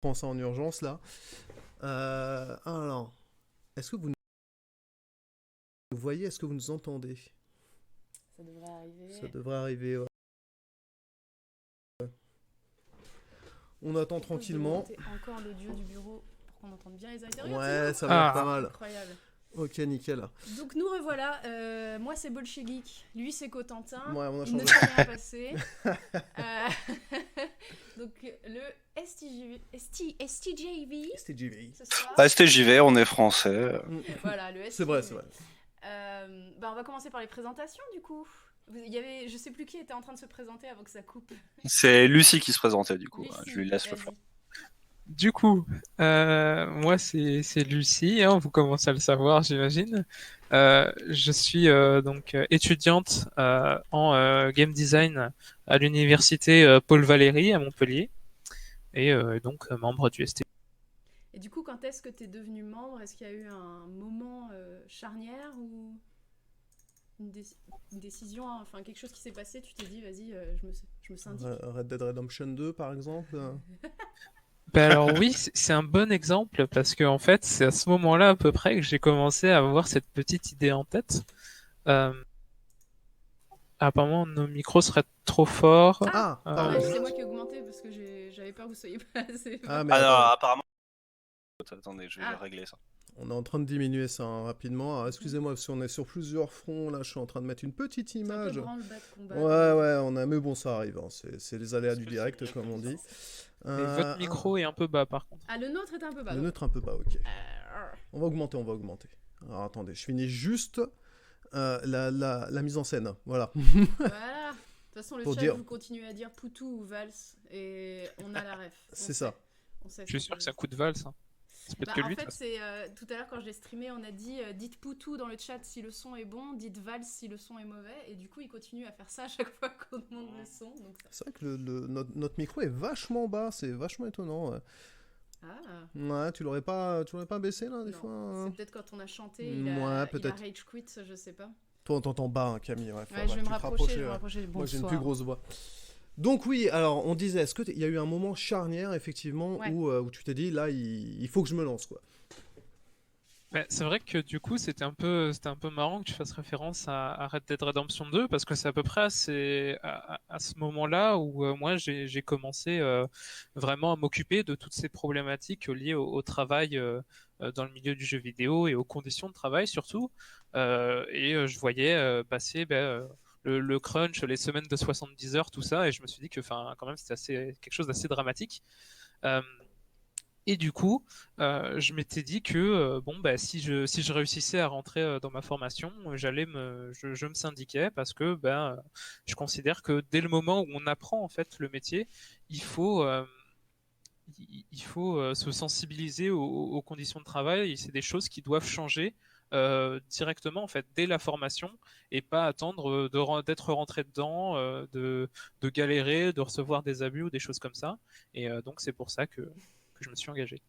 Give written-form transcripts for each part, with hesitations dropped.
prends ça en urgence là. Alors, est-ce que vous nous voyez, est-ce que vous nous entendez? Ça devrait Ça arriver. devrait arriver. Ouais. On attend Je propose tranquillement. d'augmenter encore l'audio du bureau pour qu'on entende bien les intérieurs. C'est Ouais, nous. ça va être pas Ah, mal. Incroyable. Ok, nickel. Donc nous revoilà. Moi c'est Bolchegeek. Lui c'est Cotentin. Ouais, on a Il ne changé. s'est rien passé. Euh, Donc le STJV C'était JV. ce soir. Restez JV, on est français. Voilà, le C'est vrai, STJV. c'est vrai. On va commencer par les présentations du coup. Il y avait, je sais plus qui était en train de se présenter avant que ça coupe. C'est Lucie qui se présentait du coup. Lucie, Je lui laisse le vas-y. faire. du coup, moi c'est Lucie, hein, vous commencez à le savoir, j'imagine. Je suis donc étudiante en game design à l'université Paul Valéry à Montpellier et donc membre du ST. Et du coup, quand est-ce que tu es devenu membre? Est-ce qu'il y a eu un moment charnière ou une, une décision, enfin quelque chose qui s'est passé, tu t'es dit, vas-y, je me syndique. Red Dead Redemption 2, par exemple. Ben alors oui, c'est un bon exemple parce que en fait, c'est à ce moment-là à peu près que j'ai commencé à avoir cette petite idée en tête. Euh, Apparemment, nos micros seraient trop forts. Ah, pardon. Ouais, c'est moi qui ai augmenté parce que j'avais peur que vous soyez pas assez fort. Ah, mais Ah non, attends, apparemment. Attendez, je vais Ah. régler ça. on est en train de diminuer ça hein, rapidement. Alors, excusez-moi, parce qu'on est sur plusieurs fronts. Là, je suis en train de mettre une petite C'est un peu image. branle-bas de combat. Ouais, on a. Mais bon, ça arrive. Hein. C'est les aléas Est-ce du que c'est direct, mieux comme on comme ça dit. Et votre micro est un peu bas par contre. Ah, le nôtre est un peu bas. Le donc. neutre un peu bas, ok. Euh, On va augmenter, on va augmenter. Alors attendez, je finis juste la mise en scène. Voilà. Voilà. De toute façon, le Pour chat, dire- vous continuez à dire Poutou ou Valse et on a la ref. C'est ça. On sait Je suis sûr que c'est un coup de valse. Hein. C'est peut-être que En lui. fait, c'est tout à l'heure quand je l'ai streamé, on a dit dites Poutou dans le chat si le son est bon, dites Vals si le son est mauvais, et du coup il continue à faire ça à chaque fois qu'on demande le son. Donc ça... C'est vrai que notre micro est vachement bas, c'est vachement étonnant. Ouais, Ah, ouais tu l'aurais pas baissé là des non. fois C'est hein peut-être quand on a chanté, Ouais, il a peut-être. rage quit, je sais pas. Toi on t'entend bas, hein, Camille. Ouais, Ouais, je vais que me tu te rapprocher, je vais me ouais. rapprocher. Moi j'ai une Bonsoir. plus grosse voix. Donc oui, alors on disait, est-ce qu'il y a eu un moment charnière effectivement Ouais. où tu t'es dit là il faut que je me lance quoi. Mais c'est vrai que du coup, c'était un peu marrant que tu fasses référence à Red Dead Redemption 2 parce que c'est à peu près à ce moment-là où moi j'ai commencé vraiment à m'occuper de toutes ces problématiques liées au travail dans le milieu du jeu vidéo et aux conditions de travail surtout. Je voyais passer le crunch, les semaines de 70 heures, tout ça, et je me suis dit que, enfin, quand même, c'était quelque chose d'assez dramatique. Euh, et du coup, je m'étais dit que bon, bah, si je réussissais à rentrer dans ma formation, je me syndiquais parce que je considère que dès le moment où on apprend en fait le métier, il faut, euh, il faut se sensibiliser aux conditions de travail. Et c'est des choses qui doivent changer directement en fait dès la formation et pas attendre d'être rentré dedans, de galérer, de recevoir des abus ou des choses comme ça. Et donc c'est pour ça que je me suis engagé.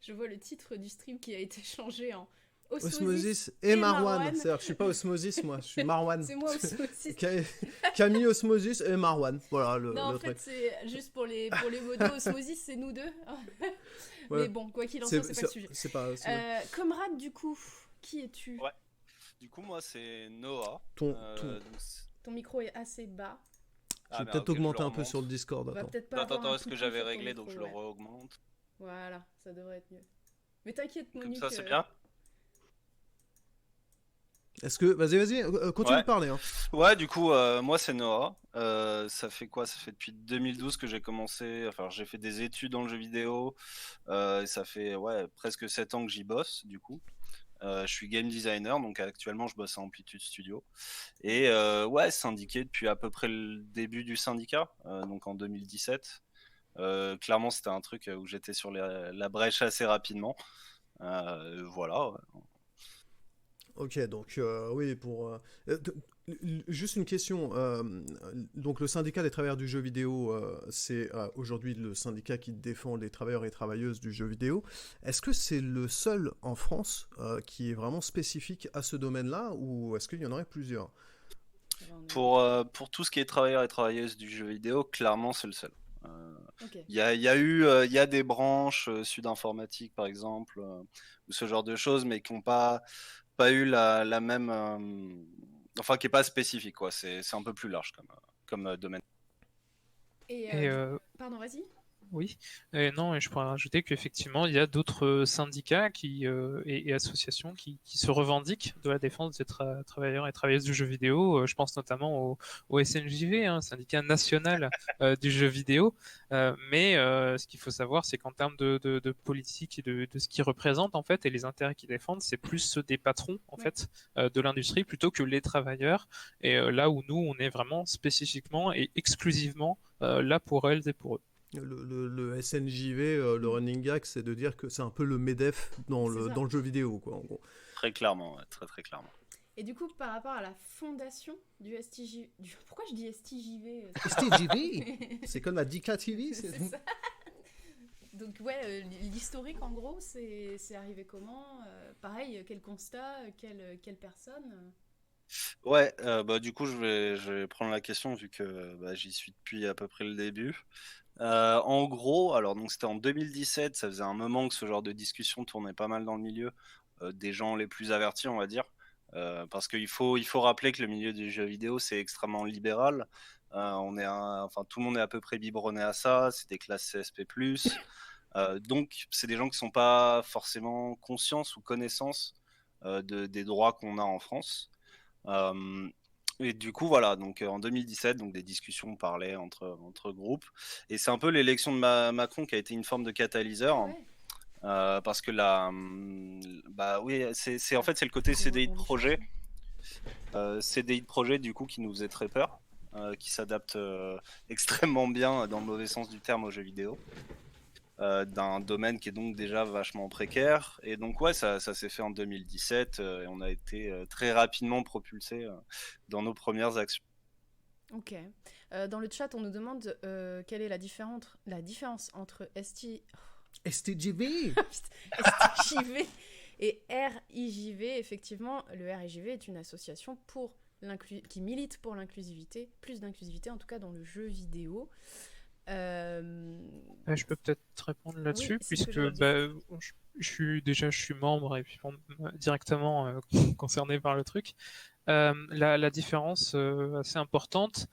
Je vois le titre du stream qui a été changé en Osmosis Osmosis et Marwan. Marwan. C'est-à-dire que je suis pas Osmosis moi, je suis Marwan. C'est moi Osmosis. Camille Osmosis et Marwan. Voilà Non, en le fait, truc. c'est juste pour les modos Osmosis, c'est nous deux. Ouais. Mais bon, quoi qu'il en soit, c'est pas le sujet. C'est pas. Comrade, du coup, qui es-tu? Ouais. Du coup, moi, c'est Noah. Ton- Donc, Ton micro est assez bas. Je vais merde, peut-être ok, je augmenter le un peu remonte. sur le Discord. On va Attends. peut-être pas Attends, avoir un est-ce que poutou j'avais sur ton réglé, donc micro, je le ouais. re-augmente. Voilà, ça devrait être mieux. Mais t'inquiète, Comme Monique. ça, c'est bien. Est-ce que. Vas-y, continue Ouais. de parler. Hein. Ouais, du coup, moi, c'est Noah. Ça fait quoi? Ça fait depuis 2012 que j'ai commencé. Enfin, j'ai fait des études dans le jeu vidéo. Et ça fait presque 7 ans que j'y bosse, du coup. Je suis game designer, donc actuellement je bosse à Amplitude Studio. Et syndiqué depuis à peu près le début du syndicat, donc en 2017. Clairement, c'était un truc où j'étais sur la brèche assez rapidement. Voilà. Ok, donc oui, juste une question. Donc le syndicat des travailleurs du jeu vidéo, c'est aujourd'hui le syndicat qui défend les travailleurs et travailleuses du jeu vidéo. Est-ce que c'est le seul en France qui est vraiment spécifique à ce domaine-là ou est-ce qu'il y en aurait plusieurs? Pour tout ce qui est travailleurs et travailleuses du jeu vidéo, clairement, c'est le seul. Ok. Il y a des branches Sud Informatique par exemple, ou ce genre de choses, mais qui n'ont pas eu la même, enfin qui est pas spécifique quoi. C'est un peu plus large comme domaine. Et Et pardon, vas-y. oui, et non, et je pourrais rajouter qu'effectivement, il y a d'autres syndicats et associations qui se revendiquent de la défense des travailleurs et travailleuses du jeu vidéo. Je pense notamment au SNJV, hein, syndicat national du jeu vidéo. Mais ce qu'il faut savoir, c'est qu'en termes de politique et de ce qu'ils représentent, en fait, et les intérêts qu'ils défendent, c'est plus ceux des patrons, en Ouais. fait, de l'industrie, plutôt que les travailleurs. Et là où nous, on est vraiment spécifiquement et exclusivement là pour elles et pour eux. Le SNJV, le running gag, c'est de dire que c'est un peu le MEDEF C'est ça. dans le jeu vidéo, quoi, en gros. Très clairement, ouais, très très clairement. Et du coup, par rapport à la fondation du STJ... Pourquoi je dis STJV STJV C'est comme la Dika TV. C'est ça. Donc ouais, l'historique en gros, c'est arrivé comment pareil, quel constat, quelle personne Ouais, bah du coup je vais prendre la question vu que bah, j'y suis depuis à peu près le début. En gros, alors donc c'était en 2017, ça faisait un moment que ce genre de discussion tournait pas mal dans le milieu, des gens les plus avertis on va dire, parce il faut rappeler que le milieu du jeu vidéo c'est extrêmement libéral. Enfin tout le monde est à peu près biberonné à ça, c'est des classes CSP+. Donc c'est des gens qui sont pas forcément conscients ou connaissance des droits qu'on a en France. Euh, et du coup, voilà, donc en 2017, donc des discussions parlaient entre groupes. Et c'est un peu l'élection de Macron qui a été une forme de catalyseur. Ah ouais. Parce que bah oui, en fait, c'est le côté Gros CDI de rebondissement. projet. CDI de projet, du coup, qui nous faisait très peur. Qui s'adapte extrêmement bien, dans le mauvais sens du terme, aux jeux vidéo. D'un domaine qui est donc déjà vachement précaire. Et donc ouais, ça s'est fait en 2017 et on a été très rapidement propulsé dans nos premières actions. Ok. Dans le chat, on nous demande quelle est la différence entre STJV STJV et RIJV. Effectivement, le RIJV est une association qui milite pour l'inclusivité, plus d'inclusivité en tout cas dans le jeu vidéo. Je peux peut-être répondre là-dessus, Oui, c'est ce que puisque j'allais dire. je suis membre et puis directement concerné par le truc. La différence assez importante,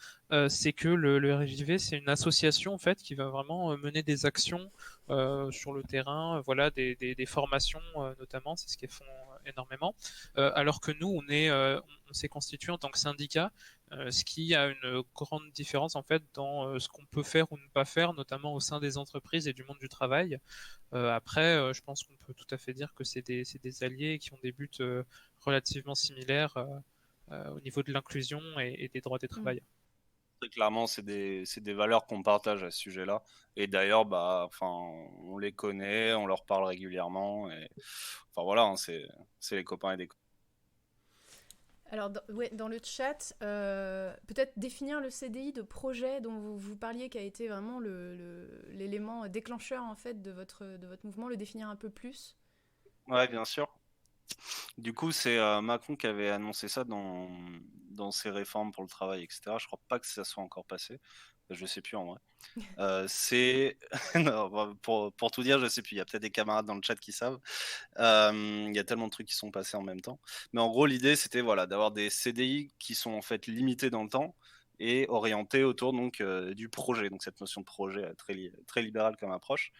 c'est que le RJV, c'est une association en fait qui va vraiment mener des actions sur le terrain, voilà, des formations notamment, c'est ce qu'ils font énormément. Alors que nous, on s'est constitué en tant que syndicat, ce qui a une grande différence en fait dans ce qu'on peut faire ou ne pas faire, notamment au sein des entreprises et du monde du travail. Après, je pense qu'on peut tout à fait dire que c'est des alliés qui ont des buts relativement similaires au niveau de l'inclusion et des droits des travailleurs. Très clairement, c'est des valeurs qu'on partage à ce sujet-là. Et d'ailleurs, bah, enfin, on les connaît, on leur parle régulièrement. Et enfin voilà, hein, c'est les copains et des copains. Alors, dans le chat, peut-être définir le CDI de projet dont vous parliez, qui a été vraiment l'élément déclencheur en fait de votre mouvement, le définir un peu plus. Ouais, bien sûr. Du coup, c'est Macron qui avait annoncé ça dans ses réformes pour le travail, etc. Je crois pas que ça soit encore passé. Je sais plus en vrai. C'est non, bah, pour tout dire, je sais plus. Il y a peut-être des camarades dans le chat qui savent. Il y a tellement de trucs qui sont passés en même temps. Mais en gros, l'idée, c'était voilà, d'avoir des CDI qui sont en fait limités dans le temps et orientés autour donc du projet. Donc cette notion de projet très libérale comme approche.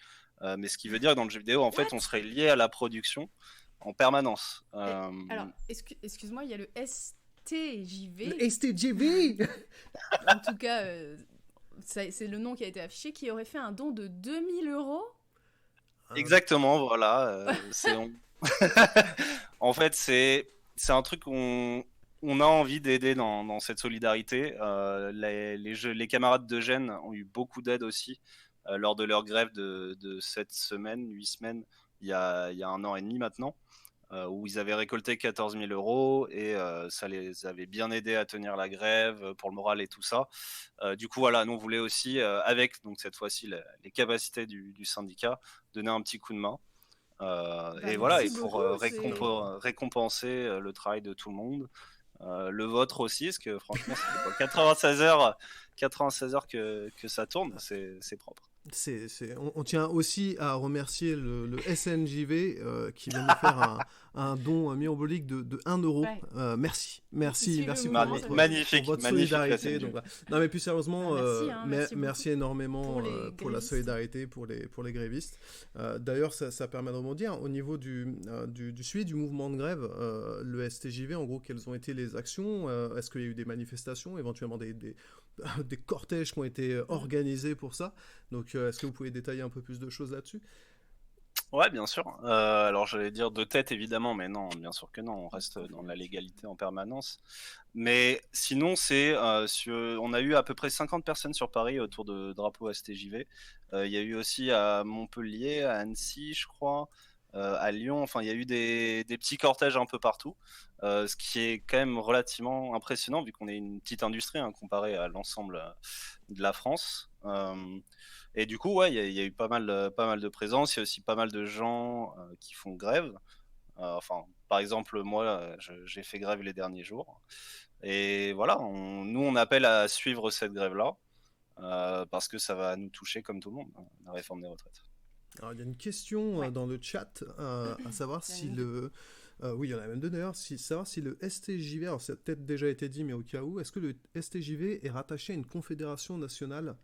Mais ce qui veut dire que dans le jeu vidéo, en fait, on serait lié à la production en permanence. Alors, excuse-moi, il y a le STJV. Le STJV En tout cas, c'est le nom qui a été affiché, qui aurait fait un don de 2000 €. Exactement, voilà. En fait, c'est un truc qu'on a envie d'aider dans cette solidarité. Les camarades de Gênes ont eu beaucoup d'aide aussi lors de leur grève de 7 semaines, 8 semaines, il y a 1 an et demi maintenant. Où ils avaient récolté 14 000 € et ça les avait bien aidés à tenir la grève pour le moral et tout ça. Du coup, voilà, nous on voulait aussi, avec donc cette fois-ci les capacités du syndicat, donner un petit coup de main. Et voilà, et pour récompenser le travail de tout le monde. Le vôtre aussi, parce que franchement, c'est 96 heures que ça tourne, c'est propre. On tient aussi à remercier le SNJV qui vient de faire un don myambolique de 1 euro. Ouais. Merci Suivez pour le mouvement, votre, c'est Magnifique, pour votre magnifique la solidarité. SNJV. Donc, voilà. Non mais plus sérieusement, merci merci beaucoup énormément pour les pour la grévistes. solidarité pour les grévistes. D'ailleurs, ça permet de rebondir. Au niveau du suivi du mouvement de grève, le STJV, en gros, quelles ont été les actions? Est-ce qu'il y a eu des manifestations, éventuellement des cortèges qui ont été organisés pour ça? Donc, est-ce que vous pouvez détailler un peu plus de choses là-dessus? Ouais, bien sûr. Alors j'allais dire de tête évidemment, mais non, bien sûr que non, on reste dans la légalité en permanence. Mais sinon, on a eu à peu près 50 personnes sur Paris autour de drapeau STJV. Il y a eu aussi à Montpellier, à Annecy, je crois, à Lyon. Enfin, il y a eu des petits cortèges un peu partout, ce qui est quand même relativement impressionnant vu qu'on est une petite industrie comparé à l'ensemble de la France. Et du coup, ouais, il y a eu pas mal de présence. Il y a aussi pas mal de gens qui font grève. Enfin, par exemple, moi, j'ai fait grève les derniers jours. Et voilà, nous, on appelle à suivre cette grève-là parce que ça va nous toucher comme tout le monde, la réforme des retraites. Alors, il y a une question Ouais. dans le chat, à savoir si le... oui, il y en a même deux d'ailleurs, savoir si le STJV, alors ça a peut-être déjà été dit, mais au cas où, est-ce que le STJV est rattaché à une confédération nationale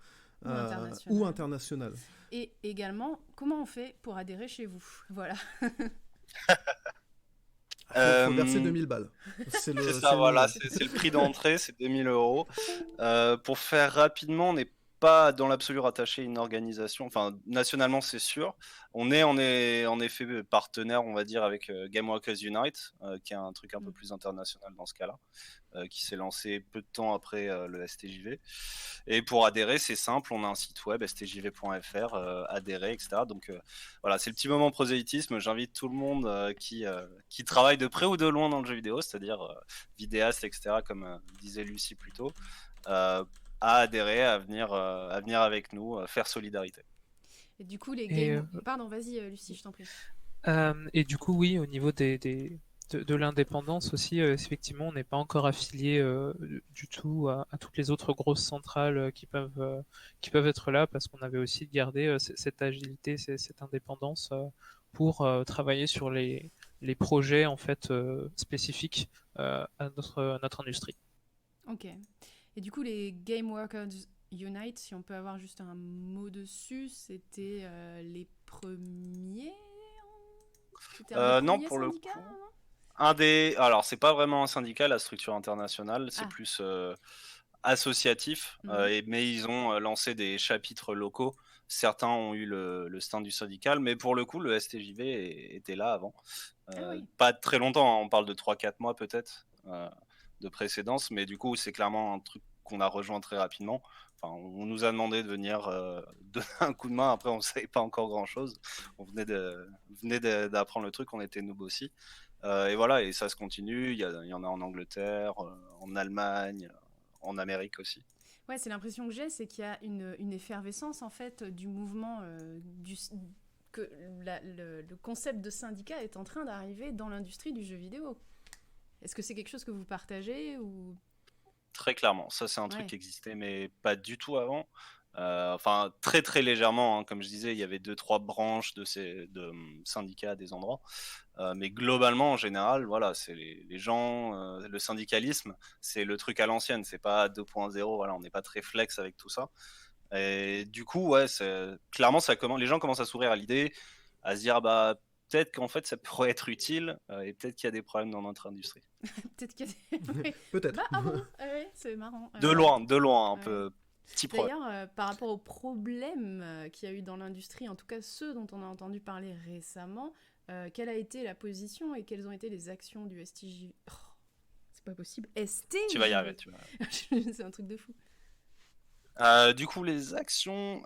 ou internationale? Et également, comment on fait pour adhérer chez vous? Voilà. Faut verser 2000 balles. C'est ça, voilà, c'est le prix d'entrée, c'est 2000 euros. Pour faire rapidement, on n'est pas dans l'absolu rattaché à une organisation. Enfin, nationalement, c'est sûr. On est en effet partenaire, on va dire, avec Game Workers Unite, qui est un truc un peu plus international dans ce cas-là, qui s'est lancé peu de temps après le STJV. Et pour adhérer, c'est simple, on a un site web, stjv.fr, adhérer, etc. Donc voilà, c'est le petit moment prosélytisme. J'invite tout le monde qui travaille de près ou de loin dans le jeu vidéo, c'est-à-dire vidéaste, etc., comme disait Lucie plus tôt, à adhérer, à venir avec nous, faire solidarité. Et du coup, les Et, games... Pardon, vas-y, Lucie, je t'en prie. Et du coup, oui, au niveau de l'indépendance aussi, effectivement, on n'est pas encore affilié du tout à toutes les autres grosses centrales qui peuvent être là, parce qu'on avait aussi gardé cette agilité, cette indépendance pour travailler sur les projets en fait spécifiques à notre industrie. Ok. Et du coup, les Game Workers Unite, si on peut avoir juste un mot dessus, c'était les premiers. C'était un des Non, premiers pour le syndicats, coup. non? Alors, c'est pas vraiment un syndicat, la structure internationale, c'est plus associatif, mais ils ont lancé des chapitres locaux. Certains ont eu le stand du syndical, mais pour le coup, le STJV était là avant. Oui. Pas très longtemps, on parle de 3-4 mois peut-être de précédence, mais du coup, c'est clairement un truc qu'on a rejoint très rapidement. Enfin, on nous a demandé de venir donner un coup de main. Après, on ne savait pas encore grand-chose. On venait d'apprendre le truc, on était noob aussi. Et voilà, et ça se continue. Il y en a en Angleterre, en Allemagne, en Amérique aussi. Ouais, c'est l'impression que j'ai, c'est qu'il y a une effervescence en fait du mouvement, que le concept de syndicat est en train d'arriver dans l'industrie du jeu vidéo. Est-ce que c'est quelque chose que vous partagez ou... Très clairement, ça c'est un truc qui existait, mais pas du tout avant. Enfin, très très légèrement, comme je disais, il y avait 2-3 branches de syndicats à des endroits. Mais globalement, en général, voilà, c'est les gens, le syndicalisme, c'est le truc à l'ancienne, c'est pas 2.0, voilà, on n'est pas très flex avec tout ça. Et du coup, ouais, clairement, les gens commencent à s'ouvrir à l'idée, à se dire, bah, peut-être qu'en fait, ça pourrait être utile, et peut-être qu'il y a des problèmes dans notre industrie. Peut-être qu'il y a des... Peut-être. Bah, ah bon, ouais, c'est marrant. De loin, un peu. Petit problème. D'ailleurs, par rapport aux problèmes qu'il y a eu dans l'industrie, en tout cas ceux dont on a entendu parler récemment, quelle a été la position et quelles ont été les actions du STJ... Oh, c'est pas possible. STJ. Tu vas y arriver, tu vas y arriver. C'est un truc de fou. Du coup, les actions,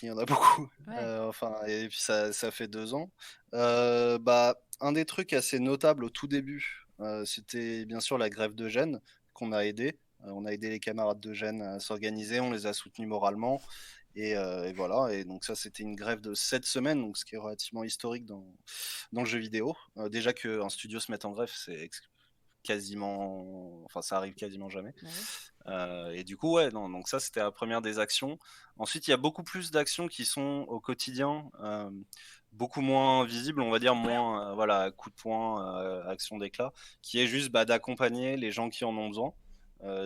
il y en a beaucoup. Ouais. Enfin, et puis ça fait 2 ans. Bah, un des trucs assez notables au tout début, c'était bien sûr la grève de Gênes qu'on a aidé. On a aidé les camarades de Gênes à s'organiser, on les a soutenus moralement. Et voilà, et donc ça c'était une grève de 7 semaines, donc ce qui est relativement historique dans le jeu vidéo. Déjà qu'un studio se mette en grève, c'est ça arrive quasiment jamais. Ouais. Et du coup, ouais, non, donc ça c'était la première des actions. Ensuite, il y a beaucoup plus d'actions qui sont au quotidien, beaucoup moins visibles, on va dire, moins, voilà, coup de poing, action d'éclat, qui est juste d'accompagner les gens qui en ont besoin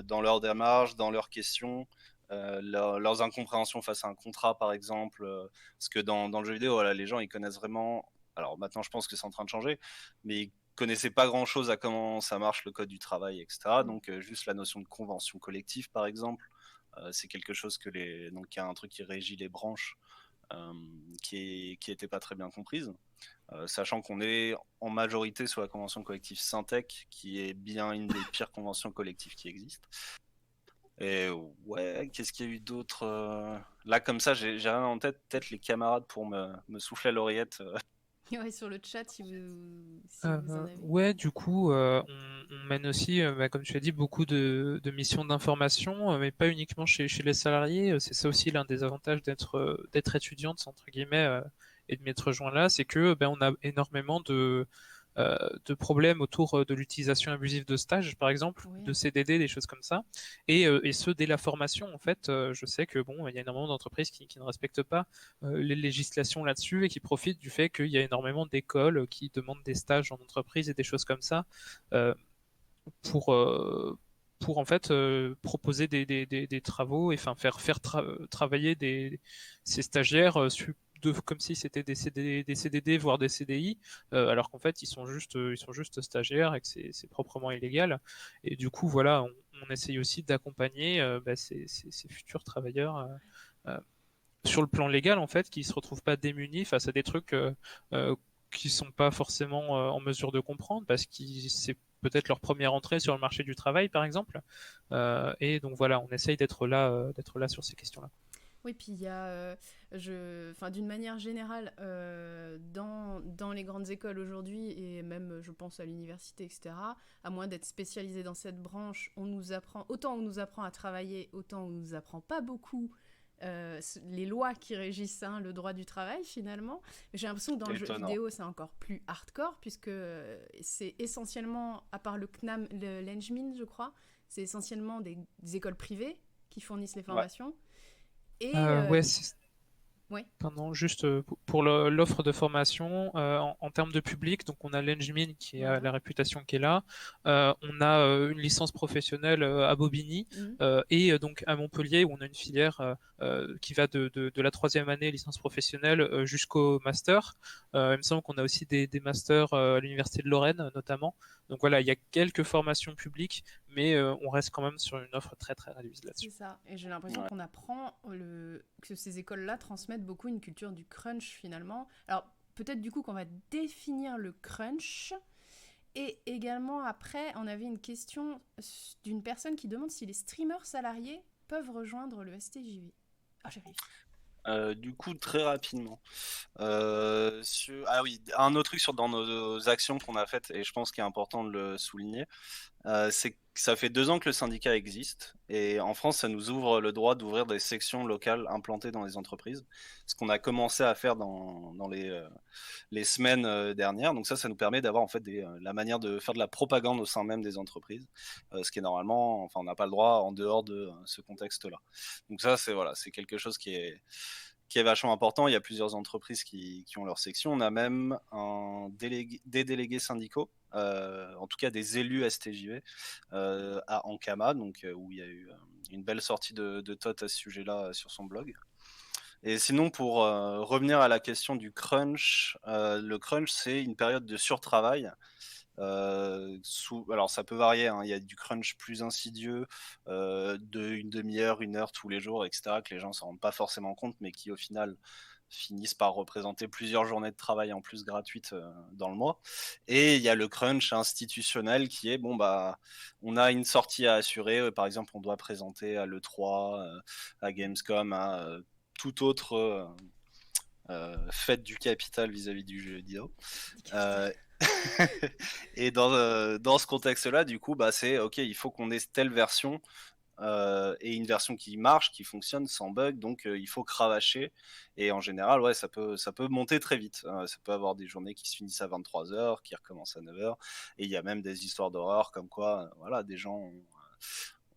dans leur démarche, dans leurs questions, leurs incompréhensions face à un contrat, par exemple. Parce que dans le jeu vidéo, voilà, les gens ils connaissent vraiment. Alors maintenant, je pense que c'est en train de changer, mais ils connaissaient pas grand chose à comment ça marche le code du travail, etc. Donc juste la notion de convention collective, par exemple, c'est quelque chose donc il y a un truc qui régit les branches, qui était pas très bien comprise, sachant qu'on est en majorité sur la convention collective Syntec, qui est bien une des pires conventions collectives qui existent. Et ouais, qu'est-ce qu'il y a eu d'autre là comme ça, j'ai rien en tête. Peut-être les camarades pour me souffler à l'oreillette. Ouais, sur le chat, si vous en avez. Ouais, du coup, on mène aussi, comme tu as dit, beaucoup de missions d'information, mais pas uniquement chez les salariés. C'est ça aussi l'un des avantages d'être étudiante, entre guillemets, et de m'être rejoint là, c'est que on a énormément de problèmes autour de l'utilisation abusive de stages, par exemple, Oui. de CDD, des choses comme ça, et ce dès la formation. En fait, je sais que bon, il y a énormément d'entreprises qui ne respectent pas les législations là-dessus et qui profitent du fait qu'il y a énormément d'écoles qui demandent des stages en entreprise et des choses comme ça euh, pour pour en fait proposer des travaux et enfin faire travailler ces stagiaires comme si c'était des CDD voire des CDI, alors qu'en fait ils sont juste stagiaires et que c'est proprement illégal. Et du coup voilà, on essaye aussi d'accompagner ces futurs travailleurs euh, sur le plan légal en fait, qui se retrouvent pas démunis face à des trucs qui sont pas forcément en mesure de comprendre parce que c'est peut-être leur première entrée sur le marché du travail par exemple. Et donc voilà, on essaye d'être là sur ces questions-là. Oui, puis il y a, d'une manière générale, dans les grandes écoles aujourd'hui, et même, je pense, à l'université, etc., à moins d'être spécialisé dans cette branche, autant on nous apprend à travailler, autant on nous apprend pas beaucoup les lois qui régissent le droit du travail, finalement. J'ai l'impression que dans le jeu Étonnant. vidéo, c'est encore plus hardcore, puisque c'est essentiellement, à part le CNAM, l'Engmin, je crois, c'est essentiellement des écoles privées qui fournissent les formations. Et Ouais, ouais. pardon, juste pour l'offre de formation en termes de public, donc on a l'Engmin qui a Voilà. la réputation qui est là, on a une licence professionnelle à Bobigny et donc à Montpellier où on a une filière qui va de la troisième année licence professionnelle jusqu'au master. Il me semble qu'on a aussi des masters à l'université de Lorraine notamment. Donc voilà, il y a quelques formations publiques, mais on reste quand même sur une offre très très réduite là-dessus. C'est ça. Et j'ai l'impression qu'on apprend que ces écoles-là transmettent beaucoup une culture du crunch finalement. Alors peut-être du coup qu'on va définir le crunch. Et également après, on avait une question d'une personne qui demande si les streamers salariés peuvent rejoindre le STJV. Ah, j'arrive. Du coup, très rapidement. Ah oui, un autre truc dans nos actions qu'on a faites, et je pense qu'il est important de le souligner, c'est que ça fait 2 ans que le syndicat existe, et en France, ça nous ouvre le droit d'ouvrir des sections locales implantées dans les entreprises, ce qu'on a commencé à faire dans les semaines dernières. Donc ça nous permet d'avoir en fait la manière de faire de la propagande au sein même des entreprises, ce qui est normalement, enfin, on n'a pas le droit en dehors de ce contexte-là. Donc ça, c'est quelque chose qui est vachement important. Il y a plusieurs entreprises qui ont leur section. On a même des délégués syndicaux, en tout cas des élus STJV à Ankama, donc où il y a eu une belle sortie de Toth à ce sujet-là sur son blog. Et sinon, pour revenir à la question du crunch, le crunch, c'est une période de surtravail. Alors ça peut varier, hein. Il y a du crunch plus insidieux, d'une demi-heure, 1 heure tous les jours, etc., que les gens ne s'en rendent pas forcément compte, mais qui au final finissent par représenter plusieurs journées de travail en plus gratuites dans le mois. Et il y a le crunch institutionnel qui est, on a une sortie à assurer, par exemple on doit présenter à l'E3, à Gamescom, à toute autre fête du capital vis-à-vis du jeu vidéo. Et dans ce contexte-là, du coup, c'est OK, il faut qu'on ait telle version et une version qui marche, qui fonctionne sans bug. Donc il faut cravacher. Et en général, ouais, ça peut monter très vite. Ça peut avoir des journées qui se finissent à 23h, qui recommencent à 9h. Et il y a même des histoires d'horreur comme quoi voilà, des gens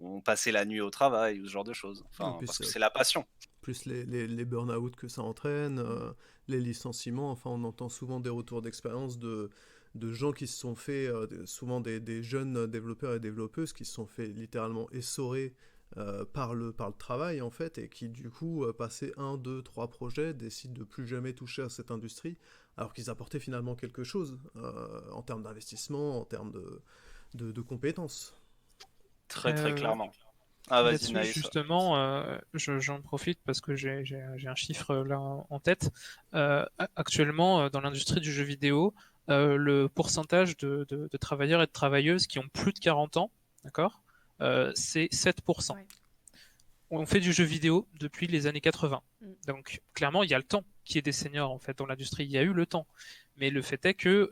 ont passé la nuit au travail ou ce genre de choses. En Enfin, plus, parce que c'est la passion. plus les burn-out que ça entraîne, les licenciements, enfin on entend souvent des retours d'expérience de gens qui se sont fait, souvent des jeunes développeurs et développeuses qui se sont fait littéralement essorer par le travail en fait, et qui du coup, passer un, deux, trois projets, décident de plus jamais toucher à cette industrie, alors qu'ils apportaient finalement quelque chose en termes d'investissement, en termes de compétences. Très très Euh, clairement. Ah, vas-y, Là-dessus, Naïs. justement, j'en profite parce que j'ai un chiffre là en tête. Actuellement, dans l'industrie du jeu vidéo, le pourcentage de travailleurs et de travailleuses qui ont plus de 40 ans, d'accord, c'est 7%. Ouais. On fait du jeu vidéo depuis les années 80. Mm. Donc, clairement, il y a le temps qui est des seniors, en fait, dans l'industrie. Il y a eu le temps. Mais le fait est que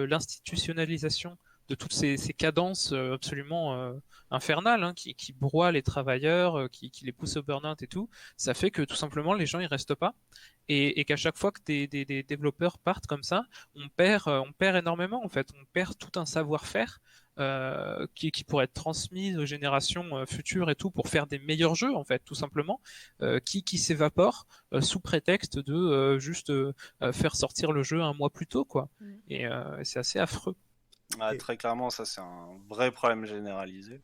l'institutionnalisation de toutes ces cadences absolument infernales, hein, qui broient les travailleurs, qui les poussent au burn-out et tout, ça fait que tout simplement les gens ils restent pas et qu'à chaque fois que des développeurs partent comme ça, on perd énormément en fait, on perd tout un savoir-faire qui pourrait être transmis aux générations futures et tout pour faire des meilleurs jeux en fait tout simplement, qui s'évapore sous prétexte de juste faire sortir le jeu un mois plus tôt quoi. Mm. Et c'est assez affreux. Ah, Et très clairement, ça c'est un vrai problème généralisé.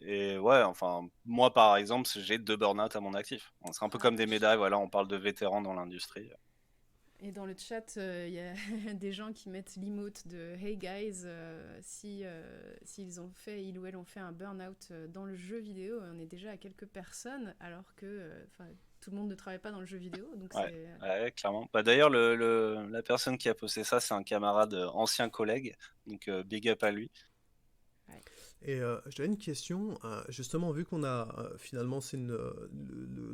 Et ouais, enfin, moi par exemple, j'ai 2 burn-out à mon actif. Bon, c'est un peu Ah, comme des médailles, voilà, on parle de vétérans dans l'industrie. et dans le chat, il y a des gens qui mettent l'emote de Hey guys, s'ils ont fait, ils ou elles ont fait un burn-out dans le jeu vidéo, on est déjà à quelques personnes, alors que tout le monde ne travaille pas dans le jeu vidéo. Donc Ouais, c'est... ouais, clairement. Bah, d'ailleurs, la personne qui a posté ça, c'est un camarade, ancien collègue, donc big up à lui. Ouais. Et j'avais une question, justement, vu qu'on a finalement, c'est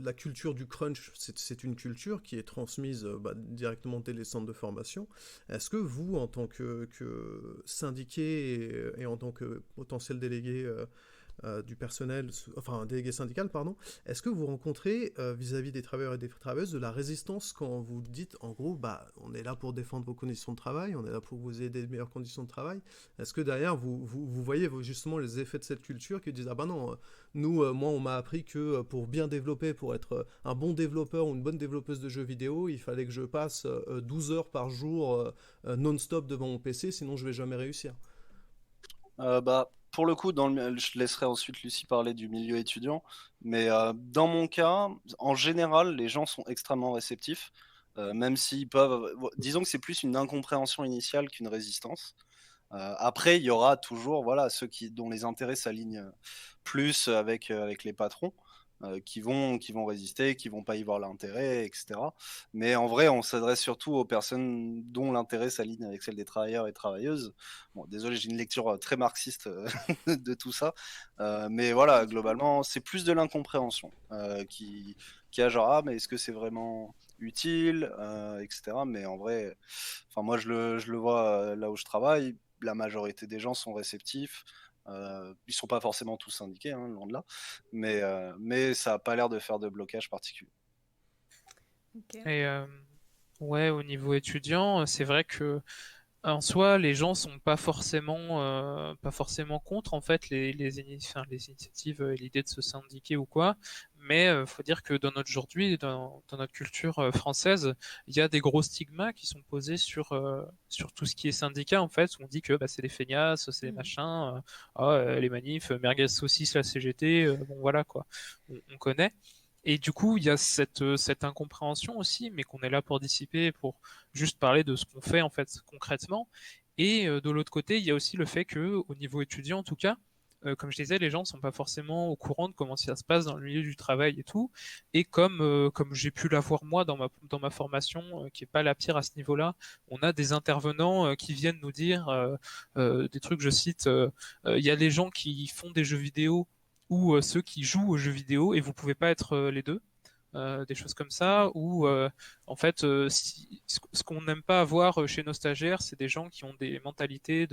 la culture du crunch, c'est une culture qui est transmise directement dès les centres de formation. Est-ce que vous, en tant que syndiqué et en tant que potentiel délégué du personnel, enfin un délégué syndical, pardon, est-ce que vous rencontrez vis-à-vis des travailleurs et des travailleuses de la résistance quand vous dites en gros, bah, on est là pour défendre vos conditions de travail, on est là pour vous aider des meilleures conditions de travail. Est-ce que derrière vous voyez justement les effets de cette culture qui disent ah bah non, nous, moi on m'a appris que pour bien développer, pour être un bon développeur ou une bonne développeuse de jeux vidéo, il fallait que je passe 12 heures par jour non-stop devant mon PC, sinon je vais jamais réussir. Bah, pour le coup, je laisserai ensuite Lucie parler du milieu étudiant, mais dans mon cas, en général, les gens sont extrêmement réceptifs, même s'ils peuvent. Disons que c'est plus une incompréhension initiale qu'une résistance. Après, il y aura toujours, voilà, ceux dont les intérêts s'alignent plus avec les patrons, qui vont résister, qui vont pas y voir l'intérêt, etc. Mais en vrai, on s'adresse surtout aux personnes dont l'intérêt s'aligne avec celle des travailleurs et travailleuses. Bon, désolé, j'ai une lecture très marxiste de tout ça, mais voilà, globalement, c'est plus de l'incompréhension qui a genre, ah, mais est-ce que c'est vraiment utile, etc. Mais en vrai, enfin, moi, je le vois là où je travaille, la majorité des gens sont réceptifs. Ils sont pas forcément tous syndiqués, hein, loin de là, mais ça a pas l'air de faire de blocage particulier. Ok. Et ouais, au niveau étudiant, c'est vrai que en soi, les gens sont pas forcément contre en fait les initiatives et l'idée de se syndiquer ou quoi. Mais faut dire que dans notre culture française, il y a des gros stigmas qui sont posés sur tout ce qui est syndicat en fait. Où on dit que bah, c'est des feignasses, c'est des Mm. machins, les manifs, merguez saucisse, la CGT, bon voilà quoi, on connaît. Et du coup, il y a cette incompréhension aussi, mais qu'on est là pour dissiper, pour juste parler de ce qu'on fait en fait concrètement. Et de l'autre côté, il y a aussi le fait que, au niveau étudiant en tout cas, comme je disais, les gens ne sont pas forcément au courant de comment ça se passe dans le milieu du travail et tout. Et comme j'ai pu l'avoir moi dans ma formation, qui est pas la pire à ce niveau-là, on a des intervenants qui viennent nous dire des trucs, je cite, il y a les gens qui font des jeux vidéo ou ceux qui jouent aux jeux vidéo et vous pouvez pas être les deux. Des choses comme ça, ou en fait, ce qu'on n'aime pas avoir chez nos stagiaires, c'est des gens qui ont des mentalités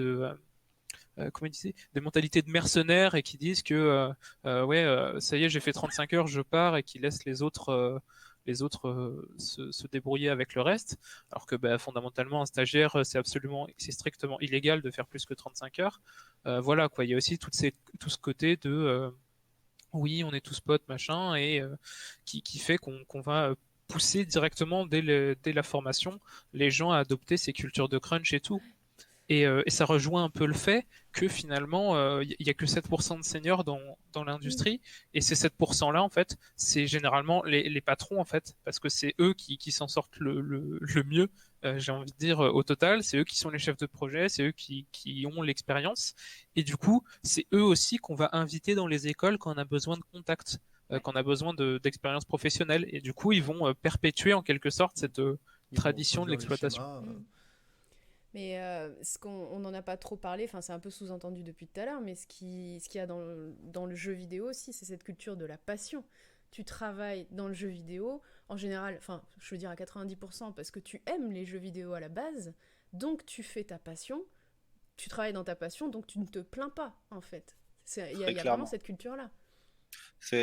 comment il disait, des mentalités de mercenaires et qui disent que ouais, ça y est, j'ai fait 35 heures, je pars, et qui laissent les autres se débrouiller avec le reste, alors que bah, fondamentalement un stagiaire c'est strictement illégal de faire plus que 35 heures. Voilà quoi, il y a aussi tout ce côté de oui, on est tous potes machin, et qui fait qu'on va pousser directement dès la formation les gens à adopter ces cultures de crunch et tout. Et ça rejoint un peu le fait que finalement, il n'y a que 7% de seniors dans l'industrie. Et ces 7%-là, en fait, c'est généralement les patrons, en fait, parce que c'est eux qui s'en sortent le mieux, j'ai envie de dire, au total. C'est eux qui sont les chefs de projet, c'est eux qui ont l'expérience. Et du coup, c'est eux aussi qu'on va inviter dans les écoles quand on a besoin de contacts, quand on a besoin d'expérience professionnelle. Et du coup, ils vont perpétuer en quelque sorte cette tradition de l'exploitation. Mais on n'en a pas trop parlé, enfin c'est un peu sous-entendu depuis tout à l'heure, mais ce qu'il y a dans le jeu vidéo aussi, c'est cette culture de la passion. Tu travailles dans le jeu vidéo, en général, enfin je veux dire à 90%, parce que tu aimes les jeux vidéo à la base, donc tu fais ta passion, tu travailles dans ta passion, donc tu ne te plains pas en fait. Il y a vraiment cette culture-là.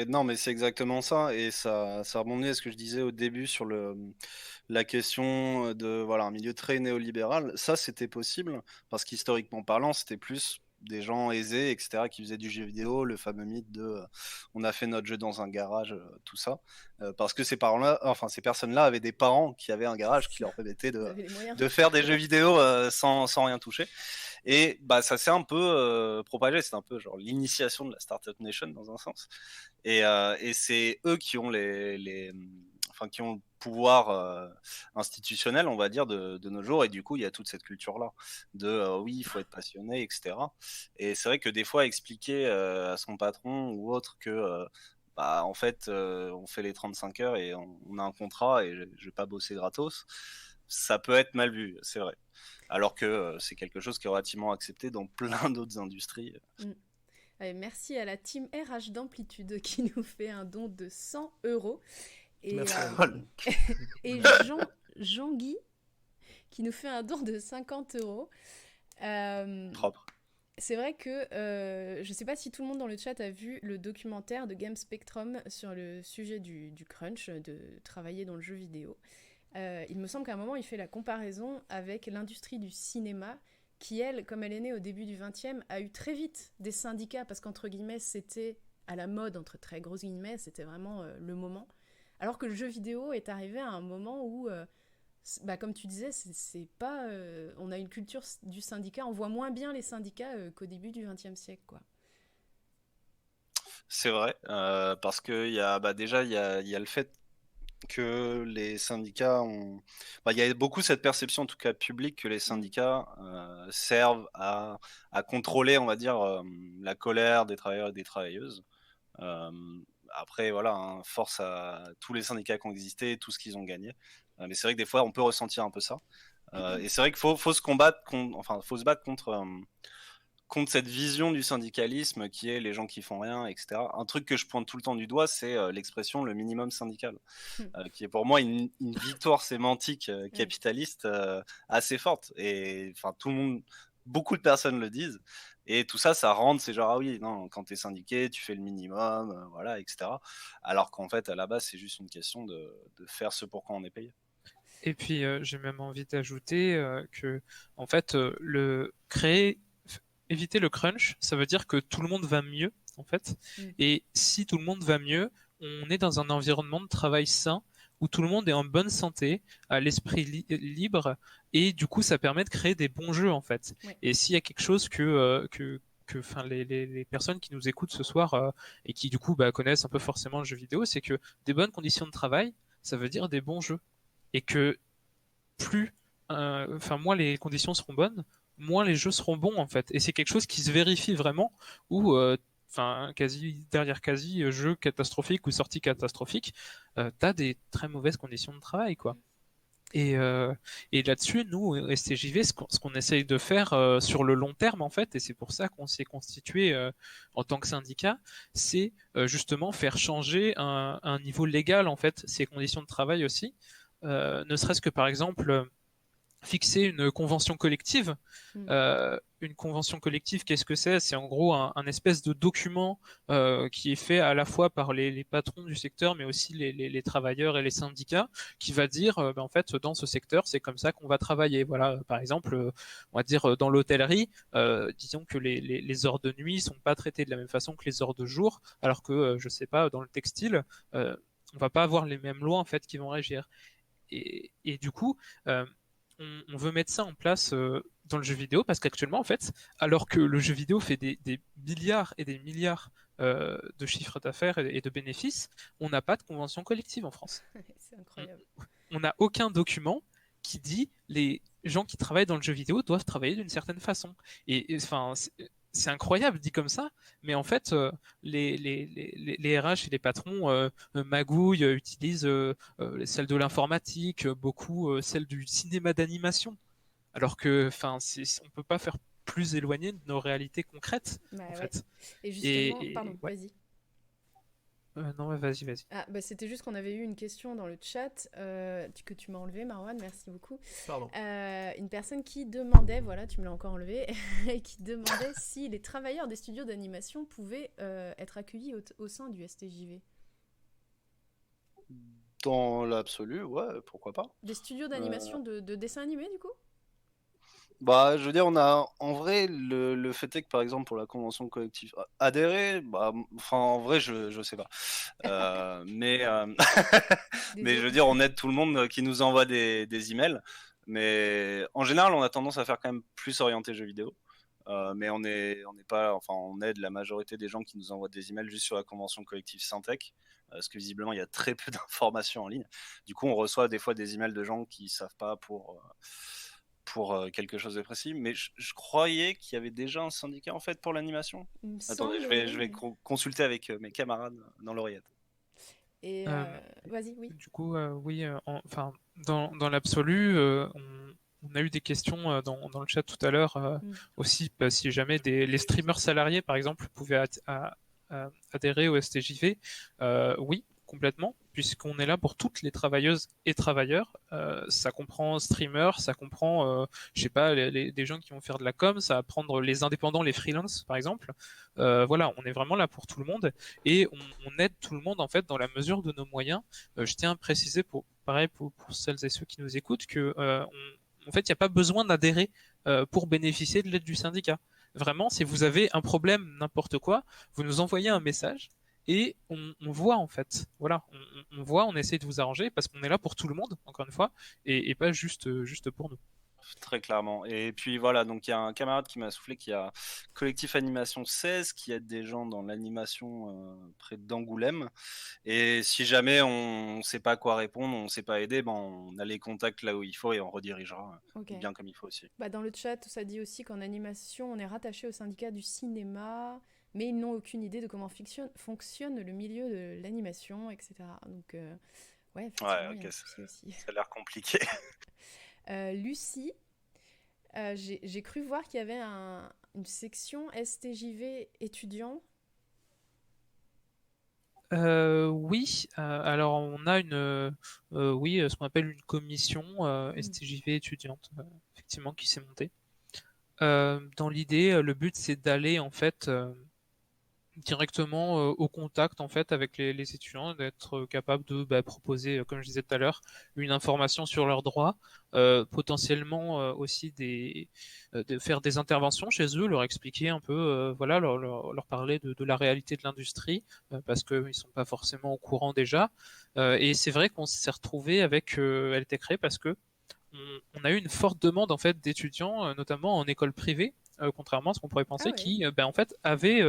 Non, mais c'est exactement ça, et ça rebondit à ce que je disais au début sur la question de voilà, un milieu très néolibéral. Ça, c'était possible, parce qu'historiquement parlant, c'était plus des gens aisés, etc., qui faisaient du jeu vidéo, le fameux mythe de on a fait notre jeu dans un garage, tout ça. Parce que ces personnes-là avaient des parents qui avaient un garage qui leur permettait de faire des jeux vidéo sans rien toucher. Et bah, ça s'est un peu propagé, c'est un peu genre l'initiation de la Startup Nation dans un sens. Et c'est eux qui ont qui ont le pouvoir institutionnel, on va dire, de nos jours. Et du coup, il y a toute cette culture-là de oui, il faut être passionné, etc. Et c'est vrai que des fois, expliquer à son patron ou autre que bah, en fait, on fait les 35 heures et on a un contrat et je vais pas bosser gratos, ça peut être mal vu, c'est vrai. Alors que c'est quelque chose qui est relativement accepté dans plein d'autres industries. Allez, merci à la team RH d'Amplitude qui nous fait un don de 100 €. Et Jean-Guy qui nous fait un don de 50 €. Propre. C'est vrai que je ne sais pas si tout le monde dans le chat a vu le documentaire de Game Spectrum sur le sujet du crunch, de travailler dans le jeu vidéo. Il me semble qu'à un moment, il fait la comparaison avec l'industrie du cinéma qui, elle, comme elle est née au début du 20e, a eu très vite des syndicats parce qu'entre guillemets, c'était à la mode, entre très grosses guillemets, c'était vraiment le moment. Alors que le jeu vidéo est arrivé à un moment où, comme tu disais, c'est pas, on a une culture du syndicat, on voit moins bien les syndicats qu'au début du 20e siècle, quoi. C'est vrai, parce que déjà, il y a le fait que les syndicats ont... il y a beaucoup cette perception, en tout cas publique, que les syndicats servent à contrôler, on va dire, la colère des travailleurs et des travailleuses. Après, voilà, hein, force à tous les syndicats qui ont existé, tout ce qu'ils ont gagné. Mais c'est vrai que des fois, on peut ressentir un peu ça. Et c'est vrai qu'il faut se combattre, faut se battre contre cette vision du syndicalisme qui est les gens qui font rien, etc. Un truc que je pointe tout le temps du doigt, c'est l'expression le minimum syndical, qui est pour moi une victoire sémantique capitaliste assez forte. Et enfin, beaucoup de personnes le disent. Et tout ça, ça rentre, c'est genre, ah oui, non, quand t'es syndiqué, tu fais le minimum, voilà, etc. Alors qu'en fait, à la base, c'est juste une question de faire ce pour quoi on est payé. Et puis, j'ai même envie d'ajouter que, en fait, éviter le crunch, ça veut dire que tout le monde va mieux, en fait. Et si tout le monde va mieux, on est dans un environnement de travail sain, où tout le monde est en bonne santé, à l'esprit libre, et du coup, ça permet de créer des bons jeux, en fait. Ouais. Et s'il y a quelque chose que les personnes qui nous écoutent ce soir et qui, du coup, connaissent un peu forcément le jeu vidéo, c'est que des bonnes conditions de travail, ça veut dire des bons jeux. Et que moins les conditions seront bonnes, moins les jeux seront bons en fait. Et c'est quelque chose qui se vérifie vraiment, où derrière quasi jeu catastrophique ou sortie catastrophique, t'as des très mauvaises conditions de travail quoi. Et là-dessus, nous, STJV, ce qu'on essaye de faire sur le long terme, en fait, et c'est pour ça qu'on s'est constitué en tant que syndicat, c'est justement faire changer un niveau légal, en fait, ces conditions de travail aussi. Ne serait-ce que, par exemple, fixer une convention collective. Mm. Une convention collective, qu'est-ce que c'est? C'est en gros un espèce de document qui est fait à la fois par les patrons du secteur, mais aussi les travailleurs et les syndicats, qui va dire, en fait, dans ce secteur, c'est comme ça qu'on va travailler. Voilà, par exemple, on va dire dans l'hôtellerie, disons que les heures de nuit sont pas traitées de la même façon que les heures de jour, alors que, je sais pas, dans le textile, on va pas avoir les mêmes lois en fait qui vont régir. Et du coup, on veut mettre ça en place dans le jeu vidéo parce qu'actuellement, en fait, alors que le jeu vidéo fait des milliards et des milliards de chiffres d'affaires et de bénéfices, on n'a pas de convention collective en France. C'est incroyable. On n'a aucun document qui dit les gens qui travaillent dans le jeu vidéo doivent travailler d'une certaine façon. Enfin, c'est incroyable dit comme ça, mais en fait, les RH et les patrons magouillent, utilisent celles de l'informatique, beaucoup celles du cinéma d'animation, alors que, enfin, on peut pas faire plus éloigné de nos réalités concrètes, Bah en ouais. fait. Et justement, pardon, Ouais. vas-y. Non, ouais, vas-y, vas-y. Ah, bah c'était juste qu'on avait eu une question dans le chat que tu m'as enlevé, Marwan, merci beaucoup. Pardon. Une personne qui demandait, voilà, tu me l'as encore enlevé, et qui demandait si les travailleurs des studios d'animation pouvaient être accueillis au sein du STJV. Dans l'absolu, ouais, pourquoi pas. Des studios d'animation de dessins animés, du coup? Bah, je veux dire, on a en vrai le fait est que par exemple pour la convention collective adhérer, bah, enfin en vrai je sais pas, mais mais je veux Désolé. dire on aide tout le monde qui nous envoie des emails, mais en général on a tendance à faire quand même plus orienté jeux vidéo, mais on n'est pas, enfin on aide la majorité des gens qui nous envoient des emails juste sur la convention collective Syntec. Parce que visiblement il y a très peu d'informations en ligne. Du coup on reçoit des fois des emails de gens qui savent pas pour quelque chose de précis, mais je croyais qu'il y avait déjà un syndicat en fait pour l'animation. Il me Attendez, semble, je vais consulter avec mes camarades dans l'oreillette. Et Euh, vas-y, oui. Du coup, oui, enfin, dans l'absolu, on a eu des questions dans le chat tout à l'heure aussi, si jamais les streamers salariés, par exemple, pouvaient adhérer au STJV. Oui, complètement, puisqu'on est là pour toutes les travailleuses et travailleurs. Ça comprend streamers, ça comprend, je sais pas, des gens qui vont faire de la com, ça va prendre les indépendants, les freelances, par exemple. Voilà, on est vraiment là pour tout le monde et on aide tout le monde en fait dans la mesure de nos moyens. Je tiens à préciser pareil pour celles et ceux qui nous écoutent que en fait il n'y a pas besoin d'adhérer pour bénéficier de l'aide du syndicat. Vraiment, si vous avez un problème, n'importe quoi, vous nous envoyez un message et on voit en fait. Voilà, on voit, on essaie de vous arranger parce qu'on est là pour tout le monde, encore une fois, et pas juste pour nous. Très clairement. Et puis voilà, donc il y a un camarade qui m'a soufflé qu'il y a Collectif Animation 16 qui aide des gens dans l'animation près d'Angoulême. Et si jamais on ne sait pas quoi répondre, on ne sait pas aider, ben on a les contacts là où il faut et on redirigera Ok. bien comme il faut aussi. Bah, dans le chat, ça dit aussi qu'en animation, on est rattaché au syndicat du cinéma, mais ils n'ont aucune idée de comment fonctionne le milieu de l'animation, etc. Donc, ouais, effectivement, Ouais, il y a ok, un souci aussi. ça a l'air compliqué. Lucie, j'ai cru voir qu'il y avait une section STJV étudiant. Oui, alors on a oui, ce qu'on appelle une commission STJV étudiante, effectivement, qui s'est montée. Dans l'idée, le but c'est d'aller en fait directement au contact en fait avec les étudiants, d'être capable de proposer, comme je disais tout à l'heure, une information sur leurs droits, potentiellement aussi de faire des interventions chez eux, leur expliquer un peu, voilà, leur parler de la réalité de l'industrie, parce qu'ils sont pas forcément au courant déjà. Et c'est vrai qu'on s'est retrouvé avec LTCRE parce que on a eu une forte demande en fait d'étudiants, notamment en école privée, contrairement à ce qu'on pourrait Ah penser, ouais. qui en fait avaient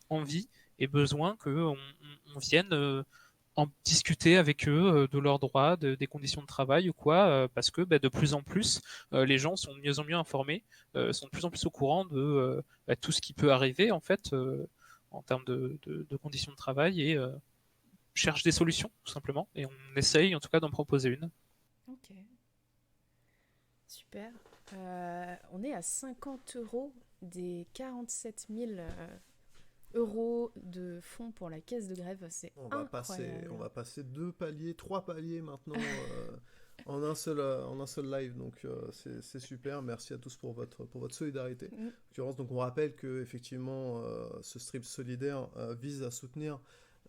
envie et besoin on vienne en discuter avec eux de leurs droits, des conditions de travail ou quoi, parce que de plus en plus, les gens sont de mieux en mieux informés, sont de plus en plus au courant de tout ce qui peut arriver en fait en termes de conditions de travail et cherchent des solutions tout simplement. Et on essaye en tout cas d'en proposer une. Ok. Super. On est à 50 € des 47 000 euros de fonds pour la caisse de grève. C'est incroyable. On va passer 2 paliers, 3 paliers maintenant en un seul live, donc c'est super. Merci à tous pour votre solidarité. En l'occurrence, donc on rappelle que effectivement, ce stream solidaire vise à soutenir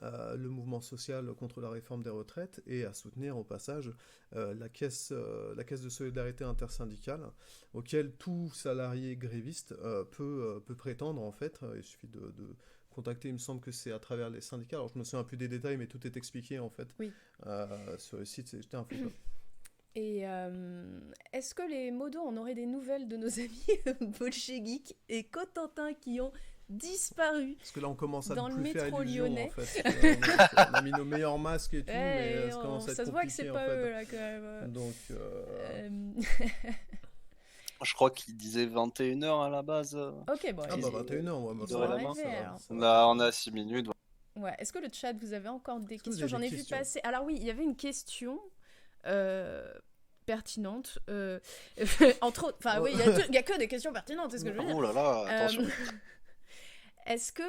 le mouvement social contre la réforme des retraites et à soutenir au passage la caisse de solidarité intersyndicale auquel tout salarié gréviste peut prétendre en fait. Il suffit de contacter, il me semble que c'est à travers les syndicats. Alors je me souviens plus des détails, mais tout est expliqué en fait sur le site. J'étais un peu. Et est-ce que les modos, on aurait des nouvelles de nos amis bolcheviques et Cotentin qui ont disparu? Parce que là, on commence à dans ne le plus faire métro illusion, lyonnais. en fait. On a mis nos meilleurs masques et tout, mais ça commence à être ça se voit que c'est compliqué, pas en fait. eux, là, quand même. Donc, Je crois qu'il disait 21h à la base. Ok, bon. ah bah 21h, moi, ils ça sont va, arrivés, ça va, alors. ça va. On a 6 minutes. Ouais. Est-ce que le chat, vous avez encore des Est-ce que vous questions? avez J'en des ai vu questions passer. Alors oui, il y avait une question pertinente. Entre autres, enfin oui, il y a que des questions pertinentes, c'est ce que je veux dire. Oh là là, attention. Est-ce que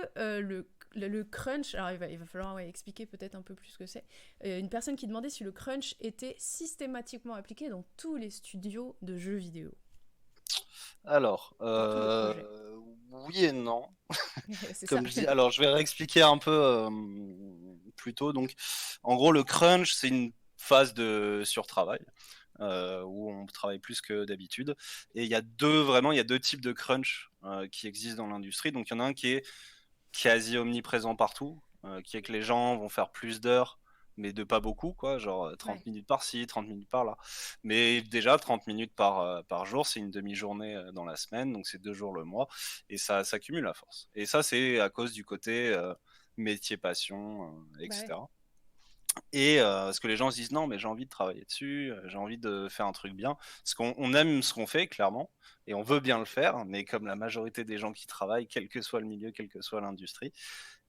le crunch, alors il va falloir expliquer peut-être un peu plus ce que c'est. Une personne qui demandait si le crunch était systématiquement appliqué dans tous les studios de jeux vidéo. Alors, oui et non. Comme je dis, alors je vais réexpliquer un peu plus tôt. Donc, en gros, le crunch, c'est une phase de surtravail où on travaille plus que d'habitude. Et il y a deux types de crunch qui existent dans l'industrie. Donc, il y en a un qui est quasi omniprésent partout, qui est que les gens vont faire plus d'heures, mais de pas beaucoup, quoi, genre 30 minutes par-ci, 30 minutes par-là. Mais déjà, 30 minutes par jour, c'est une demi-journée dans la semaine, donc c'est 2 jours le mois, et ça s'accumule à force. Et ça, c'est à cause du côté métier, passion, etc. Ouais. Et parce que les gens se disent non, mais j'ai envie de travailler dessus, j'ai envie de faire un truc bien. Parce qu'on aime ce qu'on fait, clairement, et on veut bien le faire, mais comme la majorité des gens qui travaillent, quel que soit le milieu, quelle que soit l'industrie,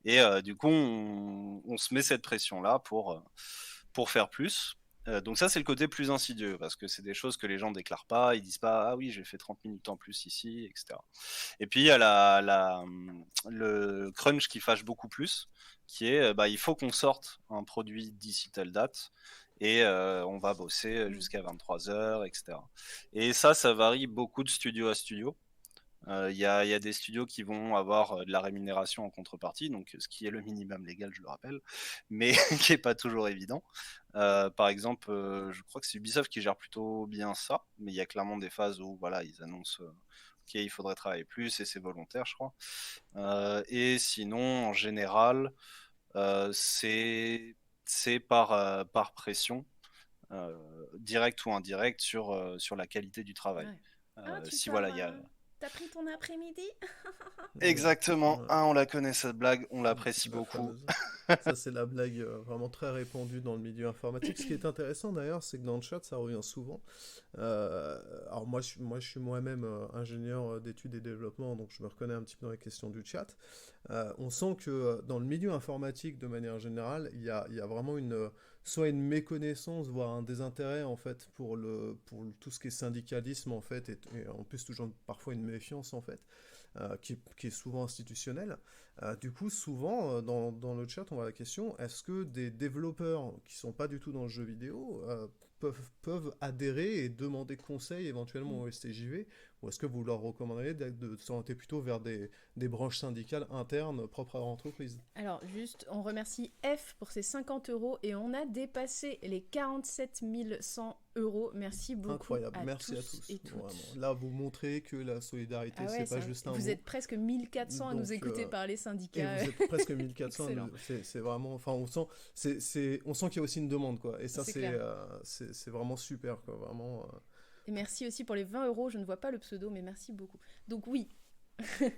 et du coup, on se met cette pression-là pour faire plus. Donc ça, c'est le côté plus insidieux, parce que c'est des choses que les gens déclarent pas, ils disent pas « Ah oui, j'ai fait 30 minutes en plus ici, etc. » Et puis, il y a le crunch qui fâche beaucoup plus, qui est il faut qu'on sorte un produit d'ici telle date, et on va bosser jusqu'à 23h, etc. Et ça varie beaucoup de studio à studio. Il y a des studios qui vont avoir de la rémunération en contrepartie, donc ce qui est le minimum légal, je le rappelle, mais qui n'est pas toujours évident. Par exemple, je crois que c'est Ubisoft qui gère plutôt bien ça, mais il y a clairement des phases où voilà, ils annoncent ok, il faudrait travailler plus et c'est volontaire, je crois. Et sinon, en général, c'est par pression, directe ou indirecte, sur la qualité du travail. Ouais. Si voilà, il y a... T'as pris ton après-midi? Exactement, Ouais. on la connaît cette blague, on l'apprécie La beaucoup. fameuse. Ça, c'est la blague vraiment très répandue dans le milieu informatique. Ce qui est intéressant d'ailleurs, c'est que dans le chat, ça revient souvent. Alors moi, je suis moi-même ingénieur d'études et développement, donc je me reconnais un petit peu dans les questions du chat. On sent que dans le milieu informatique, de manière générale, il y a vraiment soit une méconnaissance, voire un désintérêt en fait pour tout ce qui est syndicalisme en fait, et en plus toujours parfois une méfiance en fait. Qui est souvent institutionnel. Du coup, souvent, dans le chat, on voit la question, est-ce que des développeurs qui ne sont pas du tout dans le jeu vidéo peuvent adhérer et demander conseil éventuellement au STJV, ou est-ce que vous leur recommanderiez de s'orienter plutôt vers des branches syndicales internes propres à leur entreprise? Alors, juste, on remercie F pour ses 50 € et on a dépassé les 47 100 €. Merci beaucoup. Incroyable, merci à tous. Et toutes. Vraiment. Là, vous montrez que la solidarité, Ah ouais, c'est pas juste un mot. vous êtes presque 1400 à nous Donc, écouter parler syndicats. Et vous êtes presque 1400, Excellent. c'est vraiment, enfin on sent qu'il y a aussi une demande quoi, et ça C'est c'est vraiment super quoi, vraiment. Et merci aussi pour les 20 €, je ne vois pas le pseudo, mais merci beaucoup. Donc oui. Du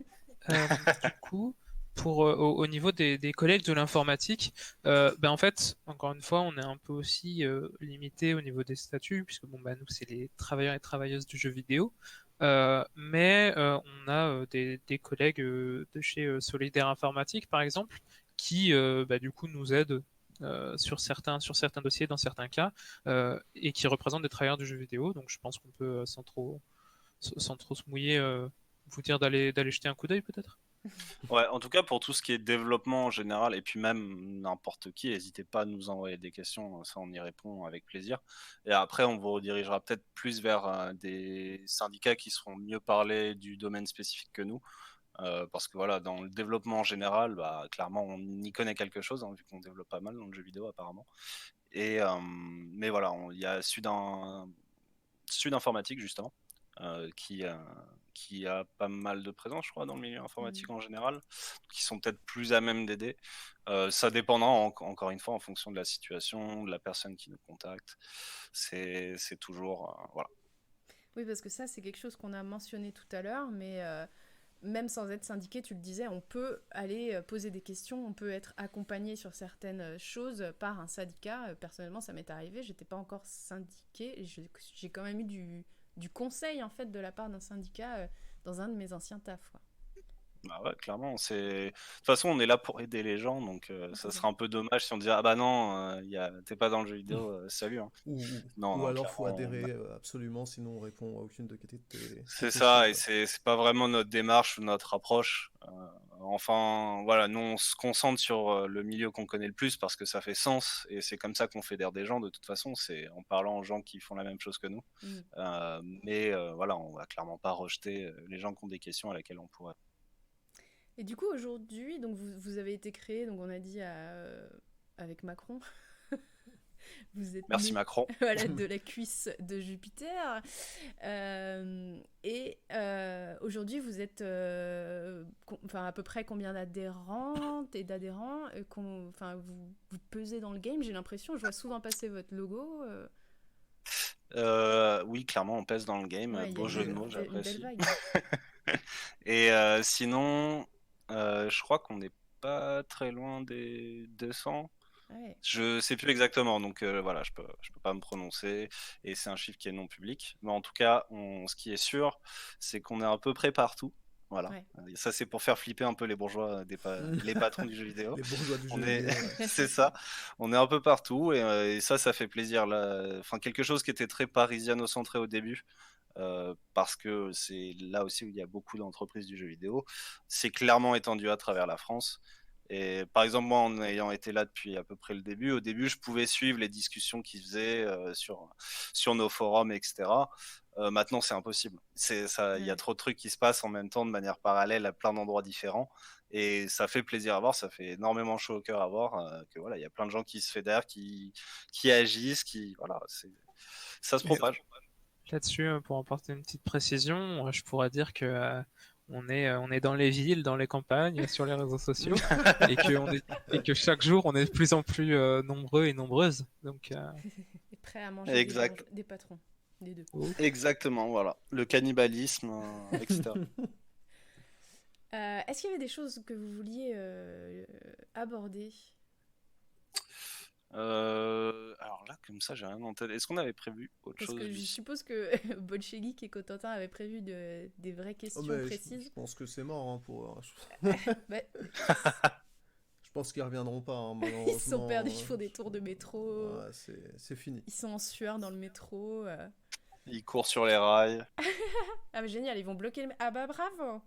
coup, au niveau des collègues de l'informatique, en fait, encore une fois, on est un peu aussi limité au niveau des statuts, puisque nous, c'est les travailleurs et travailleuses du jeu vidéo. Mais on a des collègues de chez Solidaire Informatique, par exemple, qui du coup nous aident sur certains dossiers, dans certains cas, et qui représentent des travailleurs du jeu vidéo. Donc je pense qu'on peut, sans trop se mouiller, vous dire d'aller jeter un coup d'œil peut-être. Ouais, en tout cas, pour tout ce qui est développement en général, et puis même n'importe qui, n'hésitez pas à nous envoyer des questions, ça on y répond avec plaisir. Et après, on vous redirigera peut-être plus vers des syndicats qui seront mieux parlés du domaine spécifique que nous. Parce que voilà, dans le développement en général, bah, clairement, on y connaît quelque chose, hein, vu qu'on développe pas mal dans le jeu vidéo apparemment. Mais voilà, il y a Sud Informatique justement, euh, qui, euh, qui a pas mal de présence, je crois, dans le milieu informatique en général, qui sont peut-être plus à même d'aider. Ça dépendra encore une fois en fonction de la situation, de la personne qui nous contacte. C'est toujours voilà. Oui, parce que ça, c'est quelque chose qu'on a mentionné tout à l'heure, mais même sans être syndiqué, tu le disais, on peut aller poser des questions, on peut être accompagné sur certaines choses par un syndicat. Personnellement, ça m'est arrivé, j'étais pas encore syndiqué, et j'ai quand même eu du conseil en fait de la part d'un syndicat dans un de mes anciens tafs, quoi. Bah ouais, clairement, de toute façon, on est là pour aider les gens, donc ça serait un peu dommage si on disait ah bah non, t'es pas dans le jeu vidéo, salut. Hein. Non, Ou non, alors faut clairement, adhérer absolument, sinon on répond à aucune de tes c'est questions, ça, et quoi. c'est pas vraiment notre démarche ou notre approche. Enfin, voilà, nous on se concentre sur le milieu qu'on connaît le plus parce que ça fait sens et c'est comme ça qu'on fédère des gens de toute façon, c'est en parlant aux gens qui font la même chose que nous. Mais voilà, on va clairement pas rejeter les gens qui ont des questions à laquelle on pourrait. Et du coup, aujourd'hui, donc vous avez été créé, donc on a dit avec Macron, vous êtes Merci né Macron. voilà, de la cuisse de Jupiter. Aujourd'hui, vous êtes à peu près combien d'adhérentes et d'adhérents vous pesez dans le game, j'ai l'impression. Je vois souvent passer votre logo. Oui, clairement, on pèse dans le game. Ouais, il y a Beau jeu de mots, une belle j'apprécie. vague. Et sinon, je crois qu'on n'est pas très loin des 200. Ouais. Je sais plus exactement, donc voilà, je peux pas me prononcer, et c'est un chiffre qui est non public. Mais en tout cas, ce qui est sûr, c'est qu'on est à peu près partout. Voilà. Ouais. Ça, c'est pour faire flipper un peu les bourgeois, les patrons du jeu vidéo. Les bourgeois du On jeu est, vidéo, ouais. c'est ça. On est un peu partout, et ça fait plaisir. Là, enfin, quelque chose qui était très parisiano-centré au début. Parce que c'est là aussi où il y a beaucoup d'entreprises du jeu vidéo. C'est clairement étendu à travers la France. Et par exemple, moi, en ayant été là depuis à peu près le début, au début, je pouvais suivre les discussions qu'ils faisaient sur nos forums, etc. Maintenant, c'est impossible. Il y a trop de trucs qui se passent en même temps de manière parallèle à plein d'endroits différents. Et ça fait plaisir à voir, ça fait énormément chaud au cœur à voir que voilà, il y a plein de gens qui se fédèrent, qui agissent, voilà, ça se propage. Là-dessus, pour apporter une petite précision, je pourrais dire que on est dans les villes, dans les campagnes, sur les réseaux sociaux, et que chaque jour on est de plus en plus nombreux et nombreuses. Donc, Et prêt à manger Exact. des patrons, des deux. Exactement, voilà. Le cannibalisme, etc. Est-ce qu'il y avait des choses que vous vouliez aborder? Alors là, comme ça, j'ai rien en tête. Est-ce qu'on avait prévu autre Parce chose que je suppose que Bolchelik et Cotentin avaient prévu des vraies questions Oh, mais précises. je pense que c'est mort hein, pour. Bah, Je pense qu'ils reviendront pas, hein, ils se sont malheureusement. perdus, ils font des tours de métro. Ouais, c'est fini. Ils sont en sueur dans le métro. Il court sur les rails. Ah, mais génial, ils vont bloquer le... Ah bah bravo!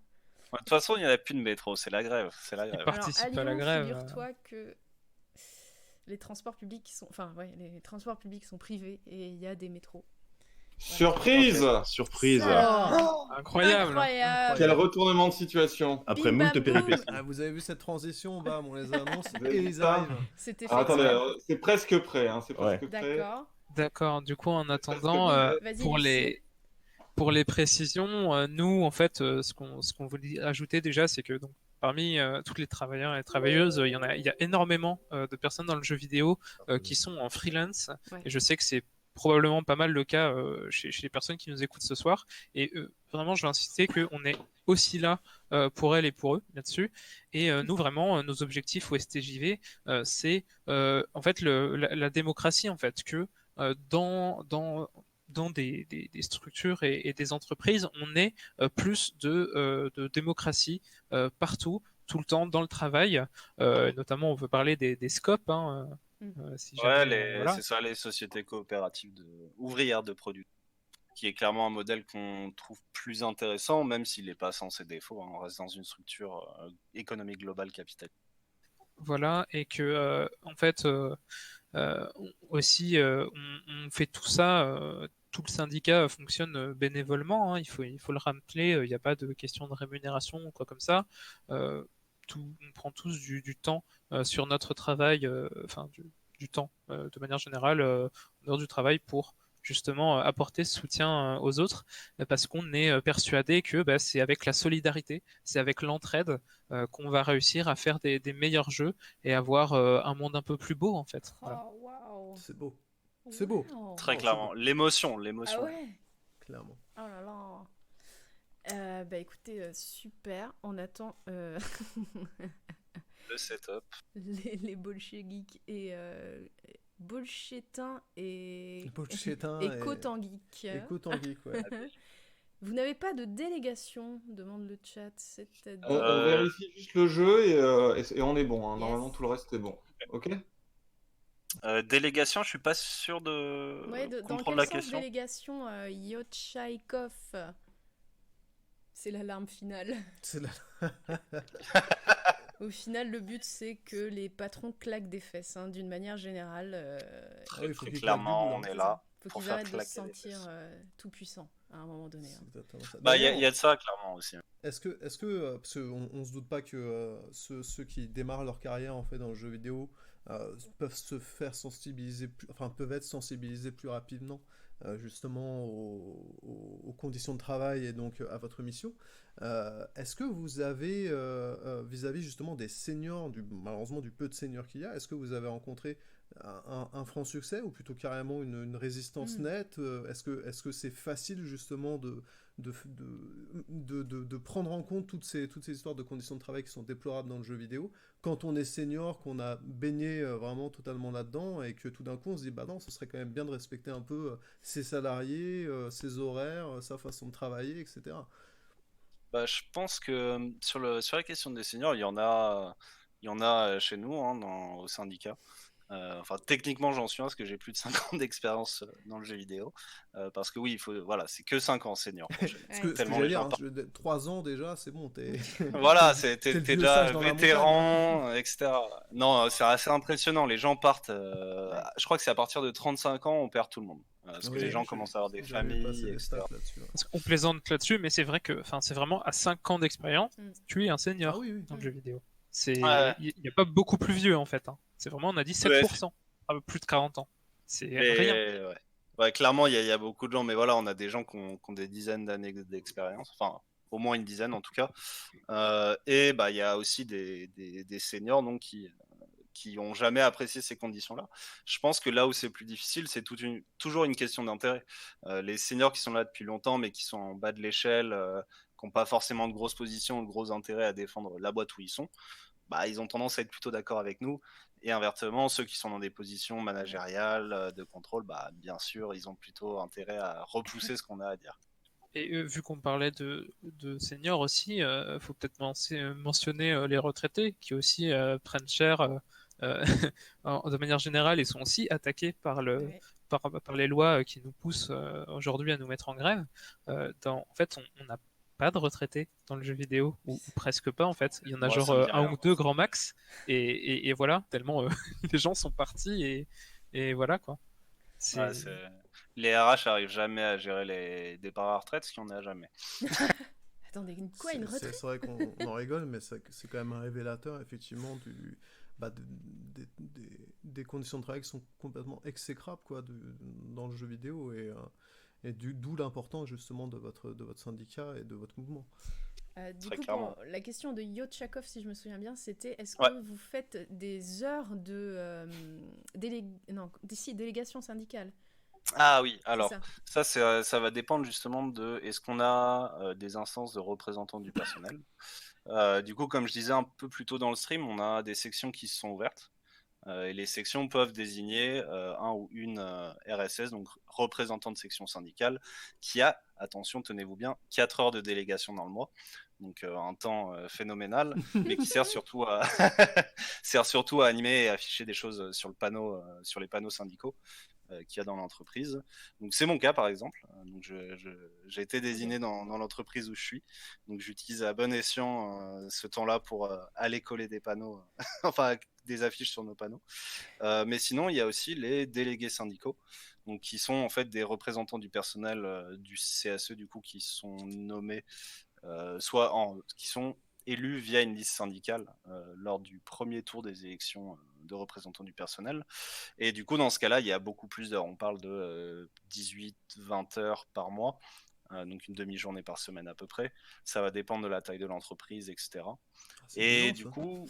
De toute façon, il n'y en a plus de métro, c'est la grève. C'est la grève. Par- Alors, Participe à à la Lyon, grève. figure-toi que les transports publics sont... Enfin, ouais, les transports publics sont privés et il y a des métros. Surprise! Surprise! Ça, Incroyable. incroyable! Quel retournement de situation. Après Bim, moult bam, péripéties. Ah, vous avez vu cette transition, bam, on les annonce Vous avez et vu ils ça arrivent. C'était Ah, fait attendez, exprès. c'est presque prêt, hein, c'est Ouais. presque prêt. D'accord. D'accord. Du coup, en attendant, Vas-y, pour Lucie. pour les précisions, nous, en fait, ce qu'on voulait ajouter déjà, c'est que donc parmi tous les travailleurs et travailleuses, il y a énormément de personnes dans le jeu vidéo qui sont en freelance. Ouais. Et je sais que c'est probablement pas mal le cas chez les personnes qui nous écoutent ce soir. Et vraiment, je veux insister qu'on est aussi là pour elles et pour eux là-dessus. Et nous, vraiment, nos objectifs au STJV, c'est en fait la démocratie, en fait, que dans des structures et des entreprises, on ait plus de démocratie partout, tout le temps, dans le travail. Notamment, on peut parler des scopes, hein, si Ouais, jamais, voilà. c'est ça, les sociétés coopératives ouvrières de produits, qui est clairement un modèle qu'on trouve plus intéressant, même s'il n'est pas sans ses défauts, hein. On reste dans une structure économique globale capitaliste. Voilà, et que en fait aussi on fait tout ça, tout le syndicat fonctionne bénévolement, hein, il faut le rappeler, il n'y a pas de question de rémunération ou quoi comme ça. On prend tous du temps sur notre travail, enfin du temps de manière générale en dehors du travail pour justement apporter ce soutien aux autres, parce qu'on est persuadé que bah, c'est avec la solidarité, c'est avec l'entraide qu'on va réussir à faire des meilleurs jeux et avoir un monde un peu plus beau en fait. Voilà. Oh, waouh. C'est beau. C'est beau. Wow. Très Oh, clairement, l'émotion. Ah ouais. Clairement. Oh là là. Bah écoutez, super. On attend Le setup. les bolcheviks et bolchétins et Bolchetin et Cotangeek. et Cotangeek, ouais. Vous n'avez pas de délégation, demande le chat. C'est-à-dire... On vérifie juste le jeu et on est bon, hein. Yes. Normalement, tout le reste est bon. Ok. Délégation, je suis pas sûr de Ouais, dans comprendre quel la sens question. délégation Yotchaikov? C'est l'alarme finale. C'est la... Au final, le but, c'est que les patrons claquent des fesses, hein, d'une manière générale. Ah oui, il faut Très qu'il clairement, claque on du est boulot. là. Faut pour qu'ils faire arrêtent de se claquer des sentir fesses. tout puissants à un moment donné. C'est Hein. exactement ça. Bah, il D'ailleurs, y a de ça clairement aussi. est-ce que parce on se doute pas que ceux qui démarrent leur carrière en fait dans le jeu vidéo peuvent se faire sensibiliser, peuvent être sensibilisés plus rapidement justement aux conditions de travail et donc à votre mission. Est-ce que vous avez vis-à-vis justement des seniors, malheureusement du peu de seniors qu'il y a, est-ce que vous avez rencontré un franc succès ou plutôt carrément une résistance nette? Est-ce que c'est facile justement de prendre en compte toutes ces histoires de conditions de travail qui sont déplorables dans le jeu vidéo quand on est senior, qu'on a baigné vraiment totalement là-dedans et que tout d'un coup on se dit bah non, ce serait quand même bien de respecter un peu ses salariés, ses horaires, sa façon de travailler, etc. Bah, je pense que sur la question des seniors, il y en a chez nous, hein, au syndicat. Enfin, techniquement, j'en suis un parce que j'ai plus de 5 ans d'expérience dans le jeu vidéo. Parce que oui, voilà, c'est que 5 ans senior. Ce que Tellement j'allais les dire, gens hein, 3 ans déjà, c'est bon, t'es Voilà, t'es t'es le vieux déjà sage dans la vétéran, etc. Non, c'est assez impressionnant. Les gens partent. Ouais. Je crois que c'est à partir de 35 ans, on perd tout le monde. Parce que Oui, les gens je- commencent à avoir des j'avais passé familles, des etc. stats là-dessus. Ouais. Parce qu'on plaisante là-dessus, mais c'est vrai que c'est vraiment à 5 ans d'expérience, tu es un senior Ah oui, oui. dans le jeu vidéo. Il Ouais. n'y a pas beaucoup plus vieux en fait. Hein. C'est vraiment, on a dit 7%, plus de 40 ans. C'est rien. Ouais. Ouais, clairement, il y a beaucoup de gens, mais voilà, on a des gens qui ont des dizaines d'années d'expérience, enfin, au moins une dizaine en tout cas. Et bah, il y a aussi des seniors donc, qui ont jamais apprécié ces conditions-là. Je pense que là où c'est plus difficile, c'est toujours une question d'intérêt. Les seniors qui sont là depuis longtemps, mais qui sont en bas de l'échelle, qui n'ont pas forcément de grosses positions ou de gros intérêts à défendre la boîte où ils sont, bah, ils ont tendance à être plutôt d'accord avec nous. Et inversement, ceux qui sont dans des positions managériales, de contrôle, bah, bien sûr, ils ont plutôt intérêt à repousser ce qu'on a à dire. Et vu qu'on parlait de seniors aussi, faut peut-être mentionner les retraités qui aussi prennent cher de manière générale et sont aussi attaqués par les lois qui nous poussent aujourd'hui à nous mettre en grève. En fait, on n'a pas de retraités dans le jeu vidéo, ou presque pas en fait. Il y en a Moi, genre ça me dit un rien. ou deux grand max, et voilà, tellement les gens sont partis, et voilà quoi. Ouais, les RH arrivent jamais à gérer les départs à la retraite, ce qu'il n'y en a jamais. Attendez, quoi, une retraite? C'est vrai qu'on en rigole, mais c'est quand même un révélateur, effectivement, des conditions de travail qui sont complètement exécrables quoi, dans le jeu vidéo, et d'où l'importance, justement, de votre syndicat et de votre mouvement. Du Très coup, clairement. pour la question de Yotchakov, si je me souviens bien, c'était est-ce que Ouais. vous faites des heures de délégation syndicale? Ah oui, C'est alors, ça. ça va dépendre justement de est-ce qu'on a des instances de représentants du personnel. Du coup, comme je disais un peu plus tôt dans le stream, on a des sections qui se sont ouvertes. Et les sections peuvent désigner un ou une RSS, donc représentant de section syndicale, qui a, attention, tenez-vous bien, 4 heures de délégation dans le mois. Donc un temps phénoménal, mais qui sert surtout à sert surtout à animer et afficher des choses sur le panneau, sur les panneaux syndicaux. qu'il y a dans l'entreprise. Donc c'est mon cas par exemple. Donc j'ai été désigné dans l'entreprise où je suis. Donc j'utilise à bon escient ce temps-là pour aller coller des panneaux, enfin des affiches sur nos panneaux. Mais sinon il y a aussi les délégués syndicaux, donc qui sont en fait des représentants du personnel du CSE du coup, qui sont nommés qui sont élus via une liste syndicale lors du premier tour des élections de représentants du personnel. Et du coup, dans ce cas-là, il y a beaucoup plus d'heures. On parle de 18-20 heures par mois, donc une demi-journée par semaine à peu près. Ça va dépendre de la taille de l'entreprise, etc. Et du coup,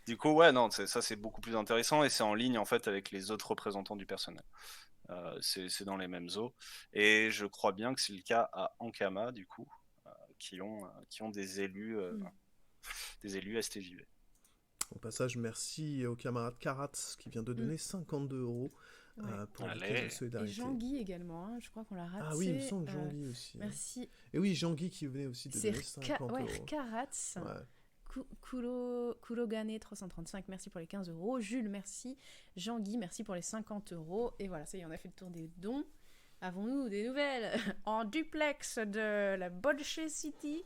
du coup, ouais, non, ça c'est beaucoup plus intéressant et c'est en ligne en fait avec les autres représentants du personnel. C'est dans les mêmes eaux. Et je crois bien que c'est le cas à Ankama, du coup, qui ont des élus STJV. Au passage, merci au camarade Karat qui vient de donner 52 € pour la caisse de Et solidarité. Jean-Guy également, hein, je crois qu'on l'a raté. Ah oui, il me semble Jean-Guy aussi. Merci. Et oui, Jean-Guy qui venait aussi de donner 50 ouais, €. Karatz. Ouais. Kurogane 335, merci pour les 15 €. Jules, merci. Jean-Guy, merci pour les 50 €. Et voilà, ça y est, on a fait le tour des dons. Avons-nous des nouvelles en duplex de la Bolche City?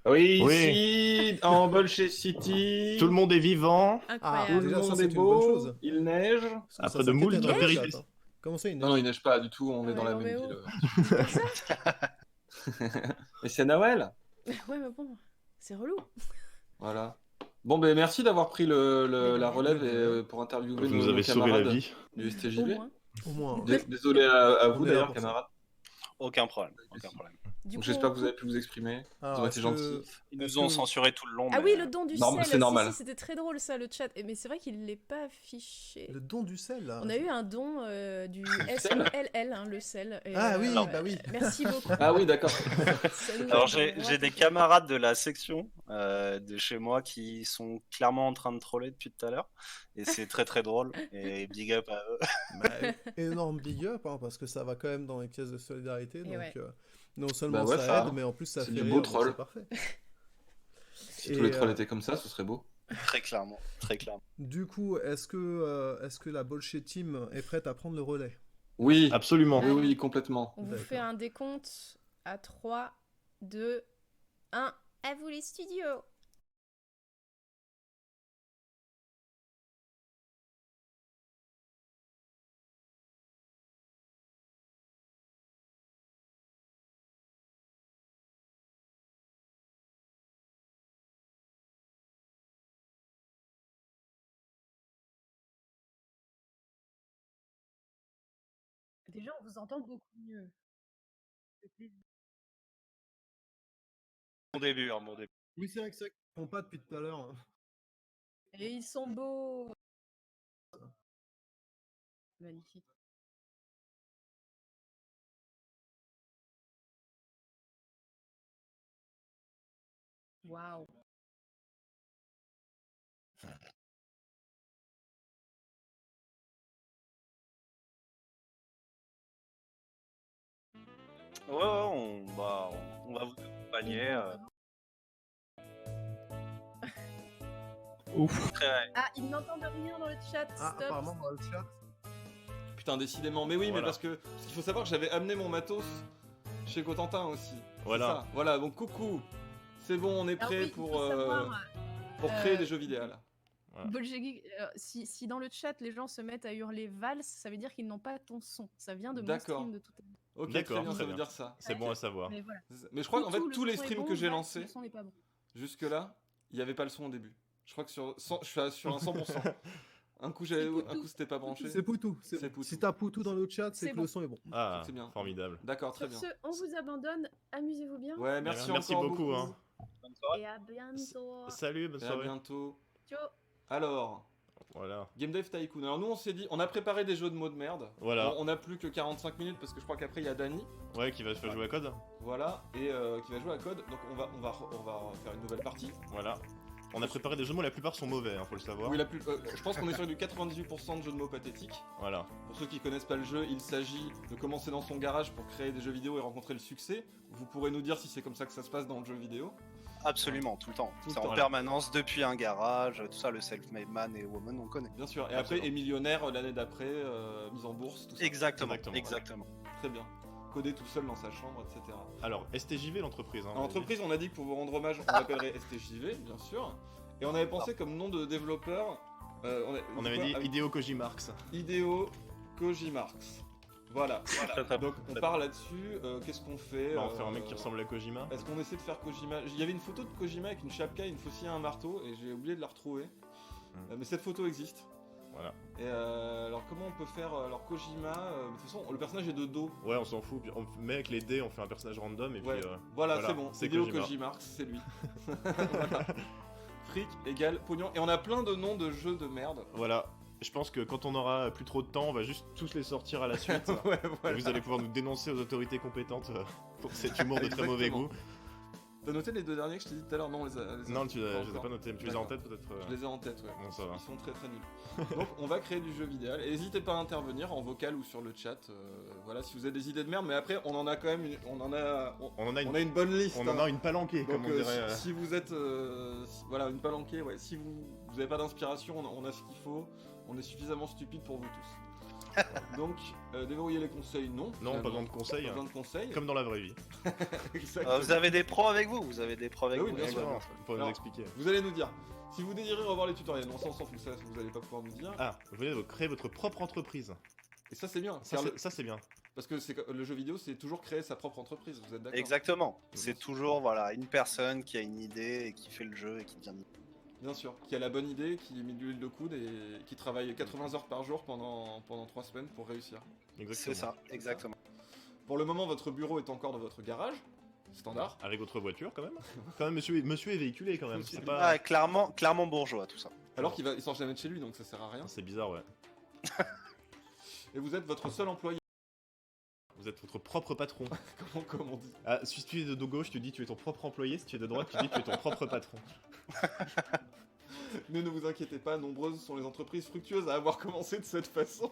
Oui, ici, en Bolche City. Tout le monde est vivant. Tout Incroyable. le déjà, ça, monde c'est est une bonne beau. chose. Il neige. Parce que Après ça de moult s'inquiète dans le péripéties. chat, hein. Comment ça, il neige? Non, il neige pas du tout. On est dans la non, même mais ville. Mais c'est Noël. Ouais, mais bon, c'est relou. Voilà. Bon, ben merci d'avoir pris la relève oui. pour interviewer Vous nos nous avez sauvé la camarades vie. du Au STJV. moins. Au moins. Désolé à On vous est là d'ailleurs, pour ça. camarades. Aucun problème. Aucun problème. Du Donc, coup, j'espère que vous avez pu vous exprimer. Alors, Ils ont été est-ce que- gentils. Ils est-ce nous ont que- censuré tout le long. Ah mais, oui, le don du normal, sel. c'est normal. Si, c'était très drôle ça, le chat. Mais c'est vrai qu'il l'est pas affiché. Le don du sel, là. On a eu un don du sel SELL, hein, le sel. Et, Ah oui, Alors, bah oui. Merci beaucoup. Ah oui, d'accord. Ça nous Alors a j'ai vraiment des fait- camarades de la section de chez moi qui sont clairement en train de troller depuis tout à l'heure et c'est très très drôle et big up à eux. Bah, énorme big up, hein, parce que ça va quand même dans les caisses de solidarité. Donc, ouais. non seulement Bah ouais, ça ça, aide, mais en plus ça c'est fait du rire, beau donc troll. c'est parfait. Si Et, tous les trolls étaient comme ça, ce serait beau. Très clairement, très clairement. Du coup, est-ce que la Bolche Team est prête à prendre le relais? Oui, Absolument. oui, oui, complètement. On vous D'accord. fait un décompte à 3, 2, 1. À vous les studios. Déjà, on vous entend beaucoup mieux. Mon début, hein, mon début. Oui, c'est vrai que ça ne font pas depuis tout à l'heure, hein. Et ils sont beaux. Magnifique. Waouh. Ouais, on va vous accompagner. Ouf. Ah, ils n'entendent rien dans le chat. Ah, Stop. apparemment dans le chat. Putain, décidément. Mais oui, Voilà. mais parce qu'il faut savoir que j'avais amené mon matos chez Cotentin aussi. C'est Voilà. ça. Voilà, donc coucou. C'est bon, on est Alors prêt oui, il pour, faut savoir, créer des jeux vidéo. Voilà. Bolshevik, si dans le chat les gens se mettent à hurler valse, ça veut dire qu'ils n'ont pas ton son. Ça vient de mon D'accord. stream de tout à l'heure. Ok, très D'accord, bien, très ça veut bien. dire ça. C'est bon à savoir. Mais voilà. Mais je crois qu'en fait, Tout le tous les son est streams bon, que j'ai valse, lancés, le son n'est pas bon. jusque-là, il n'y avait pas le son au début. Je crois que je suis sur un 100%. Un coup, c'était pas branché. C'est Poutou. C'est Poutou. Si t'as Poutou dans le chat, c'est C'est que bon. le son est bon. Ah, C'est bien. formidable. D'accord, très Sur bien. ce, on vous abandonne. Amusez-vous bien. Ouais, merci Merci encore beaucoup, hein. Bonne soirée. Et à bientôt. Salut, bonne Et à soirée. bientôt. Ciao. Alors, Voilà. Game Dev Tycoon. Alors nous, on s'est dit, on a préparé des jeux de mots de merde. Voilà. On a plus que 45 minutes parce que je crois qu'après il y a Dany. Ouais, qui va se faire jouer à code. Voilà, et qui va jouer à code. Donc on va faire une nouvelle partie. Voilà. On a préparé des jeux de mots, la plupart sont mauvais, faut le savoir. Oui, je pense qu'on est sur du 98% de jeux de mots pathétiques. Voilà. Pour ceux qui connaissent pas le jeu, il s'agit de commencer dans son garage pour créer des jeux vidéo et rencontrer le succès. Vous pourrez nous dire si c'est comme ça que ça se passe dans le jeu vidéo. Absolument, tout le temps. Tout le C'est temps. en permanence, depuis un garage, tout ça, le self-made man et woman, on connaît. Bien sûr. Et Absolument. après, est millionnaire l'année d'après, mise en bourse, tout ça. Exactement, Exactement. exactement. Très bien. Coder tout seul dans sa chambre, etc. Alors, STJV l'entreprise. Hein, En entreprise, on a dit que pour vous rendre hommage, on l'appellerait STJV, bien sûr. Et on avait pensé comme nom de développeur. On avait dit Hideo Kojimarx. Hideo Kojimarx. Voilà. Très, très Donc on très part là-dessus. Qu'est-ce qu'on fait Bah, on fait un mec qui ressemble à Kojima. Est-ce qu'on essaie de faire Kojima? Il y avait une photo de Kojima avec une chapka, une faucille et un marteau, et j'ai oublié de la retrouver. Mais cette photo existe. Voilà. Et alors comment on peut faire alors Kojima de toute façon le personnage est de dos. Ouais, on s'en fout. Puis on met avec les dés, on fait un personnage random et Ouais. puis. Voilà, voilà, c'est bon. c'est Hideo Kojima. Kojimarx, c'est lui. Voilà. Fric égale pognon. Et on a plein de noms de jeux de merde. Voilà. Je pense que quand on aura plus trop de temps, on va juste tous les sortir à la suite. Ouais, Et voilà. vous allez pouvoir nous dénoncer aux autorités compétentes pour cet humour de très mauvais Exactement. goût. T'as noté les deux derniers que je t'ai dit tout à l'heure? Non, Non, je les ai encore. pas notés. Tu les as en D'accord. tête peut-être Je les ai en tête, ouais. Bon, ça va. Ils sont très très nuls. Donc on va créer du jeu vidéo. Et n'hésitez pas à intervenir en vocal ou sur le chat. Voilà, si vous avez des idées de merde. Mais après, on en a quand même On en a on a une bonne liste. On en a une palanquée, Donc comme on dirait. si vous êtes voilà une palanquée, ouais. Si vous avez pas d'inspiration, on a ce qu'il faut. On est suffisamment stupide pour vous tous. Donc déverrouiller les conseils, non. Non, finalement. pas besoin de conseils. Pas besoin de conseils. Comme dans la vraie vie. Exactement. Vous avez des pros avec vous, vous avez des pros avec Ah oui, vous. bien et sûr. voilà. Faut nous Alors, expliquer. Vous allez nous dire. Si vous désirez revoir les tutoriels, non, ça on s'en fout, ça vous allez pas pouvoir nous dire. Ah, vous venez de créer votre propre entreprise. Et ça c'est bien. Ça, c'est bien. Parce que le jeu vidéo, c'est toujours créer sa propre entreprise, vous êtes d'accord? Exactement. C'est toujours voilà une personne qui a une idée et qui fait le jeu et qui devient. Bien sûr. Qui a la bonne idée, qui met de l'huile de coude et qui travaille 80 heures par jour pendant 3 semaines pour réussir. Exactement. C'est ça, exactement. Pour le moment, votre bureau est encore dans votre garage, standard. Avec votre voiture, quand même. Quand même, monsieur est véhiculé, quand même. Monsieur C'est est pas. Ah, clairement bourgeois tout ça. Alors qu'il sort jamais de chez lui, donc ça sert à rien. C'est bizarre, ouais. Et vous êtes votre seul employé. Vous êtes votre propre patron. Comment on dit? Ah, si tu es de gauche, tu dis tu es ton propre employé. Si tu es de droite, tu dis tu es ton propre patron. Mais ne vous inquiétez pas, nombreuses sont les entreprises fructueuses à avoir commencé de cette façon.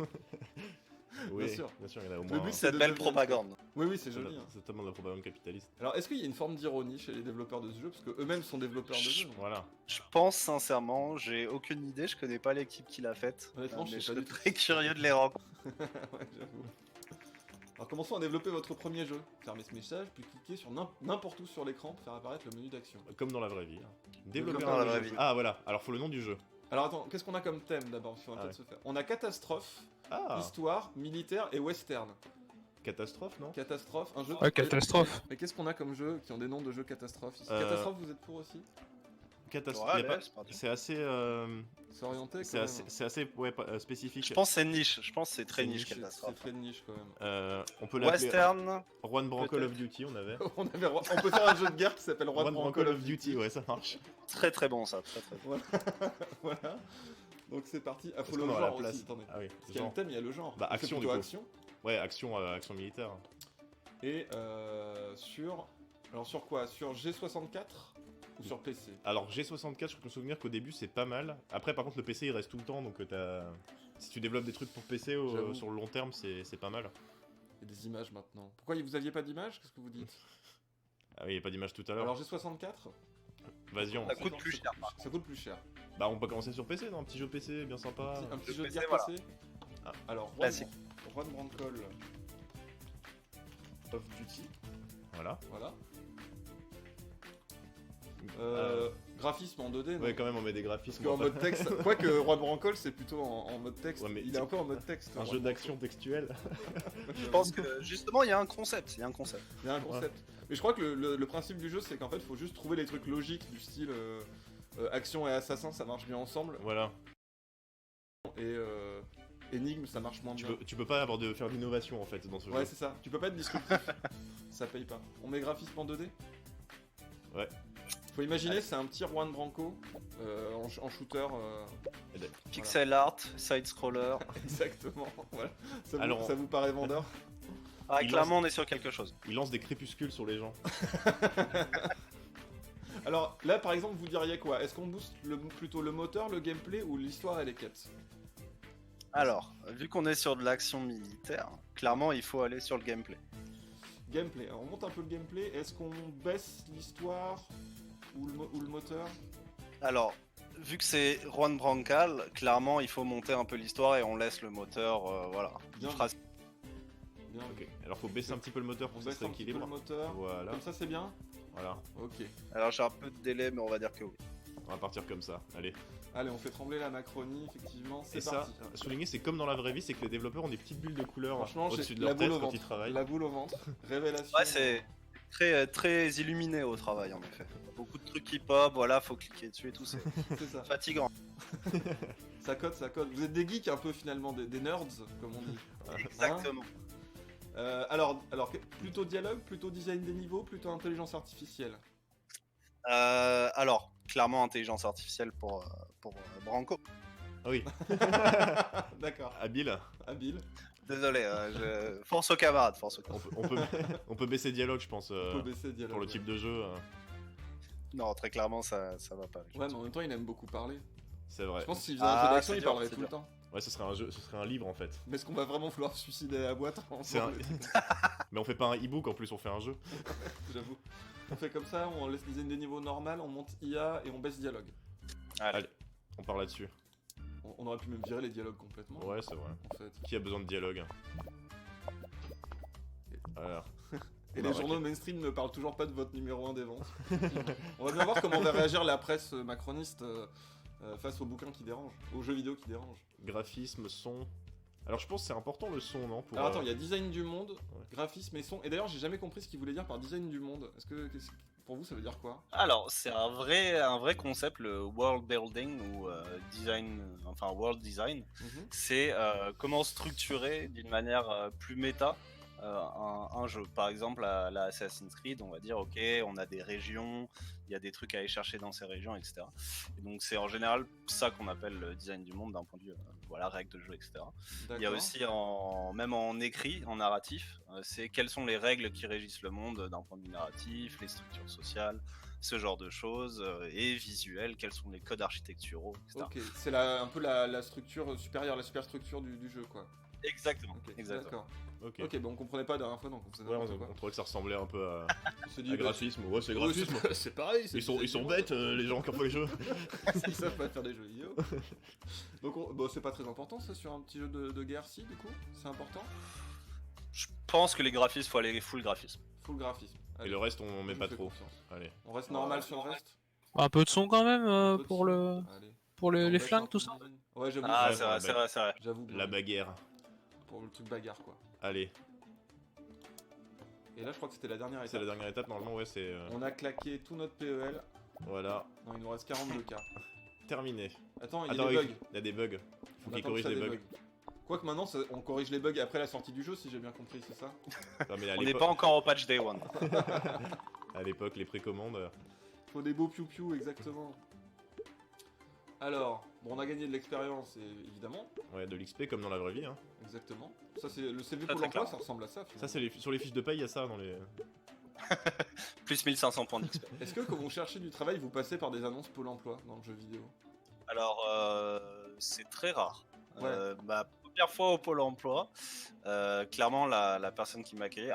Oui, sûr. il y en a au Le moins. but, Cette de belle devenir- propagande. Oui, c'est C'est joli. Hein. c'est tellement de la propagande capitaliste. Alors, est-ce qu'il y a une forme d'ironie chez les développeurs de ce jeu? Parce qu'eux-mêmes sont développeurs de jeux. Voilà. Je pense sincèrement, j'ai aucune idée, je connais pas l'équipe qui l'a faite. Honnêtement, je Mais sais je pas serais du tout. très curieux de les rencontrer. Ouais, j'avoue. Alors commençons à développer votre premier jeu. Fermez ce message, puis cliquez sur n'importe où sur l'écran pour faire apparaître le menu d'action. Comme dans la vraie vie. Développer Comme dans un la jeu. vraie vie. Ah, voilà. Alors, faut le nom du jeu. Alors attends, qu'est-ce qu'on a comme thème d'abord si on va Ah peut-être ouais. se faire? On a catastrophe, Ah, histoire, militaire et western. catastrophe, non? Catastrophe, un jeu... Ouais, catastrophe. Mais qu'est-ce qu'on a comme jeux qui ont des noms de jeux catastrophes ici? Euh, Catastrophe, vous êtes pour aussi? Catastrophe. Ouais, y a pas- ouais, c'est parti. C'est assez. C'est orienté quand C'est même. assez ouais, spécifique. Je pense que c'est niche, je pense que c'est très C'est niche niche, C'est catastrophe. très niche quand même. On peut l'appeler Western, Juan Branco Call peut-être. of Duty, on avait. On peut faire un jeu de guerre qui s'appelle Roi de Juan Branco Branco Call of Duty, ouais, ça marche. très très bon ça, très très bon. Voilà. Donc c'est parti. Ah, faut Est-ce le qu'on aura genre la place aussi, attendez. Ah oui, Parce qu'il y a le genre. thème, il y a le genre. Bah, On fait action, plutôt du coup. action. Ouais, action militaire. Et sur... Alors sur quoi? Sur G64 ou sur PC? Alors G64, je peux me souvenir qu'au début c'est pas mal. Après, par contre, le PC il reste tout le temps, donc si tu développes des trucs pour PC J'avoue. sur le long terme, c'est pas mal. Il y a des images maintenant. Pourquoi vous aviez pas d'images? Qu'est-ce que vous dites? Ah oui, il n'y a pas d'image tout à l'heure. Alors G64 Vas-y, Ça coûte plus cher. Ça coûte plus cher. bah on peut commencer sur PC, non? Un petit jeu PC bien sympa. Un petit le jeu de PC, guerre voilà. PC. Ah. Alors Classique. Run Call of Duty. Voilà. Voilà. Euh, Graphisme en 2D, non? Ouais, quand même, on met des Parce graphismes. qu'en enfin, mode texte, quoique Roi de Brancol c'est plutôt en mode texte. Ouais, mais il est un peu en mode texte. un Roi jeu de d'action textuel. Brancol. Je pense que justement il y a un concept, il y a un concept. Il y a un concept. Mais je crois que le principe du jeu c'est qu'en fait il faut juste trouver les trucs logiques du style action et assassin ça marche bien ensemble. Voilà. Et énigme ça marche moins bien. Tu peux pas faire d'innovation en fait dans ce Ouais jeu. c'est ça, tu peux pas être disruptif. Ça paye pas. On met graphisme en 2D? Ouais. Faut imaginer c'est un petit Juan Branco en shooter. Pixel art, side scroller. Exactement. Voilà. Alors, Ça vous paraît vendeur? Ah, Il clairement on est sur quelque chose. Il lance des crépuscules sur les gens. Alors là, par exemple, vous diriez quoi? Est-ce qu'on booste plutôt le moteur, le gameplay ou l'histoire et les quêtes? Alors, vu qu'on est sur de l'action militaire, clairement il faut aller sur le gameplay. Gameplay. Alors, on monte un peu le gameplay. Est-ce qu'on baisse l'histoire ou le moteur? Alors, vu que c'est Juan Brancal, clairement il faut monter un peu l'histoire et on laisse le moteur, voilà. Il Bien. fera- Bien. Ok, alors faut baisser un petit peu le moteur On pour que ça baisse soit un petit peu équilibre. le moteur. Voilà, Comme ça, c'est bien. voilà. Ok. Alors j'ai un peu de délai, mais on va dire que oui. On va partir comme ça, allez. Allez, on fait trembler la Macronie, effectivement. C'est Et ça, parti. souligner, c'est comme dans la vraie vie, c'est que les développeurs ont des petites bulles de couleur Franchement, au-dessus j'ai de la leur boule tête au quand ventre. ils travaillent. La boule au ventre. Révélation. Ouais, c'est très illuminé au travail en effet. Beaucoup de trucs qui pop, voilà, faut cliquer dessus et tout, c'est C'est ça. fatigant. Ça code, ça code. Vous êtes des geeks un peu finalement, des nerds, comme on dit. Exactement. Alors, plutôt dialogue, plutôt design des niveaux, plutôt intelligence artificielle. Alors, clairement intelligence artificielle pour Branco. Ah oui, D'accord. habile. Habile. Désolé, force aux camarades, force aux On camarades. peut, on peut baisser dialogue, je pense, On peut baisser dialogue. pour le type de jeu. Non, très clairement, ça va pas. Ouais, mais en même temps, il aime beaucoup parler. C'est vrai. Je pense que s'il faisait un Ah, jeu d'action, c'est il dur, parlerait c'est tout le dur. temps. Ouais, ce serait un jeu, ce serait un livre en fait. Mais est-ce qu'on va vraiment vouloir se suicider à la boîte C'est un- ensemble Mais on fait pas un e-book en plus, on fait un jeu. J'avoue. On fait comme ça, on laisse design des niveaux normal, on monte IA et on baisse dialogue. Allez. On part là-dessus. On aurait pu même virer les dialogues complètement. Ouais, c'est vrai. En fait. Qui a besoin de dialogue? Voilà. Et Bah, les ok. journaux mainstream ne parlent toujours pas de votre numéro 1 des ventes. On va bien voir comment va réagir la presse macroniste face aux bouquins qui dérangent, aux jeux vidéo qui dérangent. Graphisme, son. Alors je pense que c'est important le son, non pour, Alors attends, il y a design du monde, Ouais. graphisme et son. Et d'ailleurs, j'ai jamais compris ce qu'il voulait dire par design du monde. Pour vous, ça veut dire quoi? Alors, c'est un vrai concept, le world building ou design, enfin world design. Mhm. C'est comment structurer d'une manière plus méta un jeu. Par exemple, la Assassin's Creed, on va dire, ok, on a des régions, il y a des trucs à aller chercher dans ces régions, etc. Et donc, c'est en général ça qu'on appelle le design du monde d'un point de vue, voilà, règles de jeu, etc. Il y a D'accord. aussi, même en écrit, en narratif, c'est quelles sont les règles qui régissent le monde d'un point de vue narratif, les structures sociales, ce genre de choses, et visuelles, quels sont les codes architecturaux, etc. Ok, c'est un peu la structure supérieure, la superstructure du jeu, quoi. Exactement, Ok, exactement. d'accord. Ok. Ok, bon, on comprenait pas la dernière fois, donc on faisait Ouais, n'importe on quoi. trouvait que ça ressemblait un peu à, On s'est dit, à bah, graphisme. Ouais, c'est oui, graphisme. c'est pareil. c'est Ils sont design du bêtes, monde. les gens qui font les jeux. Ils savent pas faire des jeux vidéo. Donc, bon, c'est pas très important ça sur un petit jeu de guerre, si, du coup? C'est important? Je pense que les graphismes, faut aller full graphisme. Full graphisme. Et Allez, le reste, on je met vous pas fais trop. confiance. Allez. On reste normal sur le reste? Un peu de son quand même Un peu de pour son. le Allez. pour les On baisse un flingues peu tout le ça. design. Ouais, j'avoue. Ah, Ouais, c'est vrai, ouais, c'est vrai, c'est vrai. J'avoue. La bagarre. Pour le truc bagarre, quoi. Allez. Et là, je crois que c'était la dernière C'est étape. la dernière étape, normalement, ouais, c'est. On a claqué tout notre PEL. Voilà. Non, il nous reste 42K. Terminé. Attends, il y a Attends, des oui, bugs. il y a des bugs. Faut On qu'ils attend que corrigent ça les bugs. débug. Quoique maintenant, on corrige les bugs après la sortie du jeu, si j'ai bien compris, c'est ça? Non, mais à On n'est l'époque- pas encore au patch day one. à l'époque, les précommandes. Faut des beaux piou-piou, exactement. Alors, bon, on a gagné de l'expérience, évidemment. Ouais, de l'XP comme dans la vraie vie. Hein. Exactement. Ça, c'est le CV Très, pour très l'emploi, clair. ça ressemble à ça. finalement. Ça, c'est sur les fiches de paye, il y a ça dans les. Plus 1500 points d'XP. Est-ce que quand vous cherchez du travail, vous passez par des annonces Pôle emploi dans le jeu vidéo? Alors, c'est très rare. Ouais. Ma première fois au Pôle emploi, clairement, la personne qui m'a accueilli,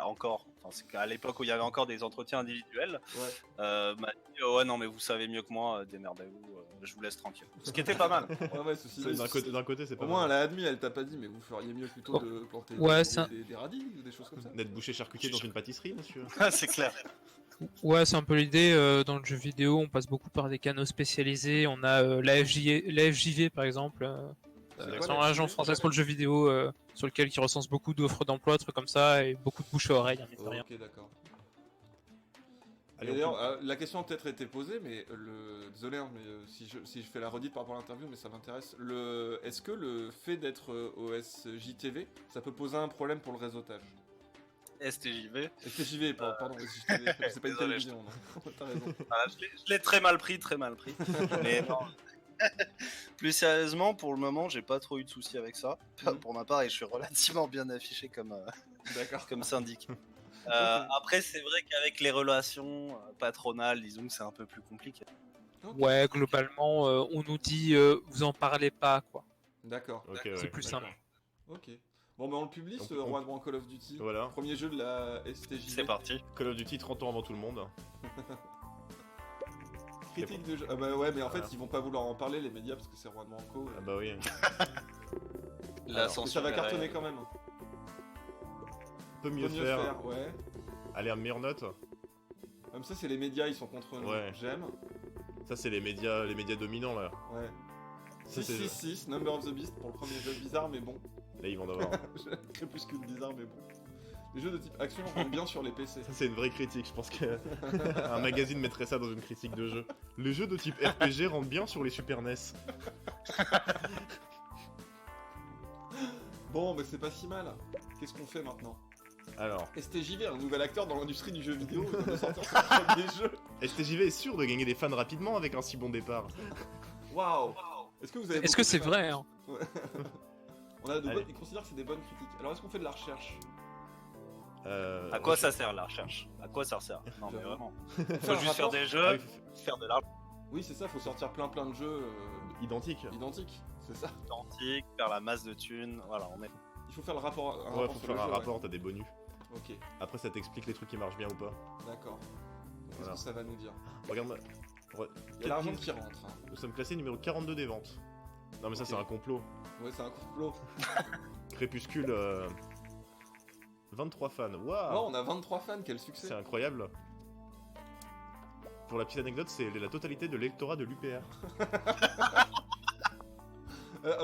c'est qu'à l'époque où il y avait encore des entretiens individuels, Ouais. m'a dit ouais, non, mais vous savez mieux que moi, démerdez-vous, je vous laisse tranquille. Ce qui était pas mal. Ouais, ceci C'est- dit, D'un côté, c'est pas Au moins, mal. elle a admis, elle t'a pas dit, mais vous feriez mieux plutôt de planter Ouais, des, ça- des radis ou des choses comme ça. D'être boucher charcutier dans une pâtisserie, monsieur. C'est clair. Ouais, c'est un peu l'idée. Dans le jeu vidéo, on passe beaucoup par des canaux spécialisés. On a la FJV par exemple. C'est C'est quoi, une la agence FJV? française pour le jeu vidéo sur lequel qui recense beaucoup d'offres d'emploi, trucs comme ça, et beaucoup de bouche à oreille, hein, mine de rien. Ok, d'accord. Allez, Et on d'ailleurs, peut- la question a peut-être été posée, mais désolé, hein, mais si je fais la redite par rapport à l'interview, mais ça m'intéresse. Est-ce que le fait d'être au SJTV, ça peut poser un problème pour le réseautage? STJV. STJV, pardon, SJTV, c'est pas une Désolé, télévision, non. T'as raison. Voilà, je l'ai très mal pris, Mais non. Plus sérieusement, pour le moment, j'ai pas trop eu de soucis avec ça. Mhm. Pour ma part, et je suis relativement bien affiché comme D'accord. syndic. Après, c'est vrai qu'avec les relations patronales, disons que c'est un peu plus compliqué. Ok. Ouais, globalement, on nous dit vous en parlez pas, quoi. D'accord. Ok, C'est ouais. plus D'accord. simple. Ok. Bon, bah on le publie ce On- Roi de Bran Call of Duty. Voilà. Premier jeu de la STJV. C'est parti. Call of Duty 30 ans avant tout le monde. Critique de jeu. Ah bah ouais, mais en fait, Voilà. ils vont pas vouloir en parler, les médias, parce que c'est Roi de Branco. Ah bah oui. La Mais ça censure va est cartonner réelle. quand même. Peut mieux Faut faire. ouais. Aller à meilleure note. Comme ça, c'est les médias, ils sont contre nous. Ouais. J'aime. Ça, c'est les médias dominants là. Ouais. Ça, c'est- 666, Number of the Beast pour le premier jeu bizarre, mais bon. Là, ils vont en avoir. Crépuscule bizarre, mais bon. Les jeux de type action rendent bien sur les PC. Ça, c'est une vraie critique. Je pense qu'un magazine mettrait ça dans une critique de jeu. Les jeux de type RPG rendent bien sur les Super NES. Bon, mais c'est pas si mal. Qu'est-ce qu'on fait maintenant? Alors, STJV, un nouvel acteur dans l'industrie du jeu vidéo, il vient de sortir son premier jeu. STJV est sûr de gagner des fans rapidement avec un si bon départ. Waouh! Est-ce que vous avez Est-ce beaucoup que de c'est fans? vrai hein? On a de Allez. bonnes... Ils considèrent que c'est des bonnes critiques. Alors est-ce qu'on fait de la recherche? À quoi ça sert la recherche? À quoi ça sert? Non, mais vraiment. Faire Faut un juste faire rapport? des Ah jeux, oui, faire de l'argent Oui, c'est ça, faut sortir plein de jeux identique. identiques. C'est ça. authentique, faire la masse de thunes. Voilà, on est. Il faut faire le rapport. Un Ouais, rapport faut sur faire le un jeu, rapport, t'as des bonus. ouais. Ok, Après, ça t'explique les trucs qui marchent bien ou pas. d'accord. Qu'est-ce Voilà. que ça va nous dire? Regarde, Il y a l'argent qui rentre. Hein. nous sommes classés numéro 42 des ventes. Non, mais ça, Ok. c'est un complot. Ouais, c'est un complot. Crépuscule, 23 fans. Oh, Waouh! on a 23 fans, quel succès! C'est incroyable. Pour la petite anecdote, c'est la totalité de l'électorat de l'UPR.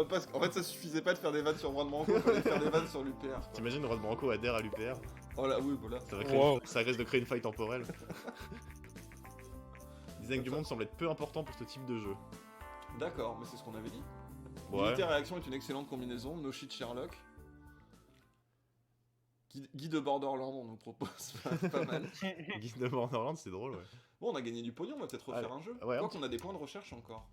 Parce qu'en fait, ça suffisait pas de faire des vannes sur Roi de Branco, il fallait faire des vannes sur l'UPR. quoi. T'imagines, Rod Branco adhère à l'UPR? Oh là, oui, voilà. Ça, va créer Wow. ça risque de créer une faille temporelle. Design du monde semble être peu important pour ce type de jeu. D'accord, mais c'est ce qu'on avait dit. Ouais. Unité réaction est une excellente combinaison, no shit Sherlock. Guy de Borderland, on nous propose pas mal. Guide de Borderlands, c'est drôle, ouais. Bon, on a gagné du pognon, on va peut-être refaire un jeu. ouais, Quoi un qu'on a des points de recherche encore.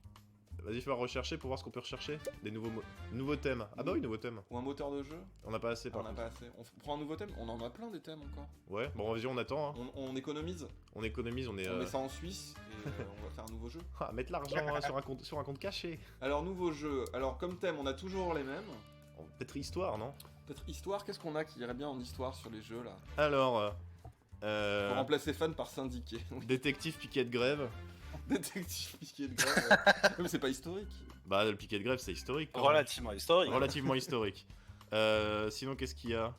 Vas-y, je vais rechercher pour voir ce qu'on peut rechercher. Des nouveaux thèmes. Ah bah oui, nouveaux thèmes. Ou un moteur de jeu. On n'a pas assez On par n'a contre. pas assez. Prend un nouveau thème. On en a plein des thèmes encore. Ouais, bon, vas-y, on attend. Hein. On économise. On économise, on est. On met ça en Suisse et on va faire un nouveau jeu. Ah, mettre l'argent hein, sur un compte caché. Alors, nouveau jeu. Alors, comme thème, on a toujours les mêmes. Peut-être histoire, non? Peut-être histoire. Qu'est-ce qu'on a qui irait bien en histoire sur les jeux là? Alors. On remplacer fan par syndiqué. Détective piquet de grève. Détective piqué de grève. Ouais. Mais c'est pas historique. Bah, le piquet de grève, c'est historique. quand même. Relativement historique. Relativement historique. Sinon, qu'est-ce qu'il y a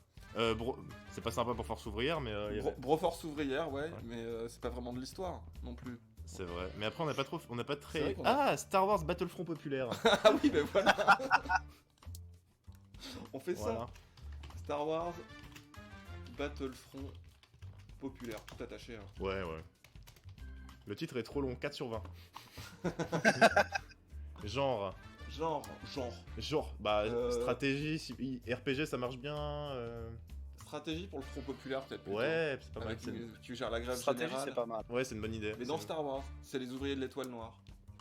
C'est pas sympa pour Force ouvrière, mais il y avait- Broforce ouvrière, ouais, Ouais. mais c'est pas vraiment de l'histoire non plus. c'est vrai. Mais après, on n'a pas C'est vrai très. qu'on a- Ah, Star Wars Battlefront populaire. Ah oui, ben voilà. On fait Voilà. ça. Star Wars Battlefront populaire, tout attaché. Hein. Ouais, ouais. Le titre est trop long, 4 sur 20. Genre, Genre. bah, Euh. stratégie, RPG ça marche bien. Stratégie pour le front populaire, peut-être. plutôt. Ouais, c'est pas mal. Avec tu gères la grève Stratégie, générale. c'est pas mal. Ouais, c'est une bonne idée. Mais dans C'est- Star Wars, c'est les ouvriers de l'étoile noire.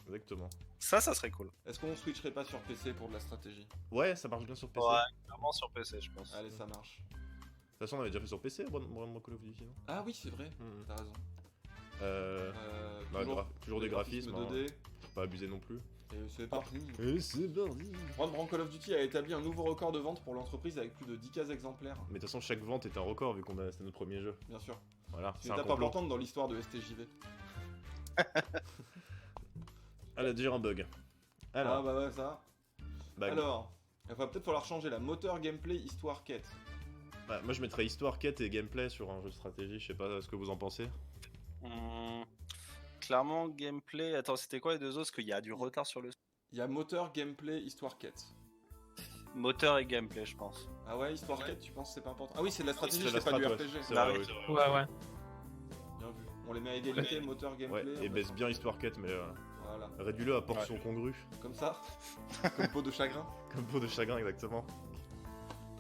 Exactement. Ça serait cool. Est-ce qu'on switcherait pas sur PC pour de la stratégie? Ouais, ça marche bien sur PC. Ouais, clairement sur PC, je pense. Allez, ça marche. De toute façon, on avait déjà fait sur PC, Call of Duty, non Ah oui, c'est vrai, Mhm. t'as raison. Bah, toujours des graphismes, hein. 2D. Faut pas abuser non plus. Et c'est parti. Et c'est parti. Roi de Bran Call of Duty a établi un nouveau record de vente pour l'entreprise avec plus de 10 cases exemplaires. Mais de toute façon, chaque vente est un record vu qu'on a c'était notre premier jeu. Bien sûr. Voilà, C'est c'est une un étape complot. importante dans l'histoire de STJV. Elle a déjà un bug. Ah Alors, bah ouais, ça. bah, Alors, il va peut-être falloir changer la moteur, gameplay, histoire, quête. bah, moi je mettrais histoire, quête et gameplay sur un jeu de stratégie. Je sais pas ce que vous en pensez. Clairement, gameplay. Attends, c'était quoi les deux autres? Parce qu'il y a du retard sur le Il y a moteur, gameplay, histoire, quête. moteur et gameplay, je pense. Ah ouais, histoire, quête, tu penses que c'est pas important? Ah oui, c'est de la stratégie, C'est de la c'est pas du strat, ouais. RPG. C'est Bah vrai, oui. oui. Ouais, ouais. Bien vu. On les met à égalité, moteur, gameplay. Ouais, on et met- baisse bien histoire, quête, mais Voilà, réduis-le à portion Ouais. congrue. comme ça. Comme peau de chagrin. Comme peau de chagrin, exactement.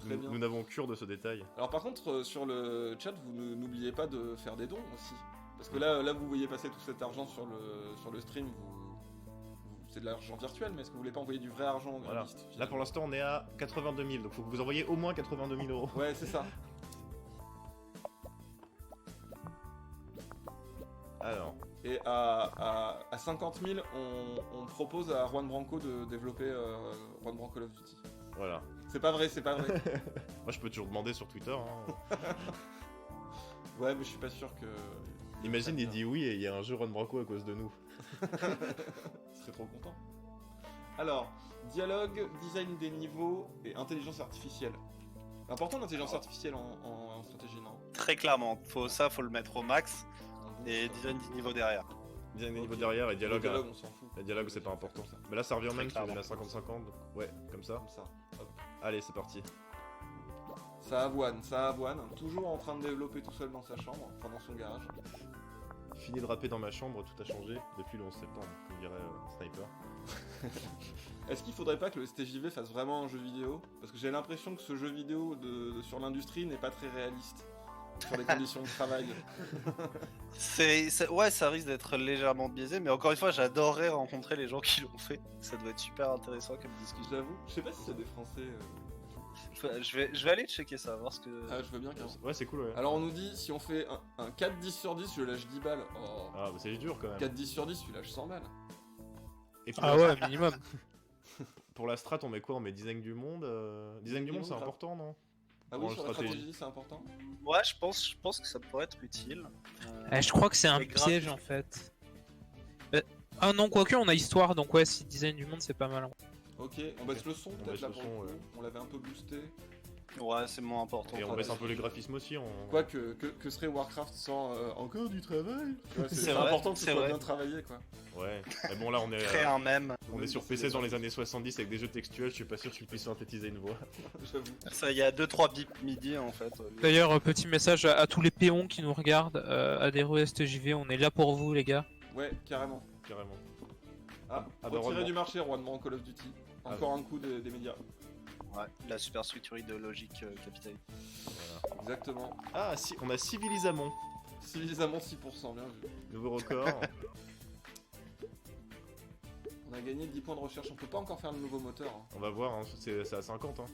Très bien. Nous n'avons cure de ce détail. Alors par contre, sur le chat, vous n'oubliez pas de faire des dons aussi. Parce que là vous voyez passer tout cet argent sur le stream, c'est de l'argent virtuel, mais est-ce que vous voulez pas envoyer du vrai argent au Voilà. graviste Là pour l'instant on est à 82 000, donc faut que vous envoyiez au moins 82 000 euros. Ouais, c'est ça. Alors, Et à 50 000, on propose à Juan Branco de développer Juan Branco Call of Duty. voilà. C'est pas vrai, c'est pas vrai. Moi, je peux toujours demander sur Twitter. Hein. Ouais, mais je suis pas sûr que... Imagine, il dit oui et il y a un jeu Run Branco à cause de nous. Je serais trop content. Alors, dialogue, design des niveaux et intelligence artificielle. Important l'intelligence artificielle en stratégie, non? Très clairement, faut le mettre au max et design du niveau derrière. Design des Ok. niveaux derrière et Le dialogue. dialogue, on s'en fout. Le dialogue, c'est pas important. Comme ça. Mais là, ça revient même, tu clairement. mets à 50-50. Donc, ouais, comme ça. Comme ça. Hop. Allez, c'est parti. Ça avoine, toujours en train de développer tout seul dans sa chambre, enfin dans son garage. Fini de rapper dans ma chambre, tout a changé depuis le 11 septembre, comme dirait Sniper. Est-ce qu'il faudrait pas que le STJV fasse vraiment un jeu vidéo? Parce que j'ai l'impression que ce jeu vidéo sur l'industrie n'est pas très réaliste. Sur les conditions de travail. Ouais, ça risque d'être légèrement biaisé, mais encore une fois, j'adorerais rencontrer les gens qui l'ont fait. Ça doit être super intéressant comme discussion. J'avoue, je sais pas si c'est des Français. Je vais aller checker ça, voir ce que. Ah, je veux bien carrément. Ouais, c'est cool, ouais. Alors on nous dit, si on fait un 4-10 sur 10, je lâche 10 balles. Oh. Ah, bah c'est dur quand même. 4-10 sur 10, tu lâches 100 balles. Et Ah ouais, minimum. pour la strat, on met quoi? On met design du monde Design du monde, c'est grave. important, non? Ah Dans oui, la sur la stratégie. stratégie, c'est important. Ouais, je pense que ça pourrait être utile. Je crois que c'est un les graphes- piège en fait. Ah non, quoique on a histoire, donc ouais, si design du monde c'est pas mal. Ok, on baisse le son On peut-être baisse là le pour son, le coup. ouais. On l'avait un peu boosté. Ouais, c'est moins important. Et on baisse un peu les graphismes aussi. Quoi que serait Warcraft sans encore du travail? Tu vois, C'est c'est vrai, important que ce c'est soit vrai. bien travaillé quoi. Ouais. Mais bon, là, on est, Créer un mème. on est sur PC dans les années 70 avec des jeux textuels. Je suis pas sûr que tu puisses synthétiser une voix. J'avoue. Ça, il y a 2-3 bips midi en fait. D'ailleurs, petit message à tous les péons qui nous regardent, adhérez au STJV, on est là pour vous les gars. Ouais, carrément. Carrément. Ah, Ah, bah, retiré heureusement. du marché, Juan Branco Call of Duty. Encore un coup des médias. Ouais, la superstructure idéologique capitaliste. Voilà. Exactement. Ah, si, on a Civilisamon. Civilisament 6%, bien vu. Nouveau record. On a gagné 10 points de recherche. On peut pas encore faire le nouveau moteur. Hein. On va voir, hein, c'est à 50. Hein.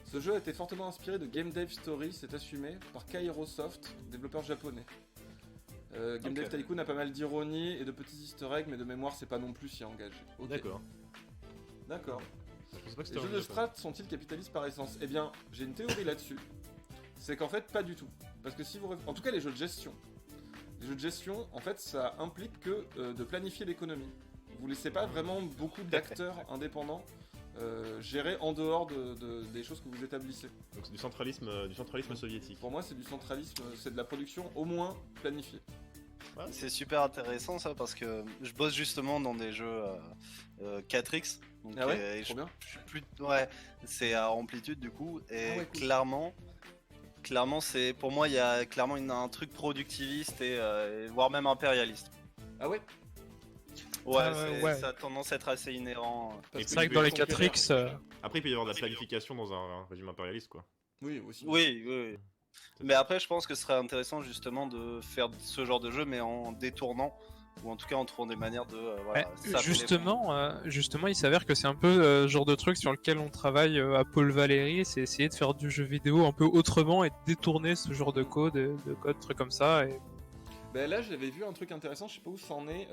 Ce jeu a été fortement inspiré de Game Dev Story, c'est assumé, par Kairosoft, développeur japonais. Game Dev Ok. Tycoon a pas mal d'ironie et de petits easter eggs, mais de mémoire, c'est pas non plus si engagé. Ok. D'accord. D'accord. Je pensais pas que Les c'était jeux un de jeu, strat sont-ils capitalistes par essence? Eh bien, j'ai une théorie là-dessus. C'est qu'en fait, pas du tout. Parce que si vous... En tout cas, les jeux de gestion. Les jeux de gestion, en fait, ça implique que de planifier l'économie. Vous laissez pas vraiment beaucoup d'acteurs indépendants gérer en dehors des choses que vous établissez. Donc c'est du centralisme soviétique. Pour moi, c'est du centralisme, c'est de la production au moins planifiée. C'est super intéressant ça parce que je bosse justement dans des jeux 4X. Donc, Ah ouais, et trop bien. je suis plus... Ouais, c'est à amplitude du coup. Et Ah ouais, cool. clairement, c'est pour moi il y a clairement un truc productiviste et voire même impérialiste. Ah ouais. Ouais, ouais. ça a tendance à être assez inhérent. Parce C'est vrai que dans les 4X, Après, il peut y avoir de la planification dans un régime impérialiste, quoi. Oui, aussi. Oui. Mais après, je pense que ce serait intéressant justement de faire ce genre de jeu, mais en détournant, ou en tout cas en trouvant des manières de. Voilà, saper justement, il s'avère que c'est un peu ce genre de truc sur lequel on travaille à Paul Valéry, c'est essayer de faire du jeu vidéo un peu autrement et de détourner ce genre de code, trucs comme ça. Et... Ben là, j'avais vu un truc intéressant, je sais pas où ça en est.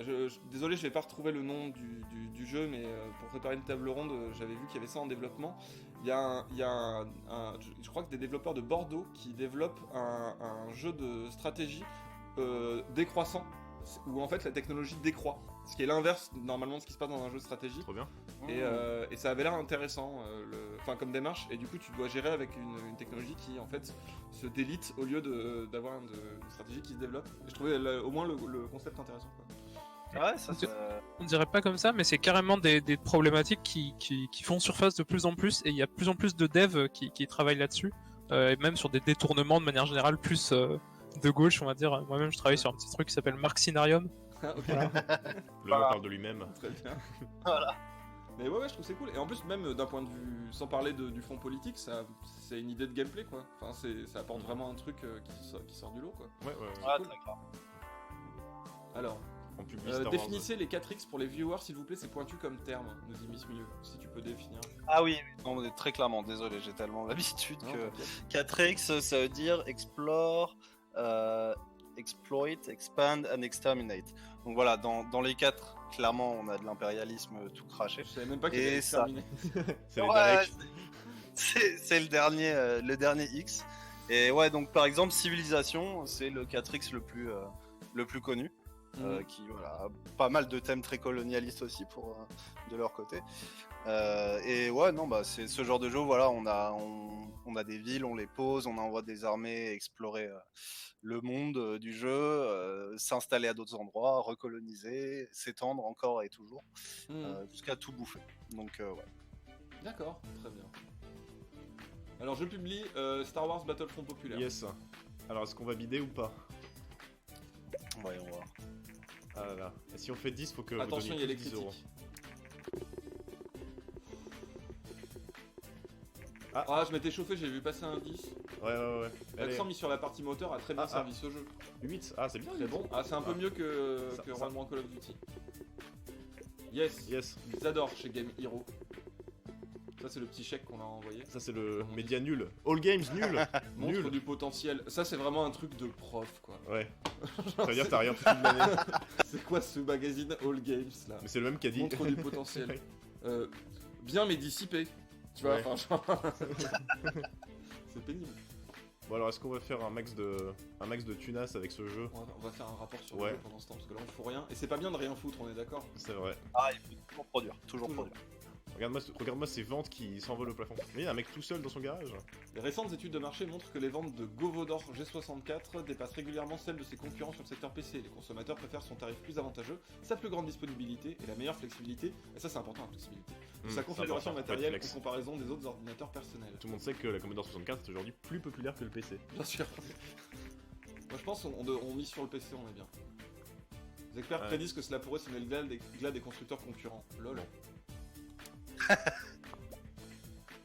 Désolé, je vais pas retrouver le nom du jeu, mais pour préparer une table ronde, j'avais vu qu'il y avait ça en développement. Il y a je crois que des développeurs de Bordeaux qui développent un jeu de stratégie décroissant, où en fait la technologie décroît. Ce qui est l'inverse normalement de ce qui se passe dans un jeu de stratégie. Trop bien. Et ça avait l'air intéressant, comme démarche. Et du coup, tu dois gérer avec une technologie qui en fait se délite au lieu d'avoir une stratégie qui se développe. Et je trouvais au moins le concept intéressant. Quoi. Ouais, ça. On dirait pas comme ça, mais c'est carrément des problématiques qui font surface de plus en plus, et il y a de plus en plus de devs qui travaillent là-dessus, et même sur des détournements de manière générale plus de gauche, on va dire. Moi-même, je travaille sur un petit truc qui s'appelle Marxinarium. Ah, ok. Voilà. Le jeu parle de lui-même. Très bien. Voilà. Mais ouais, je trouve que c'est cool. Et en plus, même d'un point de vue, sans parler du fond politique, c'est une idée de gameplay, quoi. Enfin, ça apporte vraiment un truc qui sort du lot, quoi. Ouais. Ouais, cool. très clair. Alors, En public Star Wars. définissez les 4X pour les viewers, s'il vous plaît, c'est pointu comme terme, nous dit Miss Milieu. Si tu peux définir. Ah oui, non, mais très clairement, désolé, j'ai tellement l'habitude Non, que t'inquiète. 4X, ça veut dire explore, exploit, expand and exterminate. Donc voilà, dans les 4, clairement, on a de l'impérialisme tout craché. Je savais même pas qu'il Et avait ça- terminé. C'est les Ouais, Daleks. c'est le dernier X. Et ouais, donc par exemple, civilisation, c'est le 4X le plus connu. Qui voilà, a pas mal de thèmes très colonialistes aussi de leur côté. Et ouais, non, bah c'est ce genre de jeu. Voilà, on a des villes, on les pose, on envoie des armées explorer le monde du jeu, s'installer à d'autres endroits, recoloniser, s'étendre encore et toujours, jusqu'à tout bouffer. Donc ouais. D'accord, très bien. Alors je publie Star Wars Battlefront Populaire. Yes. Alors, est-ce qu'on va bider ou pas? Voyons voir. Ah là là. Et si on fait 10, faut que Attention, vous il y a donniez les tous 10 euros. critiques. Ah, je m'étais chauffé, j'ai vu passer un 10. Ouais. Allez. L'accent mis sur la partie moteur a très bien servi ce jeu. 8. Ah, c'est bien. Très bon. Ah, c'est un peu mieux que Ça- Royaume Call of Duty. Yes. Yes. Ils adorent chez Game Hero. Ça, c'est le petit chèque qu'on a envoyé. Ça, c'est le média nul. All games nul. Montre Nul. du potentiel. Ça, c'est vraiment un truc de prof, quoi. Ouais. Ça veut dire que t'as rien foutu de l'année. C'est quoi ce magazine All Games, là? Mais c'est le même qui a dit. Montre du potentiel. Ouais. Bien, mais dissipé. Tu vois, Ouais. enfin, genre... c'est pénible. Bon, alors, est-ce qu'on va faire un max de tunas avec ce jeu? On va faire un rapport sur Ouais. le jeu pendant ce temps, parce que là, on fout rien. Et c'est pas bien de rien foutre, on est d'accord? C'est vrai. Ah, il faut toujours produire, toujours Toujours. produire. Regarde-moi ces ventes qui s'envolent au plafond. Mais il y a un mec tout seul dans son garage. Les récentes études de marché montrent que les ventes de Govodor G64 dépassent régulièrement celles de ses concurrents sur le secteur PC. Les consommateurs préfèrent son tarif plus avantageux, sa plus grande disponibilité et la meilleure flexibilité, et ça c'est important la flexibilité, de sa C'est configuration important, matérielle pas de flex. en comparaison des autres ordinateurs personnels. Tout le monde sait que la Commodore 64 est aujourd'hui plus populaire que le PC. Bien sûr. Moi je pense qu'on mise sur le PC, on est bien. Les experts Ouais. prédisent que cela pourrait sonner le glas des constructeurs concurrents. Lol.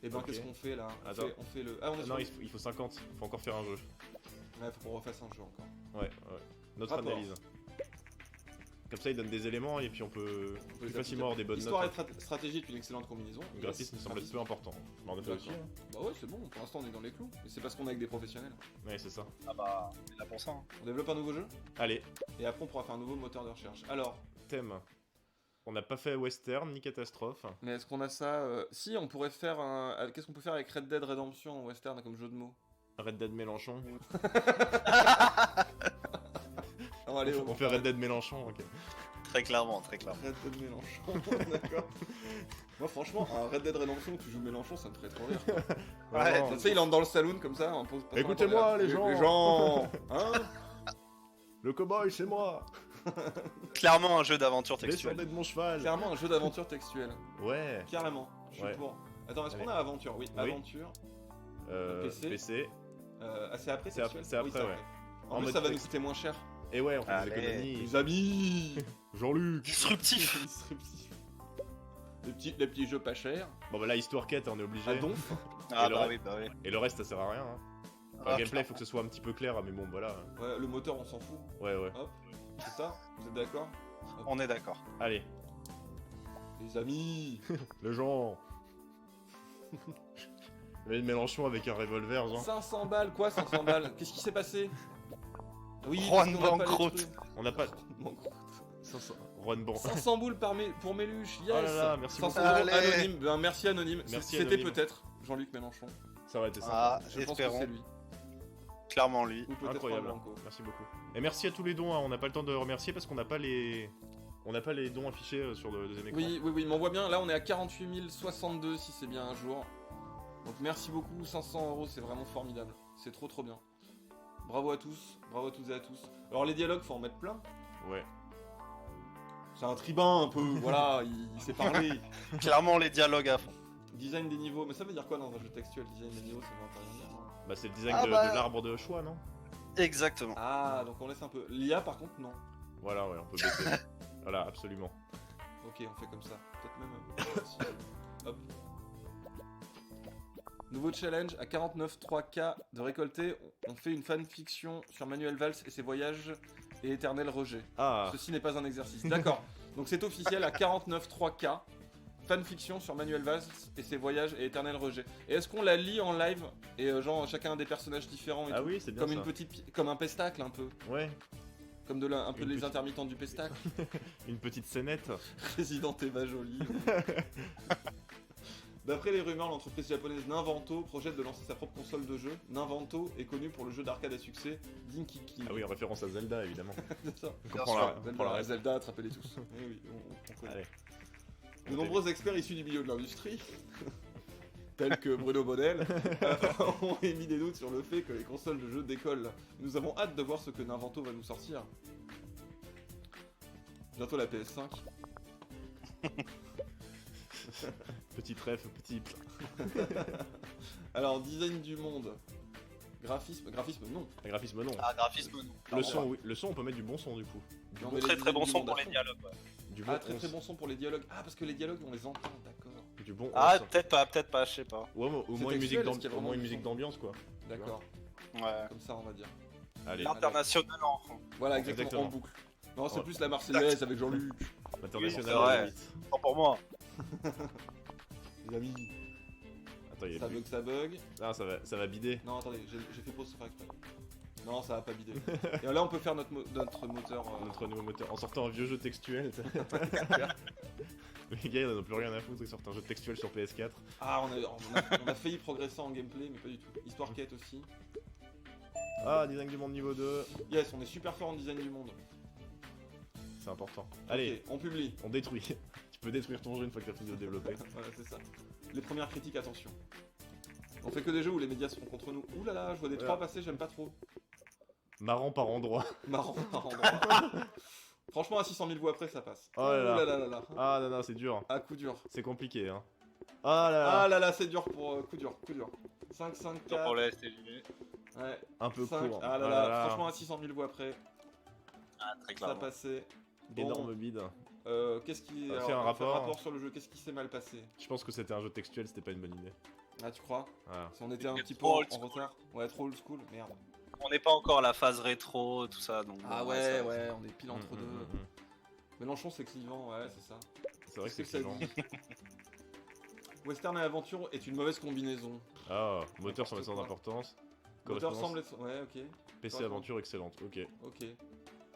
Et ben Ok. qu'est-ce qu'on fait là Attends. on fait le... Ah on est Ah sur non, le- il faut 50. Faut encore faire un jeu. Ouais, faut qu'on refasse un jeu encore. Ouais. Notre Rapport. analyse. Comme ça, il donne des éléments et puis on peut plus les facilement avoir des bonnes Histoire notes. et stratégie est une excellente combinaison. Le graphisme me semble être peu important. Mais on a fait aussi. D'accord. Bah ouais, c'est bon, pour l'instant on est dans les clous. Mais c'est parce qu'on est avec des professionnels. Ouais, c'est ça. Ah bah, on est là pour ça. Hein. On développe un nouveau jeu Allez, et après on pourra faire un nouveau moteur de recherche. Alors, thème. On n'a pas fait western ni catastrophe. mais est-ce qu'on a ça Si, on pourrait faire un. Qu'est-ce qu'on peut faire avec Red Dead Redemption en western comme jeu de mots? Red Dead Mélenchon. Alors, allez, On fait Red Dead Mélenchon, ok. Très clairement, très clairement. Red Dead Mélenchon, d'accord. Moi franchement, un Red Dead Redemption où tu joues Mélenchon, ça me ferait trop rire. Ouais, Vraiment. Tu sais, il entre dans le saloon comme ça, en pose. Écoutez-moi, les gens. Les gens hein? Le cowboy, c'est moi. Clairement un jeu d'aventure textuelle. Descendez de mon cheval. Clairement un jeu d'aventure textuelle. Ouais. Carrément, je suis Ouais. pour. Attends, est-ce qu'on Allez. a aventure? Oui, Oui. aventure. PC. PC. Ah, c'est après C'est textuel? après, c'est après, Oui, ouais. En En plus, mode ça va nous texte. coûter moins cher. Et ouais, on fait Allez. des économies. Les amis Jean-Luc. Disruptif. Disruptif. Les petits jeux pas chers. Bon bah là, histoire quête, on est obligé. À donf. Ah Et le bah re- oui, bah oui. Et le reste, ça sert à rien. Hein. Enfin, Ah, le gameplay, faut que ce soit un petit peu clair, mais bon, voilà. Ouais, le moteur, on s'en fout. Ouais. Hop, c'est ça? Vous êtes d'accord? On est d'accord. Allez, Les amis le Jean. Le Mélenchon avec un revolver, genre. 500 balles, quoi 500 balles? Qu'est-ce qui s'est passé? Oui, Juan parce qu'on a pas les banqueroute. trucs. On n'a pas. Banqueroute. 500. Juan Ban. 500 boules pour Méluche, yes! Oh là là, merci 500 beaucoup. euros Allez. anonyme, ben, merci anonyme. Merci C'était anonyme. peut-être Jean-Luc Mélenchon. Ça aurait été sympa. Ah, Je pense que espérons. c'est lui. Clairement lui. Ou peut-être Incroyable. Juan Blanco. Merci beaucoup. Et merci à tous les dons, hein. On n'a pas le temps de remercier parce qu'on n'a pas les. On n'a pas les dons affichés sur le deuxième écran. Oui, m'envoie bien. Là, on est à 48 062 si c'est bien un jour. Donc merci beaucoup, 500 €, c'est vraiment formidable. C'est trop bien. Bravo à tous et à tous. Alors les dialogues, faut en mettre plein. Ouais. C'est un tribun un peu, voilà, il sait parler. Clairement les dialogues à fond. Design des niveaux, mais ça veut dire quoi dans un jeu textuel? Design des niveaux, ça veut rien dire. Non. Bah, c'est le design Ah de bah. l'arbre de choix, non? Exactement. Ah, donc on laisse un peu. L'IA par contre, non. Voilà, ouais, on peut baisser. Voilà, absolument. Ok, on fait comme ça. Peut-être même. Si. Hop. Nouveau challenge à 49.3K de récolter. On fait une fanfiction sur Manuel Valls et ses voyages et éternel rejet. Ah, Ceci n'est pas un exercice. D'accord. Donc c'est officiel à 49.3K. fanfiction sur Manuel Valls et ses voyages et éternel rejet. Et est-ce qu'on la lit en live et genre chacun a des personnages différents et Ah tout, oui, c'est bien comme ça. une petite, comme un pestacle un peu, Ouais, comme un peu Une les petite- intermittents du pestacle. une petite scénette. Resident Evil joli. D'après les rumeurs, l'entreprise japonaise Ninvento projette de lancer sa propre console de jeu. Ninvento est connu pour le jeu d'arcade à succès Dinky King. Ah oui, en référence à Zelda, évidemment. C'est ça. On Bien comprend sûr. la, on comprend la reste. Zelda, attrapez-les tous. Eh oui, on connaît. Allez. De nombreux experts issus du milieu de l'industrie, tels que Bruno Bonnel, ont émis des doutes sur le fait que les consoles de jeux décollent. Nous avons hâte de voir ce que Ninvento va nous sortir. Bientôt la PS5. Petit trèfle, petit. Alors, design du monde. Graphisme non. Un graphisme, non. Ah, graphisme, non. Le son, oui. Le son, on peut mettre du bon son du coup. Du Non, bon, mais Très les très bon designs son du pour monde les à fond. dialogues. Ouais. du bon Ah, très très os. bon son pour les dialogues. Ah, parce que les dialogues, on les entend, d'accord. Du bon Ah, os. peut-être pas, je sais pas. Ouais, au C'est moins une musique textuel, est-ce qu'il y a au vraiment moins une du musique son d'ambiance quoi. D'accord. Ouais. Comme ça, on va dire. Allez, International en fond. Voilà, exactement, Exactement. en boucle. Non, c'est Ouais. plus la Marseillaise avec Jean-Luc. international c'est vrai. à la limite. Non, pour moi. Les amis, Attends, il y a ça plus. bug, ça bug. Ah, ça va bider. Non, attendez, j'ai fait pause sans faire exprès. Non, ça va pas bider. Et là, on peut faire notre moteur. Notre nouveau moteur. En sortant un vieux jeu textuel. Les gars, ils en ont plus rien à foutre, ils sortent un jeu textuel sur PS4. Ah, on a failli progresser en gameplay, mais pas du tout. Histoire quête aussi. Ah, design du monde niveau 2. Yes, on est super fort en design du monde. C'est important. Allez, Ok, on publie. on détruit. Tu peux détruire ton jeu une fois que t'as fini de le développer. Voilà, c'est ça. Les premières critiques, attention. On fait que des jeux où les médias seront contre nous. Ouh là là, je vois des Voilà. 3 passer, j'aime pas trop. Marrant par endroit. Marrant, marrant. Franchement, à 600 000 voix après, ça passe. Oh là là. Ouh là là là là. Ah non, non, c'est dur. Ah, coup dur. C'est compliqué, hein. Ah là là. Ah là là, c'est dur pour coup dur, coup dur. 5, 5, Non, 4. pour les STJV. Ouais, Un peu 5. court. Ah là là, franchement, à 600 000 voix après, Ah, très ça clairement. passait. Bon, Énorme bide. qu'est-ce qui. Fais alors, un faire rapport. sur le jeu, qu'est-ce qui s'est mal passé? Je pense que c'était un jeu textuel, c'était pas une bonne idée. Ah, tu crois? Voilà. Si on était un C'était petit peu trop en old school. retard. Ouais, trop old school, merde. On n'est pas encore à la phase rétro, tout ça, donc. Ah bon, ouais, ça- ouais, on est pile entre deux. Mm. Mélenchon, c'est clivant, ouais, c'est ça. C'est vrai que c'est Qu'est-ce que ça clivant. dit Western et aventure est une mauvaise combinaison. Ah, moteur sans N'importe mettre sans quoi. importance. Moteur Correspondance. semble être. Ouais, ok. PC aventure excellente. Ok. Ok.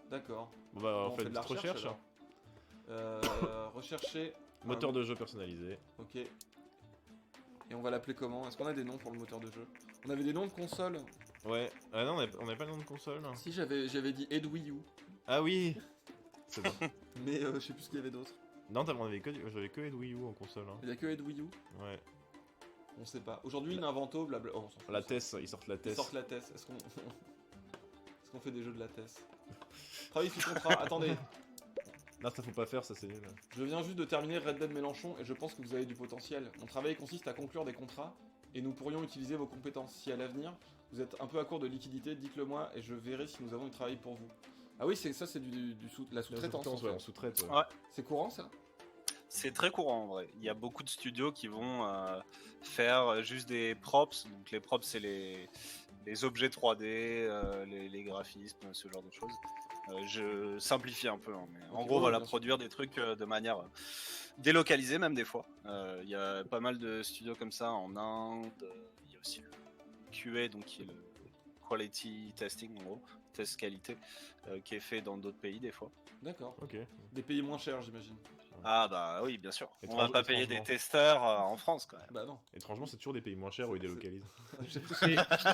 D'accord. Bon bah, Bon, on fait une petite recherche. alors. Rechercher. Moteur un- de jeu personnalisé. Ok. Et on va l'appeler comment? Est-ce qu'on a des noms pour le moteur de jeu? On avait des noms de consoles? Ouais. Ah non, on avait pas le nom de console. Si, j'avais dit Ed Wii U. Ah oui. C'est bon. Mais je sais plus ce qu'il y avait d'autre. Non, j'avais que Wii U en console. Hein. Il y a que Ed Wii U? Ouais. On sait pas. Aujourd'hui, Ninvento, blabla. Oh, on s'en fout. La TES, ils sortent la Ils TES. sortent la TES. Est-ce qu'on fait des jeux de la TES? Travail sous contrat. Attendez. Non, ça faut pas faire, ça c'est nul. Je viens juste de terminer Red Dead Mélenchon et je pense que vous avez du potentiel. Mon travail consiste à conclure des contrats et nous pourrions utiliser vos compétences. Si à l'avenir, vous êtes un peu à court de liquidité, dites-le moi et je verrai si nous avons du travail pour vous. Ah oui, c'est la sous-traitance. En fait. Ouais, on sous-traite. Ouais. C'est courant ça? C'est très courant en vrai. Il y a beaucoup de studios qui vont faire juste des props. Donc les props, c'est les objets 3D, les graphismes, ce genre de choses. Je simplifie un peu, hein, mais en Ok, gros, ouais, voilà, bien sûr. produire des trucs de manière délocalisée même des fois. Il y a pas mal de studios comme ça en Inde. Il y a aussi le QA, donc qui est le Quality Testing en gros, test qualité, qui est fait dans d'autres pays des fois. D'accord. Ok. Des pays moins chers, j'imagine. Ah bah oui, bien sûr. On va Étrange- pas payer des étrangement. testeurs en France quand même. Bah non. Étrangement, c'est toujours des pays moins chers où ils C'est- délocalisent. Je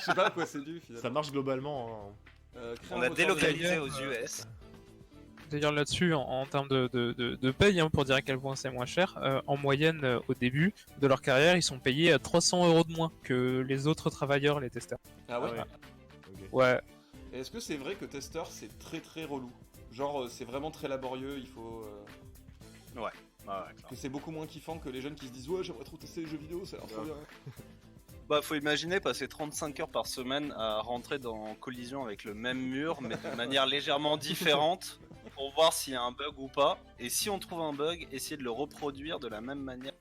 sais pas à quoi c'est dû finalement. Ça marche globalement. Hein. Créer On un a moteur de délocalisé jeu. aux US. D'ailleurs là-dessus, en termes de paye, hein, pour dire à quel point c'est moins cher, en moyenne, au début de leur carrière, ils sont payés à 300 € de moins que les autres travailleurs, les testeurs. Ah ouais. Ok. Ouais, Et est-ce que c'est vrai que testeur c'est très très relou? Genre c'est vraiment très laborieux, il faut. Ouais, clairement. Que c'est beaucoup moins kiffant que les jeunes qui se disent ouais j'aimerais trop tester les jeux vidéo, ça a l'air trop Ouais. bien. Bah, faut imaginer passer 35 heures par semaine à rentrer en collision avec le même mur, mais de manière légèrement différente, pour voir s'il y a un bug ou pas. Et si on trouve un bug, essayer de le reproduire de la même manière.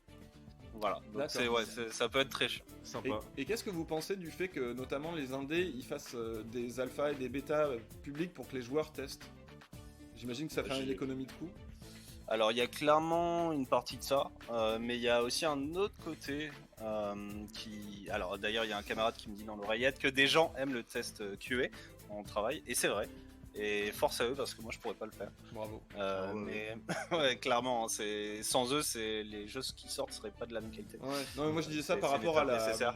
Voilà, donc D'accord. ça peut être très chiant. Sympa. Et qu'est-ce que vous pensez du fait que notamment les indés ils fassent des alphas et des bêtas publics pour que les joueurs testent? J'imagine que ça fait une J'ai- économie de coût. Alors il y a clairement une partie de ça, mais il y a aussi un autre côté qui... Alors d'ailleurs il y a un camarade qui me dit dans l'oreillette que des gens aiment le test QA en travail, et c'est vrai. Et force à eux parce que moi je pourrais pas le faire. Bravo. Mais ouais, clairement, sans eux, les jeux qui sortent seraient pas de la même qualité. Ouais. Non, mais moi je disais ça C'est- par c'est rapport à l'étape nécessaire.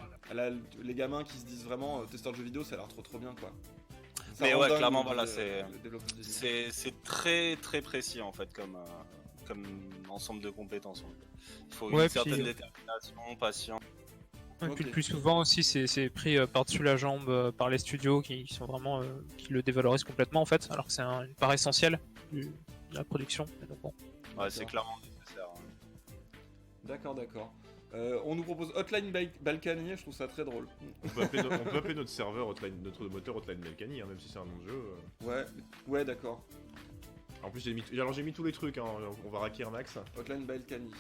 les gamins qui se disent vraiment testeur de jeux vidéo, ça a l'air trop bien quoi. Ça Mais rend ouais, dingue clairement, le- voilà, le développement des jeux. c'est très très précis en fait comme ensemble de compétences. Il faut Ouais, une certaine puis- détermination, patience. Et puis Ok. le plus souvent aussi, c'est pris par-dessus la jambe par les studios qui sont vraiment qui le dévalorisent complètement en fait, alors que c'est une part essentielle de la production. Et donc, bon. Ouais, c'est clairement nécessaire. D'accord. On nous propose Hotline Balkany, je trouve ça très drôle. On peut appeler notre serveur notre moteur Hotline Balkany, hein, même si c'est un nom de jeu. Ouais, d'accord. En plus, j'ai mis tous les trucs, hein, on va raquer un max. Hotline Balkany.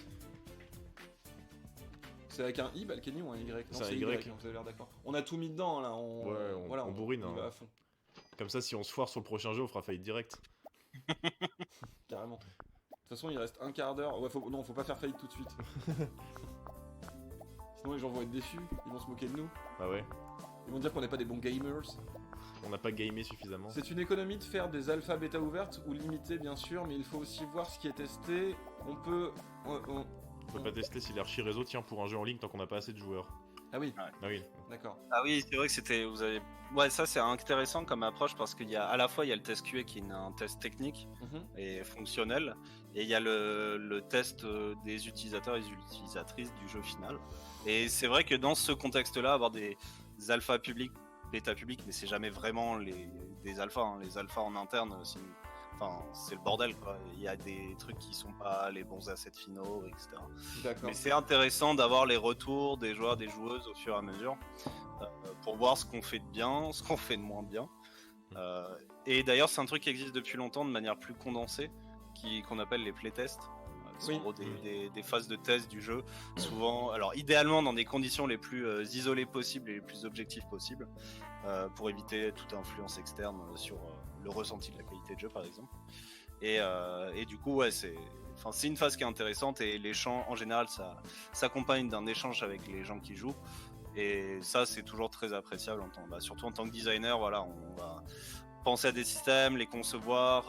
C'est avec un I Balkany ou un Y? Non, C'est un c'est Y. hein, vous avez l'air d'accord. On a tout mis dedans là, On bourrine. y Hein. va à fond, Comme ça, si on se foire sur le prochain jeu, on fera faillite direct. carrément. De toute façon, il reste un quart d'heure. Ouais, faut pas faire faillite tout de suite. Sinon, les gens vont être déçus, ils vont se moquer de nous. Ah ouais. Ils vont dire qu'on n'est pas des bons gamers. On n'a pas gamé suffisamment. C'est une économie de faire des alphas bêta ouvertes ou limitées, bien sûr, mais il faut aussi voir ce qui est testé. On peut. On peut pas tester si l'archi réseau tient pour un jeu en ligne tant qu'on n'a pas assez de joueurs. Ah oui, Ah oui. d'accord. Ah oui, c'est vrai que ouais, ça c'est intéressant comme approche parce qu'il y a à la fois il y a le test QA qui est un test technique Mhm. et fonctionnel, et il y a le test des utilisateurs et des utilisatrices du jeu final. Et c'est vrai que dans ce contexte-là, avoir des alphas publics, bêta publics, mais c'est jamais vraiment des alphas. Hein. Les alphas en interne, c'est le bordel quoi. Il y a des trucs qui sont pas les bons assets finaux, etc. D'accord. Mais c'est intéressant d'avoir les retours des joueurs, des joueuses au fur et à mesure pour voir ce qu'on fait de bien, ce qu'on fait de moins bien. Et d'ailleurs, c'est un truc qui existe depuis longtemps de manière plus condensée, qu'on appelle les playtests. Qui sont Oui. en gros des phases de test du jeu, souvent, alors idéalement dans des conditions les plus isolées possibles et les plus objectives possibles, pour éviter toute influence externe sur le ressenti de la qualité de jeu par exemple. Et du coup, ouais, c'est une phase qui est intéressante et l'échange, en général, ça s'accompagne d'un échange avec les gens qui jouent. Et ça, c'est toujours très appréciable, surtout en tant que designer. Voilà, on va penser à des systèmes, les concevoir,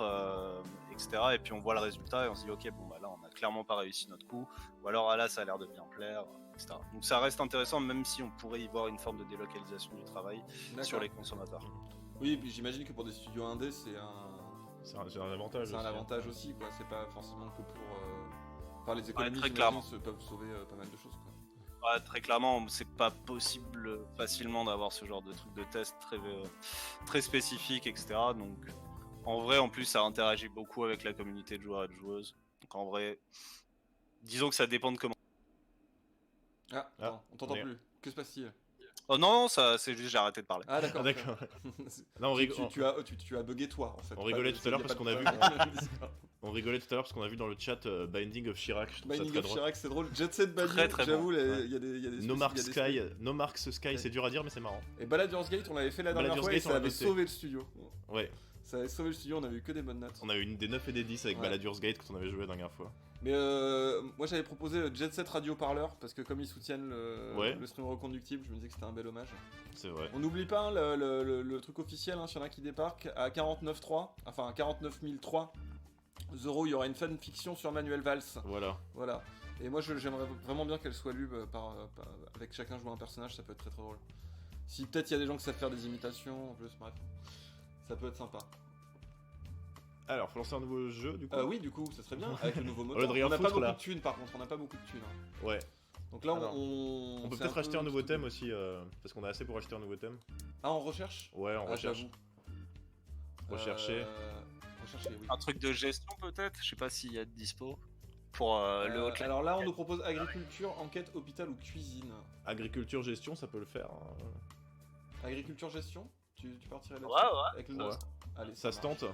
etc. Et puis on voit le résultat et on se dit, ok, bon, bah là, on n'a clairement pas réussi notre coup. Ou alors, ah, là, ça a l'air de bien plaire, etc. Donc ça reste intéressant, même si on pourrait y voir une forme de délocalisation du travail D'accord. sur les consommateurs. Oui, et puis j'imagine que pour des studios indés, c'est C'est un avantage. un aussi. avantage aussi, quoi. C'est pas forcément que pour. Enfin, les économies très j'imagine, clairement. peuvent sauver pas mal de choses, quoi. Ouais, très clairement, c'est pas possible facilement d'avoir ce genre de truc de test très spécifique, etc. Donc, en vrai, en plus, ça interagit beaucoup avec la communauté de joueurs et de joueuses. Donc, en vrai, disons que ça dépend de comment. Ah, attends, on t'entend mais- plus. Que se passe-t-il? Oh non, ça, c'est juste j'ai arrêté de parler. Ah, d'accord. Ah, d'accord. Non, Tu as bugué toi, en fait. On rigolait tout à l'heure parce qu'on a vu- Discord. On rigolait tout à l'heure parce qu'on a vu dans le chat Binding of Chirac. Je trouve ça Binding très of drôle. Chirac, c'est drôle. Jet Set Binding, Très, très j'avoue, bon. il y a des. No Marks il y a des- Sky, No Marks Sky, c'est dur à dire mais c'est marrant. Et Baldur's Gate, on l'avait fait la dernière Baldur's fois et Gate, ça on l'a avait noté. sauvé le studio. Ouais, Ça avait sauvé le studio, on a eu que des bonnes notes. on a eu des 9 et des 10 avec Ouais. Baldur's Gate quand on avait joué la dernière fois. Mais moi j'avais proposé Jet Set Radio Parleur parce que comme ils soutiennent le stream reconductible, je me disais que c'était un bel hommage. C'est vrai. On n'oublie pas hein, le truc officiel, hein, s'il y en a qui débarquent, à 49.3, enfin à 49 003 euros, il y aura une fanfiction sur Manuel Valls. Voilà. Et moi j'aimerais vraiment bien qu'elle soit lue avec chacun jouant un personnage, ça peut être très très drôle. Si peut-être il y a des gens qui savent faire des imitations, en plus, bref, ça peut être sympa. Alors, faut lancer un nouveau jeu du coup. Oui, du coup, ça serait bien avec le nouveau Au lieu moteur. de rien On n'a pas foutre, beaucoup là. de thunes par contre, on n'a pas beaucoup de thunes. Hein. Ouais. Donc là, Alors, on On peut c'est peut-être acheter un nouveau tout thème double. aussi, parce qu'on a assez pour acheter un nouveau thème. Ah, on recherche. Ouais, on Ah, recherche. j'avoue. Rechercher. Rechercher, oui. Un truc de gestion peut-être. Je sais pas s'il y a de dispo pour le hotline. Alors là, on nous propose agriculture, enquête, hôpital ou cuisine. Agriculture, gestion, ça peut le faire. Hein. Agriculture, gestion. Tu partirais là-dessus Ouais. Avec le Ouais. nôtre. Allez, Ça se marche. tente.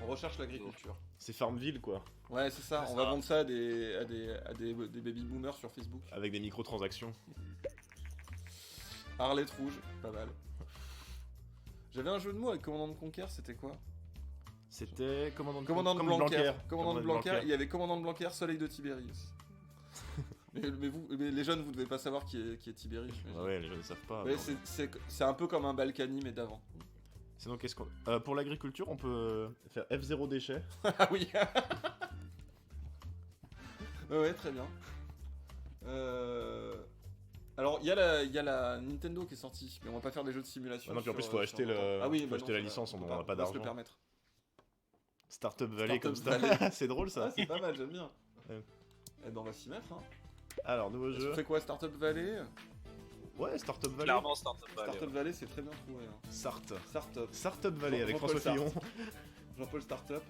On recherche l'agriculture. C'est Farmville quoi. Ouais, c'est ça. C'est On ça. va vendre ça à des baby boomers sur Facebook. Avec des microtransactions. Arlette rouge, pas mal. J'avais un jeu de mots avec Commandant de Conquer, c'était quoi? C'était Commandant Commandant de comme Blanquer. Commandant de Blanquer. Il y avait Commandant de Blanquer, Soleil de Tibérius. mais les jeunes, vous devez pas savoir qui est Tibérius. Ouais, les jeunes ne savent pas. Ouais, attends. c'est un peu comme un Balkany, mais d'avant. Sinon, qu'est-ce qu'on. Pour l'agriculture, on peut faire F0 déchets. Ah oui. Ouais, très bien. Alors, il y a la Nintendo qui est sortie, mais on va pas faire des jeux de simulation. Ah non, puis en plus, sur- faut sur acheter, longtemps. faut acheter la licence, on peut n'en a pas peut se le d'argent. permettre. Startup Valley comme Startup ça. Valley. C'est drôle ça. Ah, c'est pas mal, j'aime bien. Ouais. Eh ben, on va s'y mettre. Hein. Alors, nouveau Tu jeu. fais quoi, Startup Valley? Ouais, Startup Valley. Clairement, Startup Valley. Startup Valley, c'est très bien trouvé. Hein. Start. Startup. Valley avec Jean-Paul François Fillon. Jean-Paul Startup.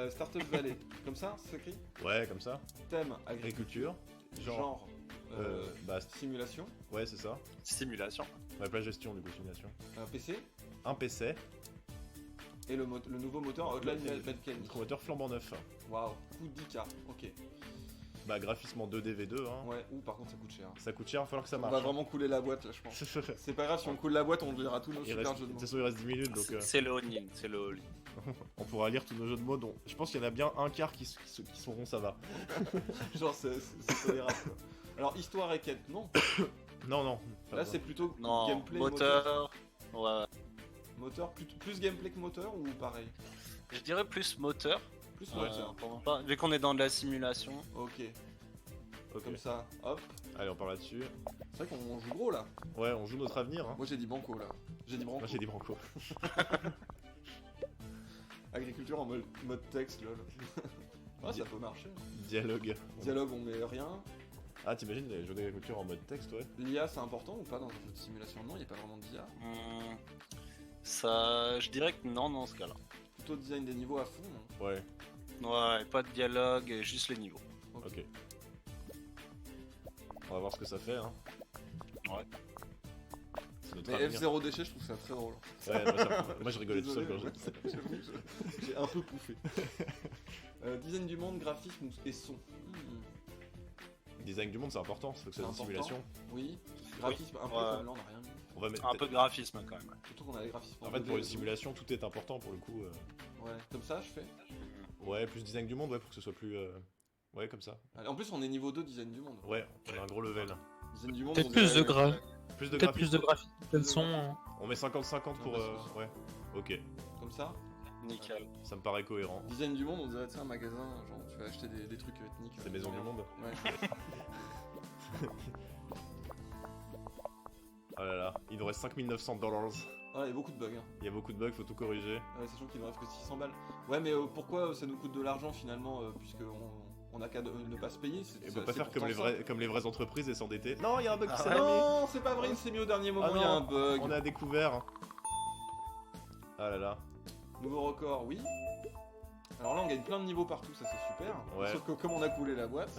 Startup Valley. Comme ça, c'est écrit. Ouais, comme ça. Thème agriculture. Agriculture. Genre. Bah, Simulation. ouais, c'est ça. Simulation. Ouais, pas gestion du coup, simulation. PC. Un PC. Et le nouveau moteur Hotline Miami. Moteur flambant neuf. Waouh. Coup de 10K. Ok. Bah, graphisme en 2D V2. Hein. Ouais. Ou par contre, ça coûte cher. Ça coûte cher, il va falloir que ça On marche. va vraiment couler la boîte là, je pense. C'est pas grave, si on coule la boîte, on dira tous nos De super jeux de toute mots. façon, il reste 10 minutes donc C'est le all-in, c'est le all-in. on pourra lire tous nos jeux de mots. Donc, je pense qu'il y en a bien un quart qui sauront ça va. Genre, c'est tolérable. Quoi. Alors, histoire et quête, non. Non, non. pas Là, besoin. c'est plutôt Non, gameplay. moteur. Ouais. Moteur, plus gameplay que moteur ou pareil? Je dirais plus moteur. Plus Ouais. moteur. Vu qu'on est dans de la simulation. Ok, Ok. comme ça, hop. Allez, on part là-dessus. C'est vrai qu'on joue gros là. Ouais, on joue notre avenir. Hein. Moi j'ai dit banco là. J'ai dit branco. Moi j'ai dit Branco. Agriculture en mode texte, lol. Ah, ça peut marcher. Dialogue. Dialogue, on met rien. Ah, t'imagines les jeux d'agriculture en mode texte, ouais. L'IA, c'est important ou pas dans un jeu de simulation? Non, il n'y a pas vraiment d'IA. Ça, je dirais que non dans ce cas-là. Plutôt design des niveaux à fond, non? Ouais, Ouais, pas de dialogue, juste les niveaux. ok. On va voir ce que ça fait, hein. Ouais. C'est notre Mais avenir. F0 déchet, je trouve ça très drôle. Ouais, moi je rigolais tout seul quand Désolé, j'ai. j'avoue, j'ai un peu pouffé. Design du monde, graphisme et son. Design du monde, c'est important, faut que ça soit une C'est simulation. Oui. Graphisme, un peu Ouais. comme là, on a rien mis. On va mettre. Un peu de graphisme quand même. Surtout qu'on a les graphismes. En fait, pour une simulation, tout est important pour le coup. Ouais, comme ça, je fais. Ouais, plus design du monde, ouais, pour que ce soit plus. Ouais, comme ça. Allez, en plus, on est niveau 2 design du monde. Ouais, on a un gros level. Design du monde. Peut-être on plus de dirait- Plus de Peut-être plus de graphisme. graphisme que de son. On met 50-50 pour. Non, parce que- Ouais, ok, Comme ça. Nickel. ça me paraît cohérent. Design du monde, on dirait, tu sais, un magasin, genre, tu vas acheter des trucs ethniques. C'est Maison du Monde. Ouais. Oh là là, il nous reste 5900 $. Ah, il y a beaucoup de bugs. Hein. Il y a beaucoup de bugs, faut tout corriger. Ouais, sachant qu'il ne reste que 600 balles. Ouais, mais pourquoi ça nous coûte de l'argent finalement, puisqu'on a qu'à ne pas se payer? Et on peut pas faire comme les vraies entreprises et s'endetter. Non, il y a un bug qui Ah s'est ouais. mis. Non, c'est pas vrai, il s'est mis au dernier moment, Ah il y a non, un bug. On a découvert. Ah là là. Nouveau record, oui. Alors là, on gagne plein de niveaux partout, ça c'est super. Ouais. Sauf que comme on a coulé la boîte,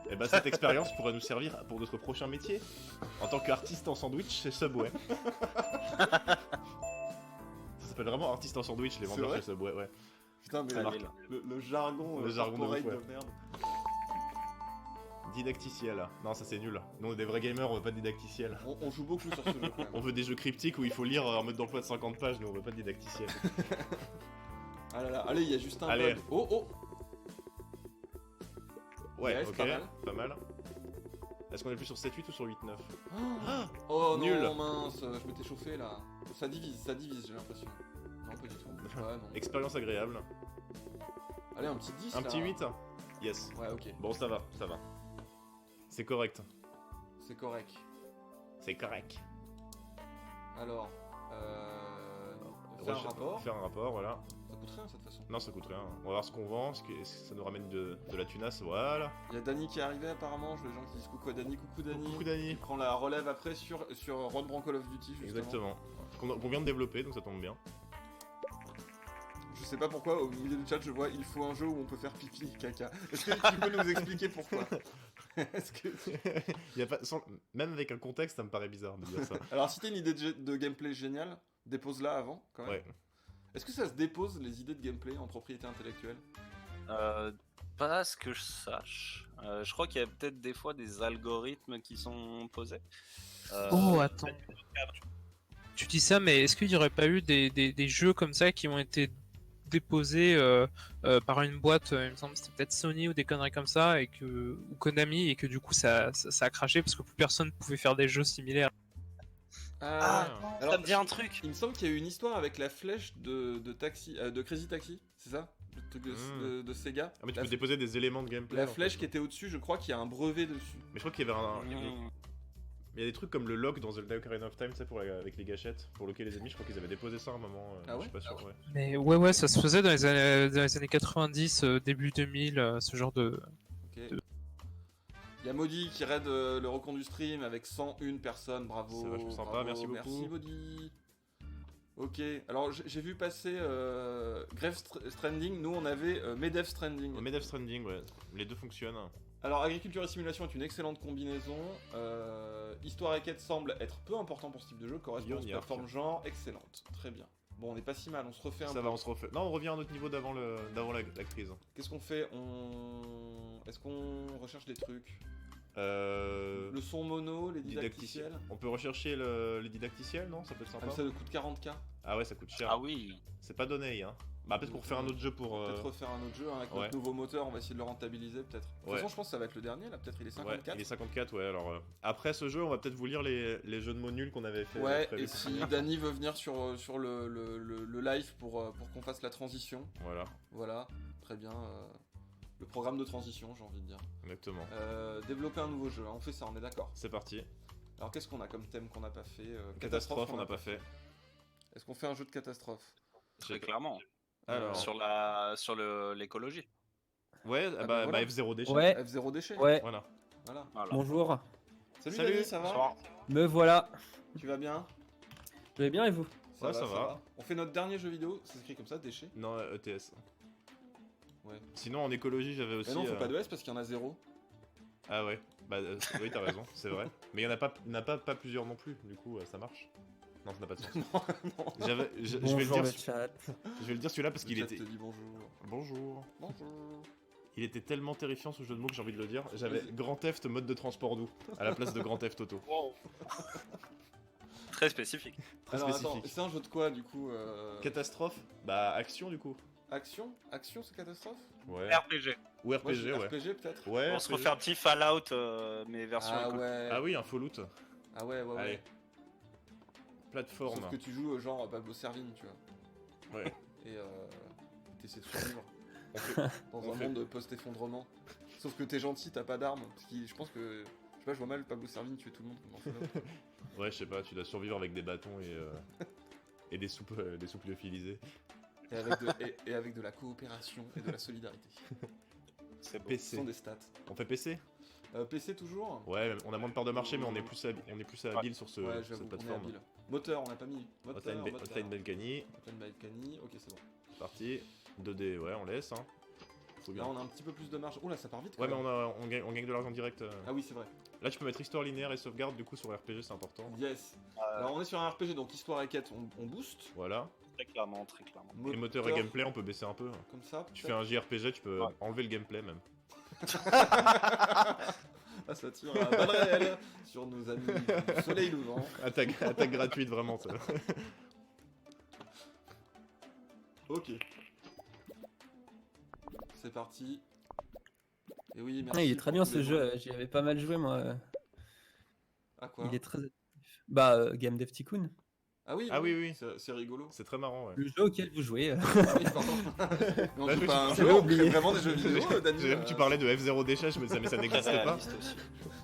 Et bah cette expérience pourrait nous servir pour notre prochain métier. En tant qu'artiste en sandwich chez Subway. Ça s'appelle vraiment artiste en sandwich les C'est vendeurs vrai chez Subway, ouais. putain, mais Ça marque. le jargon, Le jargon de corporate ouf, ouais. de merde. Didacticiel. Non, ça c'est nul. Nous on est des vrais gamers, on veut pas de didacticiel. On joue beaucoup sur ce jeu quand On même. veut des jeux cryptiques où il faut lire un mode d'emploi de 50 pages, nous on veut pas de didacticiel. Ah là là, allez, il y a juste un Allez. bug. Oh oh. Ouais, Yes, ok, pas mal. Est-ce qu'on est plus sur 7-8 ou sur 8-9? Oh Nul. non, mince, je m'étais chauffé là. Ça divise, j'ai l'impression. Non, pas du tout. Ouais, non. Expérience agréable. Allez, un petit 10 Un là. petit 8? Yes. Ouais, ok, Bon, ça va, ça va. C'est correct. c'est correct. C'est correct. Alors, faire un rapport. Faire un rapport, voilà. Ça coûte rien cette façon. Non, ça coûte rien. On va voir ce qu'on vend, ce que ça nous ramène de la tunasse, voilà. Il y a Dany qui est arrivé apparemment, je vois les gens qui disent coucou à Dany, coucou Dany. Coucou Dany. Il prend la relève après sur Run Brand Call of Duty justement. Exactement. Qu'on vient de développer, donc ça tombe bien. Je sais pas pourquoi au milieu du chat je vois il faut un jeu où on peut faire pipi et caca. Est-ce que tu peux nous expliquer pourquoi? Est-ce que Il y a pas, même avec un contexte, ça me paraît bizarre de dire ça. Alors si t'as une idée de gameplay géniale, dépose-la avant quand même. Ouais. Est-ce que ça se dépose les idées de gameplay en propriété intellectuelle? Pas à ce que je sache. Je crois qu'il y a peut-être des fois des algorithmes qui sont posés. Oh, attends. Tu dis ça, mais est-ce qu'il n'y aurait pas eu des jeux comme ça qui ont été déposé par une boîte, il me semble que c'était peut-être Sony ou des conneries comme ça, ou Konami, et que du coup ça a craché parce que plus personne pouvait faire des jeux similaires. Ah, alors, ça me dit un truc. Il me semble qu'il y a eu une histoire avec la flèche de Taxi, de Crazy Taxi, c'est ça? Le truc de Sega. Ah, mais tu La peux déposer des éléments de gameplay. La en fait. flèche qui était au-dessus, je crois qu'il y a un brevet dessus. Mais je crois qu'il y avait Mmh. il y a des trucs comme le lock dans Zelda Ocarina of Time, tu sais, avec les gâchettes, pour loquer les ennemis. Je crois qu'ils avaient déposé ça à un moment. Ah ouais je suis pas sûr, ouais. Mais ouais, ça se faisait dans les années 90, début 2000, ce genre de... Ok. Il y a Maudit qui raid le recon du stream avec 101 personnes, bravo. C'est vachement sympa, bravo, merci beaucoup. Merci Maudit. Ok, alors j'ai vu passer Grave Stranding, nous on avait Medevh Stranding. Mais Death Stranding, ouais, les deux fonctionnent. Alors agriculture et simulation est une excellente combinaison. Histoire et quête semble être peu important pour ce type de jeu, correspond aux Yark. plateformes genre, excellente, très bien. Bon, on n'est pas si mal, on se refait un Ça peu. va, on se refait. Non, on revient à notre niveau d'avant la crise. Qu'est-ce qu'on fait? Est-ce qu'on recherche des trucs? Le son mono, les didacticiels. On peut rechercher les didacticiels, non? Ça peut être Ah, sympa. mais ça coûte 40K. Ah ouais, ça coûte cher. Ah oui. C'est pas donné, hein. Bah peut-être pour faire un autre jeu pour... Peut-être refaire un autre jeu hein, avec ouais. notre nouveau moteur, on va essayer de le rentabiliser peut-être. De toute Ouais. façon, je pense que ça va être le dernier là, peut-être il est Ouais, 54. il est 54, ouais, alors... Après ce jeu, on va peut-être vous lire les jeux de mots nuls qu'on avait fait. Ouais, prévus et pour si finir. Dany veut venir sur le live pour qu'on fasse la transition, Voilà, voilà, très bien. Le programme de transition, j'ai envie de dire. exactement. Développer un nouveau jeu, hein, on fait ça, on est d'accord. C'est parti. Alors qu'est-ce qu'on a comme thème qu'on n'a pas fait? Catastrophe, on n'a pas fait. Est-ce qu'on fait un jeu de catastrophe? Très clairement. Alors... Sur l'écologie. Ouais, Ah bah, bah voilà. F0 déchet. Ouais, F0 déchet. ouais, Voilà. Voilà. Voilà. bonjour. Salut, Salut. Dany, ça va? Bonsoir. Me voilà. Tu vas bien? Je vais bien et vous? Ouais, ça va. On fait notre dernier jeu vidéo, c'est écrit comme ça, déchet. Non, ETS. Ouais. Sinon, en écologie, j'avais aussi... Mais non, faut pas de S parce qu'il y en a 0. Ah ouais, bah oui, t'as raison, c'est vrai. Mais il y en a pas plusieurs non plus, du coup, ça marche. Non, ça n'a pas de sens. Je vais le Bonjour dire, le chat. je vais le dire celui-là parce qu'il Le était... chat te dit bonjour. Bonjour. Bonjour. Il était tellement terrifiant ce jeu de mots que j'ai envie de le dire. J'avais Vas-y. Grand Theft mode de transport doux à la place de Grand Theft Auto. Très spécifique. Très Alors spécifique. attends, c'est un jeu de quoi du coup Catastrophe. Bah action du coup. Action? Action c'est catastrophe? Ouais. RPG. Ou Moi, RPG, j'ai ouais. RPG peut-être? Ouais. On se RPG. refait un petit Fallout, mais version Ah éco. ouais. Ah oui, un Fallout. Ah ouais, ouais, Allez. ouais. Plateforme. Sauf que tu joues genre Pablo Servigne, tu vois. Ouais. Et t'essaies de survivre On fait- dans on un fait- monde post-effondrement. Sauf que t'es gentil, t'as pas d'armes. Parce que je pense que. Je sais pas, je vois mal Pablo Servigne tuer tout le monde comme dans Fallout. Ouais, je sais pas, tu dois survivre avec des bâtons et des soupes lyophilisées. Et avec de la coopération et de la solidarité. C'est beau. Ce PC. sont des stats. On fait PC? PC toujours? Ouais, on a moins de part de marché, mais on est plus habile sur, Ouais, sur j'avoue, cette on est plateforme. habile. Moteur, on n'a pas mis. Moteur, Hotline Balkany, Hotline Balkany, ok c'est bon. c'est parti. 2D, ouais, on laisse. Hein. Faut Là bien. on a un petit peu plus de marge. Oh là ça part vite quand Ouais, mais même. on gagne de l'argent direct. Ah oui c'est vrai. Là, tu peux mettre histoire linéaire et sauvegarde, du coup, sur RPG, c'est important. Yes. Alors on est sur un RPG donc histoire et quête on boost. Voilà. Très clairement, très clairement. Et moteur et gameplay, on peut baisser un peu. Comme ça. Tu fais un JRPG, tu peux Ouais. enlever le gameplay même. Ah ça tire à balles réelles sur nos amis du soleil levant. Attaque gratuite, vraiment. Ça. Ok. C'est parti. Et oui merci. Ah, il est très pour bien tous ce les jeu, j'y avais pas mal joué moi. Ah quoi? Il est très actif. Bah, Game Dev Tycoon. Ah oui, Ah oui, oui. C'est rigolo. C'est très marrant, ouais. Le jeu auquel vous jouez. Oui, pardon. Mais on Bah, joue je- pas à un j'avais jeu, on oublié. fait vraiment des jeux vidéo, Dany. J'ai vu que tu parlais de F0 déchet, je me disais, mais ça n'existe pas. Réaliste aussi.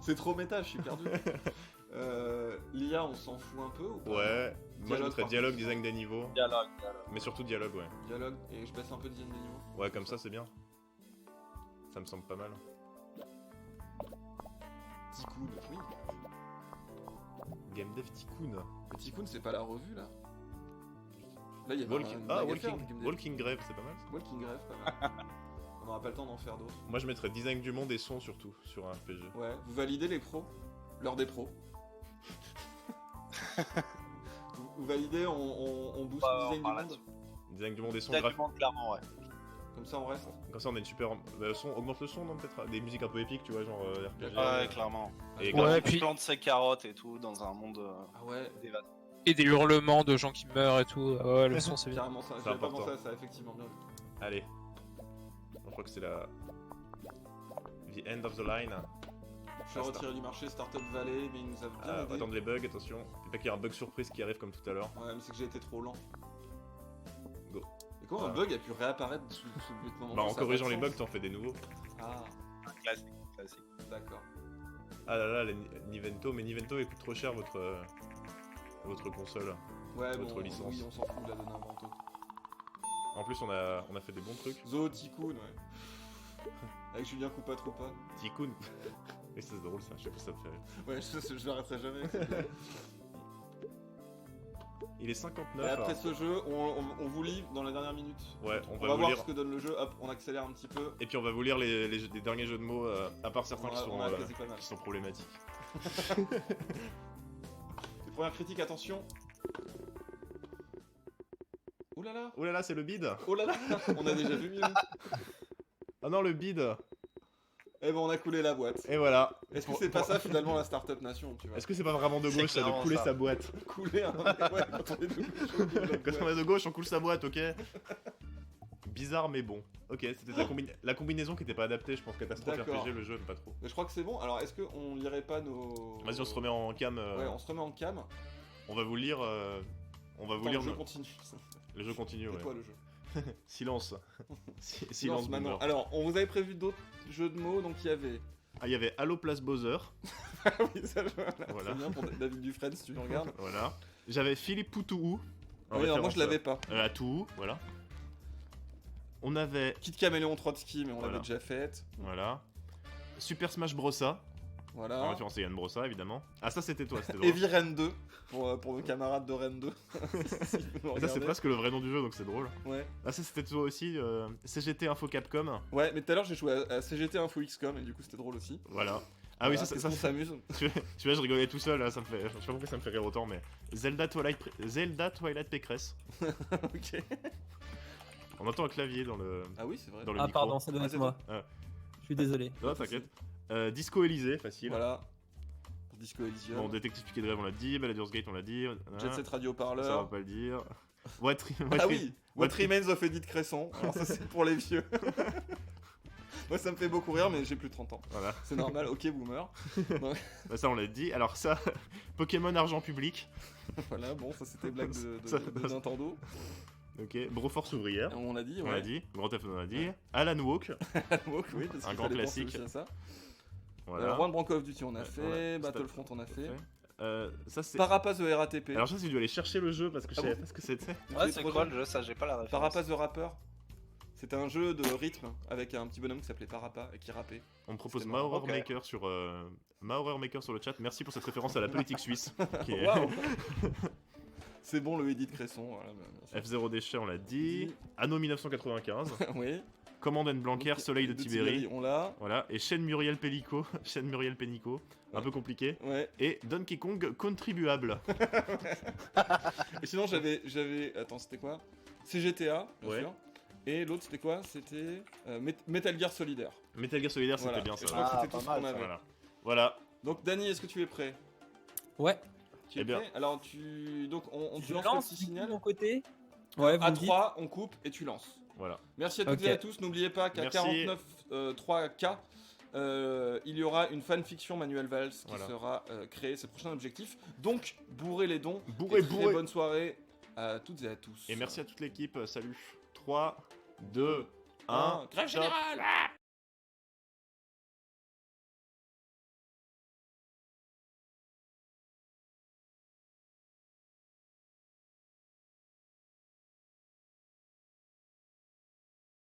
C'est trop méta, je suis perdu. L'IA, on s'en fout un peu ou pas? Ouais. Moi, je mettrais par dialogue, contre. design des niveaux. Dialogue. Mais surtout dialogue, ouais. Dialogue, et je baisse un peu le design des niveaux. Ouais, comme ça, c'est bien. Ça me semble pas mal. Tycoon, oui. Game Dev Tycoon. Le Tycoon, c'est pas la revue là? Là, il y avait Walking... Ah, Walking Walking Grave, c'est pas mal. ça. Walking Grave, pas mal. On n'aura pas le temps d'en faire d'autres. Moi, je mettrais design du monde et son surtout sur un RPG. Ouais, vous validez les pros? L'heure des pros. Vous validez, on booste Ouais, le on design du parle monde? Design du monde et son Exactement, clairement, ouais. Comme ça, on reste. Comme ça, on a une super. Son, augmente le son, non, peut-être. Des musiques un peu épiques, tu vois, genre RPG. Ouais, clairement. Et Ouais, Ouais, puis- plante ses carottes et tout dans un monde Ah ouais. dévasté. et des hurlements de gens qui meurent et tout. Ouais, le son c'est bien. Carrément ça, C'est j'avais pas important. pensé à ça, effectivement, bien vu. Allez. Je crois que c'est la... The end of the line. Je suis retiré du marché Startup Valley, mais il nous a bien aidé. Attendre les bugs, attention. Faut pas qu'il y ait un bug surprise qui arrive comme tout à l'heure. Ouais, mais c'est que j'ai été trop lent. Go. Et comment un bug a pu réapparaître subitement? Bah en Ça a pas corrigeant de les sens. bugs, t'en fais des nouveaux. Ah, Classique, classique. d'accord. Ah là là, les Nivento, mais Nivento est plus trop cher votre console. Ouais, Votre bon, licence. oui, on s'en fout de la donner un Vento. En plus, on a fait des bons trucs. Zo Tycoon, ouais. Avec Julien Coupa-Troupa. Tycoon. Oui, c'est drôle ça, je sais pas si ça me fait rire. Ouais, je l'arrêterai jamais. Il est 59. Et après alors. ce jeu, on vous lit dans la dernière minute. Ouais, On on va va vous voir lire. ce que donne le jeu. Hop, on accélère un petit peu. Et puis on va vous lire les derniers jeux de mots, à part certains On a quasi pas mal. qui sont problématiques. Les premières critiques, attention. Ouh là là. Oh là là, c'est le bid. Oh là là. On a déjà vu mieux. Ah non, le bid. Eh ben, on a coulé la boîte. Et voilà. Est-ce que c'est pas ça finalement la Startup Nation, tu vois? Est-ce que c'est pas vraiment de C'est gauche ça, de clairement couler ça. sa boîte? Couler un... Ouais, quand on est de gauche, on coule la Quand on boîte. est de gauche, on coule sa boîte, ok? Bizarre mais bon. Ok, c'était la combinaison qui était pas adaptée, je pense. Catastrophe D'accord. RPG, le jeu, pas trop. Mais je crois que c'est bon. Alors, est-ce qu'on lirait pas nos... Vas-y, on se remet en cam. Ouais, on se remet en cam. On va vous lire. On va vous Attends, lire. le jeu nos- continue. Le jeu continue, Et ouais. toi, le jeu. Silence. Silence Silence maintenant. boomer. Alors, on vous avait prévu d'autres jeux de mots, donc il y avait... Ah, il y avait Allo Place Bowser. Ah oui, ça, voilà. Voilà. C'est bien pour David Dufresne, si tu le regardes. Voilà. J'avais Philippe Poutou. Ah oui, alors moi, je l'avais pas. À Touhou, voilà. On avait. Kid Caméléon Trotsky, mais on Voilà. l'avait déjà faite. Voilà. Super Smash Brossa. En Voilà. référence à Yann Brossa, évidemment. Ah, ça c'était toi, c'était drôle. Heavy Rain 2, pour nos camarades de Rain 2. Si vous nous Et ça, c'est regardez. presque le vrai nom du jeu, donc c'est drôle. Ouais. Ah, ça c'était toi aussi. CGT Info Capcom. Ouais, mais tout à l'heure, j'ai joué à CGT Info XCOM, et du coup, c'était drôle aussi. Voilà. Ah oui, Voilà, ça, qu'est-ce qu'on s'amuse. tu vois, je rigolais tout seul, là, ça me fait. Je sais pas pourquoi ça me fait rire autant, mais. Zelda Twilight Pécresse. Ok. On entend un clavier dans le, Ah oui, c'est vrai. dans le Ah micro. pardon, ça doit être c'est moi. Ah. Je suis désolé. Non, t'inquiète. Disco Élysée, facile. Voilà. Disco Elysium. Bon, Détective Piquet de Rêve, on l'a dit. Baldur's Gate, on l'a dit. Jet Set Radio Ça, on va Parleur. pas le dire. What Ah oui, What Remains of Edith Cresson. Alors ça, c'est pour les vieux. Moi, ça me fait beaucoup rire, mais j'ai plus de 30 ans. Voilà. C'est normal, ok, boomer. Bah, ça, on l'a dit. Alors, ça, Pokémon Argent Public. Voilà, bon, ça c'était blague de Ça- Nintendo. Ok. Broforce Ouvrière. On l'a dit, On l'a ouais. dit. Grand Theft, on l'a dit. Alan Walk. Donc, oui, parce Un qu'il grand fallait penser classique. aussi à ça. Voilà. Juan Branco of Duty, on a Ouais, fait. voilà. Battlefront, on a fait. Ça, c'est. Parapace the RATP. Alors, ça, c'est dû aller chercher le jeu parce que je Ah savais bon pas ce que c'était. Ouais, c'est quoi le jeu? Ça, j'ai pas la référence. Parapace the Rapper. C'était un jeu de rythme avec un petit bonhomme qui s'appelait Parapa et qui rappait. On me propose C'était Ma marrant. Horror Ok. Maker sur Ma Horror Maker sur le chat. Merci pour cette référence à la politique suisse. Qui est Waouh. C'est bon le Edith Cresson. Voilà, bien sûr. F0 Déchet, on l'a dit. Anno 1995. Oui. Command Blanquer, Donc, Soleil de Tibérie. On l'a. Voilà. Et Chaîne Muriel Pellico. Chaîne Muriel Pénicaud. Un Ouais. peu compliqué. Ouais. Et Donkey Kong Contribuable. Et sinon j'avais. Attends, c'était quoi? CGTA, bien Ouais. sûr. Et l'autre c'était quoi? C'était Metal Gear Solidaire. Metal Gear Solidaire, c'était Voilà. bien Et ça. je crois que Ah, c'était tout pas ce mal, qu'on ça. avait. Voilà. Voilà. Donc Dany, est-ce que tu es prêt? Ouais. Tu es Eh bien. prêt? Alors tu. Donc on Je lance lance le petit du coup, de signal. mon côté. Ouais, vous À me dites. 3, on coupe et tu lances. Voilà. Merci à toutes Ok. et à tous. N'oubliez pas qu'à Merci. 49.3K, il y aura une fanfiction Manuel Valls qui Voilà. sera créée. C'est le prochain objectif. Donc, bourrez les dons. Bourrez, Et très bourrez. bonne soirée à toutes et à tous. Et merci à toute l'équipe. Salut. 3, 2, 1. Grève générale.